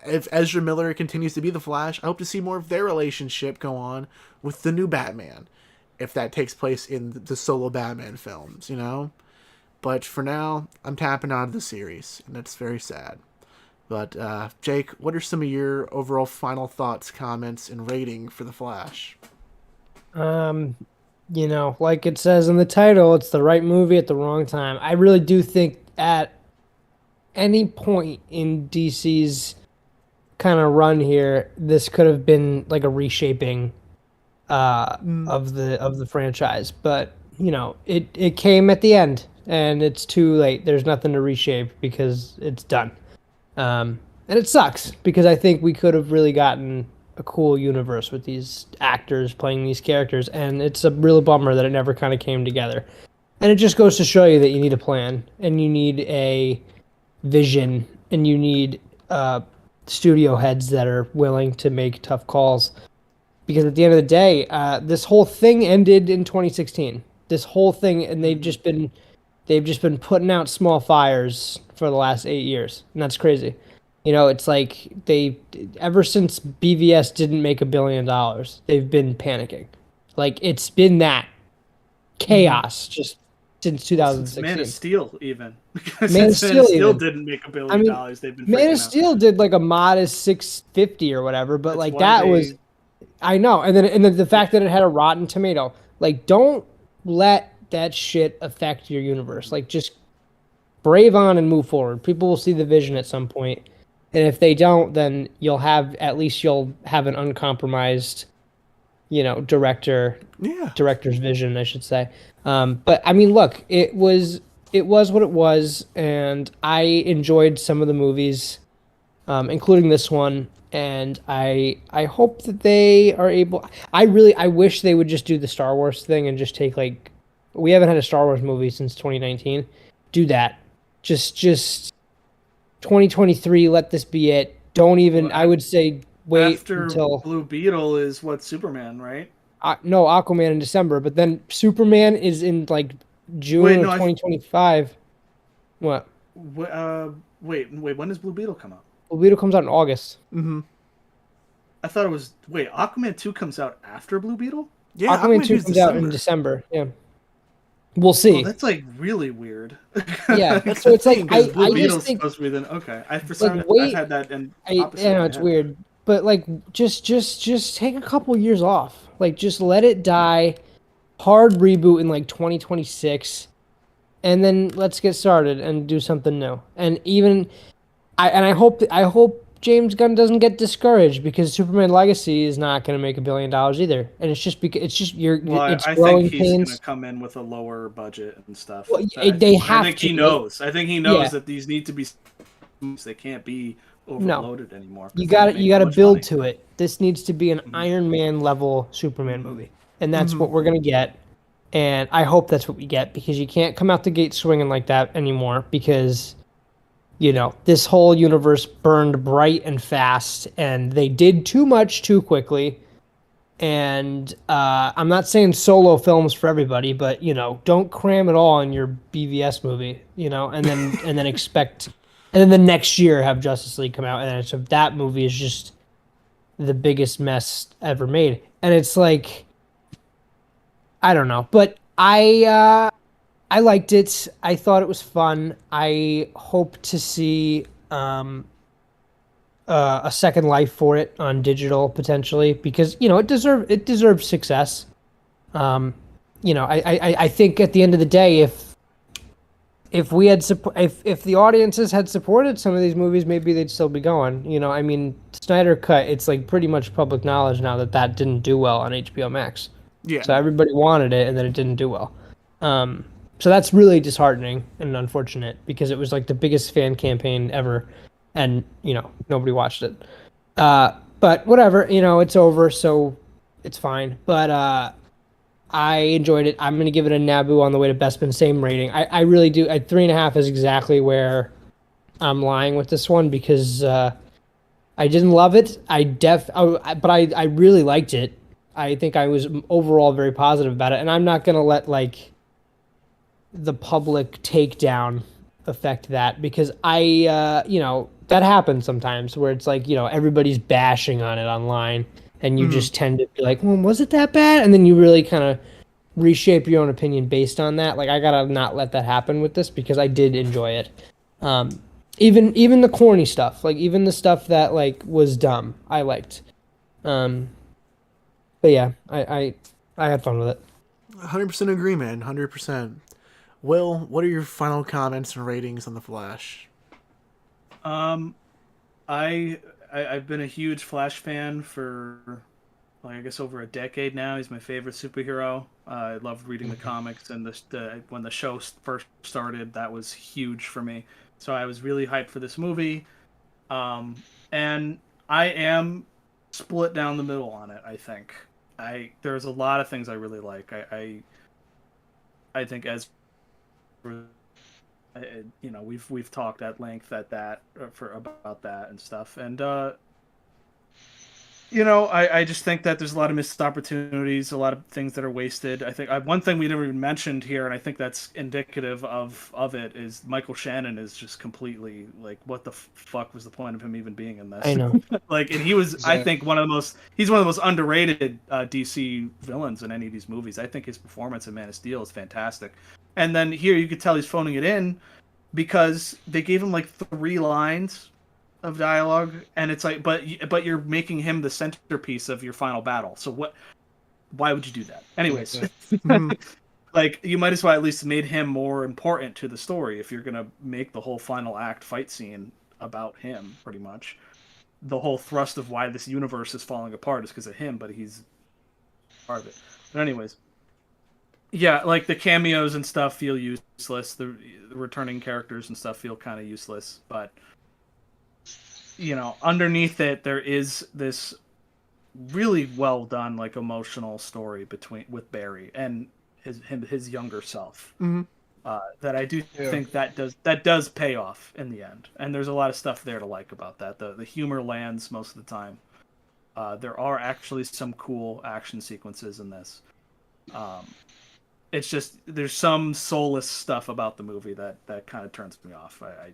if Ezra Miller continues to be the Flash, I hope to see more of their relationship go on with the new Batman, if that takes place in the solo Batman films, But for now, I'm tapping out of the series, and that's very sad. But, Jake, what are some of your overall final thoughts, comments, and rating for The Flash?
Like it says in the title, it's the right movie at the wrong time. I really do think at any point in DC's kind of run here, this could have been like a reshaping of the franchise. But, it came at the end, and it's too late. There's nothing to reshape because it's done. And it sucks, because I think we could have really gotten a cool universe with these actors playing these characters, and it's a real bummer that it never kind of came together. And it just goes to show you that you need a plan, and you need a vision, and you need studio heads that are willing to make tough calls. Because at the end of the day, this whole thing ended in 2016. This whole thing, and they've just been putting out small fires for the last 8 years, and that's crazy. It's like ever since BVS didn't make $1 billion, they've been panicking. Like, it's been that chaos just since 2016.
Man of Steel, even.
Man of Steel
didn't make $1 billion. They've been
Man of Steel did like a modest 650 or whatever, but I know. And then the fact that it had a Rotten Tomato, like, don't let that shit affect your universe. Like, just brave on and move forward. People will see the vision at some point. And if they don't, then you'll have an uncompromised, director's vision, I should say. But I mean, look, it was what it was, and I enjoyed some of the movies, including this one. And I hope that they are able. I wish they would just do the Star Wars thing and just take, like, we haven't had a Star Wars movie since 2019. Do that. Just 2023, let this be it. Don't even, I would say, wait until...
Blue Beetle is Superman, right?
No, Aquaman in December, but then Superman is in, like, June of 2025. What?
Wait, when does Blue Beetle come out?
Blue Beetle comes out in August.
Mm-hmm.
I thought it was... Wait, Aquaman 2 comes out after Blue Beetle?
Yeah, Aquaman 2 comes out in December, yeah. We'll see.
Oh, that's like really weird.
Yeah, so it's like I
just
think
supposed to be then. Okay, I've had that in.
It's weird, but like just take a couple years off. Like, just let it die. Hard reboot in like 2026, and then let's get started and do something new. And even I hope James Gunn doesn't get discouraged, because Superman Legacy is not going to make $1 billion either, and it's just because it's
I think he's going to come in with a lower budget and stuff.
Well,
I think he knows. I think he knows
Yeah.
that these need to be. They can't be overloaded anymore.
You got to build to it. This needs to be an Iron Man level Superman movie, and that's what we're going to get. And I hope that's what we get, because you can't come out the gate swinging like that anymore, because this whole universe burned bright and fast, and they did too much too quickly. And I'm not saying solo films for everybody, but don't cram it all in your BVS movie, and then expect, and then the next year have Justice League come out, and so that movie is just the biggest mess ever made. And it's like, I don't know, but I liked it. I thought it was fun. I hope to see a second life for it on digital, potentially, because it deserves success. I think at the end of the day, if we had if the audiences had supported some of these movies, maybe they'd still be going. I mean, Snyder Cut, it's like pretty much public knowledge now that didn't do well on HBO Max.
Yeah.
So everybody wanted it, and then it didn't do well. So that's really disheartening and unfortunate because it was like the biggest fan campaign ever, and nobody watched it. But whatever, it's over, so it's fine. But I enjoyed it. I'm gonna give it a Naboo on the way to Bespin, same rating. I really do. 3.5 is exactly where I'm lying with this one because I didn't love it. But I really liked it. I think I was overall very positive about it, and I'm not gonna let like the public takedown affect that because that happens sometimes where it's like everybody's bashing on it online, and you just tend to be like, well, was it that bad? And then you really kind of reshape your own opinion based on that. Like I gotta not let that happen with this because I did enjoy it. Even the corny stuff, like even the stuff that like was dumb, I liked. But yeah, I had fun with it.
100% agree, man. 100%. Will, what are your final comments and ratings on The Flash?
I've been a huge Flash fan for I guess over a decade now. He's my favorite superhero. I loved reading the comics, and when the show first started, that was huge for me. So I was really hyped for this movie, and I am split down the middle on it. I think there's a lot of things I really like. I think as we've talked at length about that and stuff, and I just think that there's a lot of missed opportunities, a lot of things that are wasted. I think one thing we never even mentioned here, and I think that's indicative of it, is Michael Shannon is just completely like, what the fuck was the point of him even being in this?
I know.
And he was, exactly. I think he's one of the most underrated DC villains in any of these movies. I think his performance in Man of Steel is fantastic. And then here you could tell he's phoning it in because they gave him like 3 lines of dialogue, and it's like, but you're making him the centerpiece of your final battle. So why would you do that? Anyways, like you might as well at least made him more important to the story if you're gonna make the whole final act fight scene about him. Pretty much, the whole thrust of why this universe is falling apart is because of him, but he's part of it. But anyways, yeah, like the cameos and stuff feel useless. The returning characters and stuff feel kind of useless, but underneath it, there is this really well done, like emotional story with Barry and his younger self.
Mm-hmm.
That I do think that does pay off in the end, and there's a lot of stuff there to like about that. The humor lands most of the time. There are actually some cool action sequences in this. It's just there's some soulless stuff about the movie that kind of turns me off. I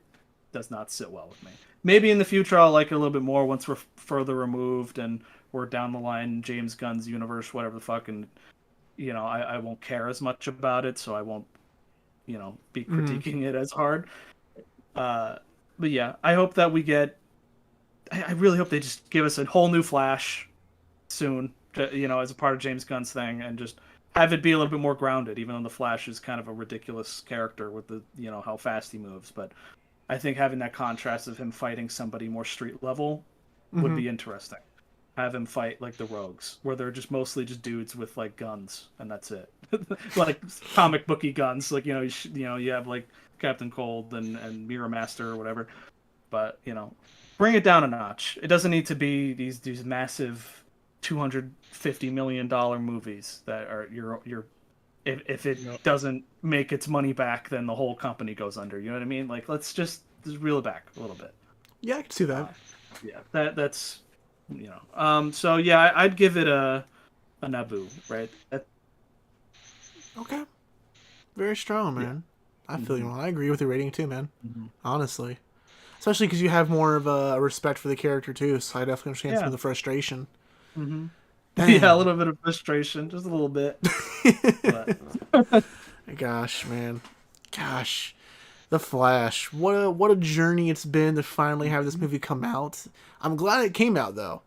does not sit well with me. Maybe in the future I'll like it a little bit more once we're further removed and we're down the line James Gunn's universe, whatever the fuck, and I won't care as much about it, so I won't be critiquing it as hard. But yeah, I hope that we get. I really hope they just give us a whole new Flash soon, as a part of James Gunn's thing, and just have it be a little bit more grounded. Even though the Flash is kind of a ridiculous character with the how fast he moves, but I think having that contrast of him fighting somebody more street level would be interesting. Have him fight like the Rogues, where they're just mostly just dudes with like guns, and that's it. Like comic booky guns, like you have like Captain Cold and Mirror Master or whatever. But bring it down a notch. It doesn't need to be these massive $250 million movies that are your. If it doesn't make its money back, then the whole company goes under. You know what I mean? Like, let's just reel it back a little bit.
Yeah, I can see that.
Yeah, that's So yeah, I'd give it a Naboo, right?
Okay. Very strong, man. Yeah. I feel you. I agree with your rating too, man. Honestly, especially because you have more of a respect for the character too. So I definitely understand some of the frustration.
Yeah, a little bit of frustration, just a little bit.
Gosh, man. Gosh. The Flash. What a journey it's been to finally have this movie come out. I'm glad it came out though.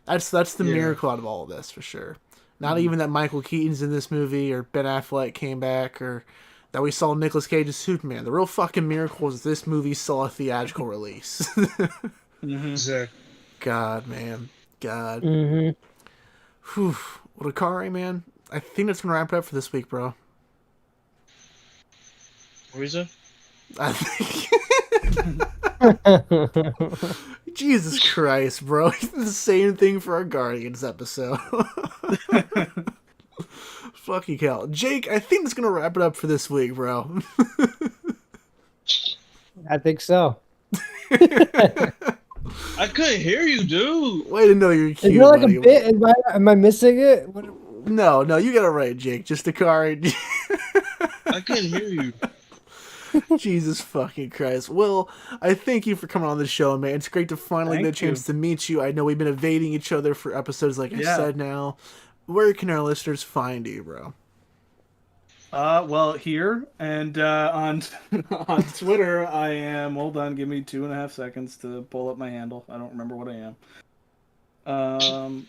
That's the miracle out of all of this for sure. Not even that Michael Keaton's in this movie or Ben Affleck came back or that we saw Nicolas Cage as Superman. The real fucking miracle is this movie saw a theatrical release. God, man. God. Whew. Well, Dakari, man, I think that's gonna wrap it up for this week, bro.
What is it?
I think. Jesus Christ, bro. The same thing for our Guardians episode. Fucking hell. Jake, I think it's gonna wrap it up for this week, bro.
I think so.
I couldn't hear you, dude.
Way to know you're cute,
Is there like
buddy.
a bit? Am I missing it?
No, you got it right, Jake. Just Dakari.
I couldn't hear you.
Jesus fucking Christ. Well, I thank you for coming on the show, man. It's great to finally get a chance to meet you. I know we've been evading each other for episodes, like I said now. Where can our listeners find you, bro?
Well, here and on Twitter, I am. Hold on, give me 2.5 seconds to pull up my handle. I don't remember what I am.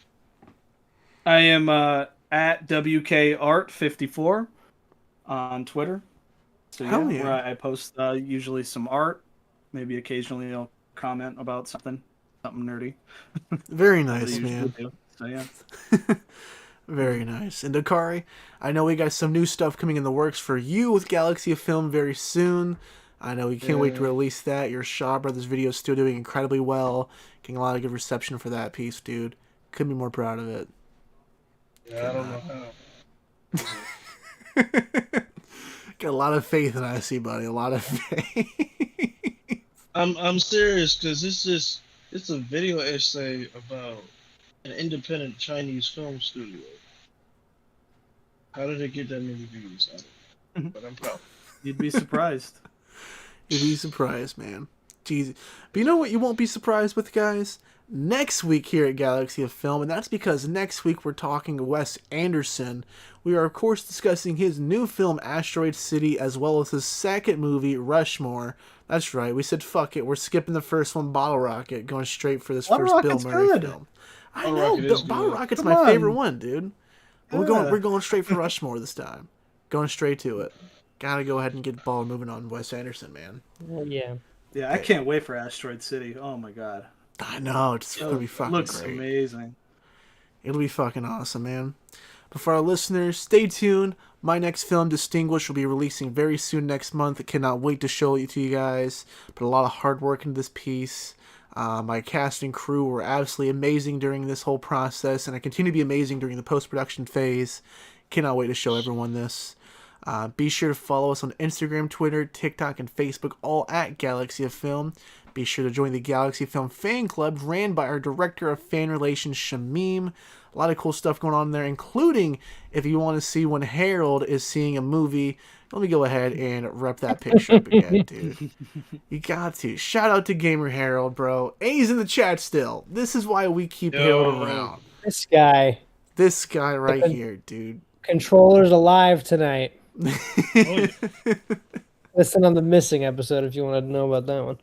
I am at WKArt54 on Twitter. So where I post usually some art. Maybe occasionally I'll comment about something nerdy.
Very nice, man.
So yeah.
Very nice. And Dakari, I know we got some new stuff coming in the works for you with Galaxy of Film very soon. I know we can't wait to release that. Your Shaw Brothers video is still doing incredibly well. Getting a lot of good reception for that piece, dude. Couldn't be more proud of it.
Yeah, I don't know how.
Got a lot of faith in IC, buddy. A lot of faith.
I'm serious because it's a video essay about an independent Chinese film studio. How did it get that many views? I don't know, but I'm proud.
You'd be surprised.
You'd be surprised, man. Jeez. But you know what you won't be surprised with, guys? Next week here at Galaxy of Film, and that's because next week we're talking to Wes Anderson. We are, of course, discussing his new film, Asteroid City, as well as his second movie, Rushmore. That's right, we said fuck it, we're skipping the first one, Bottle Rocket, going straight for this first Bill Murray film. I know, Bottle Rocket's my favorite one, dude. Yeah. We're going straight for Rushmore this time. Going straight to it. Gotta go ahead and get the ball moving on Wes Anderson, man.
Well, yeah.
Yeah, I can't wait for Asteroid City. Oh my god.
I know, it's gonna be fucking
looks
great.
Amazing.
It'll be fucking awesome, man. But for our listeners, stay tuned. My next film, Distinguished, will be releasing very soon next month. I cannot wait to show it to you guys. Put a lot of hard work into this piece. My cast and crew were absolutely amazing during this whole process, and I continue to be amazing during the post-production phase. Cannot wait to show everyone this. Be sure to follow us on Instagram, Twitter, TikTok, and Facebook, all at Galaxy of Film. Be sure to join the Galaxy Film Fan Club, ran by our Director of Fan Relations, Shamim. A lot of cool stuff going on there, including if you want to see when Harold is seeing a movie. Let me go ahead and rep that picture up again, dude. You got to. Shout out to Gamer Harold, bro. A's in the chat still. This is why we keep Harold around.
This guy
right here, dude.
Controller's alive tonight. Listen on the missing episode if you want to know about that one.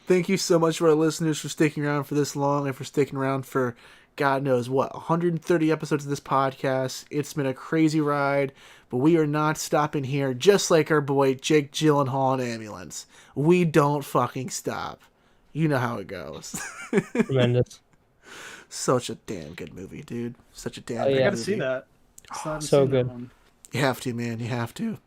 Thank you so much for our listeners for sticking around for this long and for sticking around for God knows what, 130 episodes of this podcast. It's been a crazy ride, but we are not stopping here, just like our boy Jake Gyllenhaal in Ambulance. We don't fucking stop. You know how it goes.
Tremendous.
Such a damn good movie, dude. Such a damn good
I gotta
movie.
see that.
So good.
You have to, man. You have to.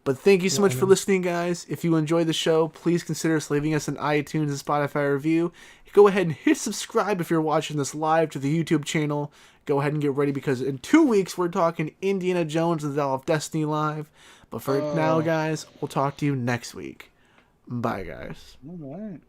But thank you so much for listening, guys. If you enjoyed the show, please consider leaving us an iTunes and Spotify review. Go ahead and hit subscribe if you're watching this live to the YouTube channel. Go ahead and get ready because in 2 weeks we're talking Indiana Jones and the Dial of Destiny live. But for now, guys, we'll talk to you next week. Bye, guys.
All right.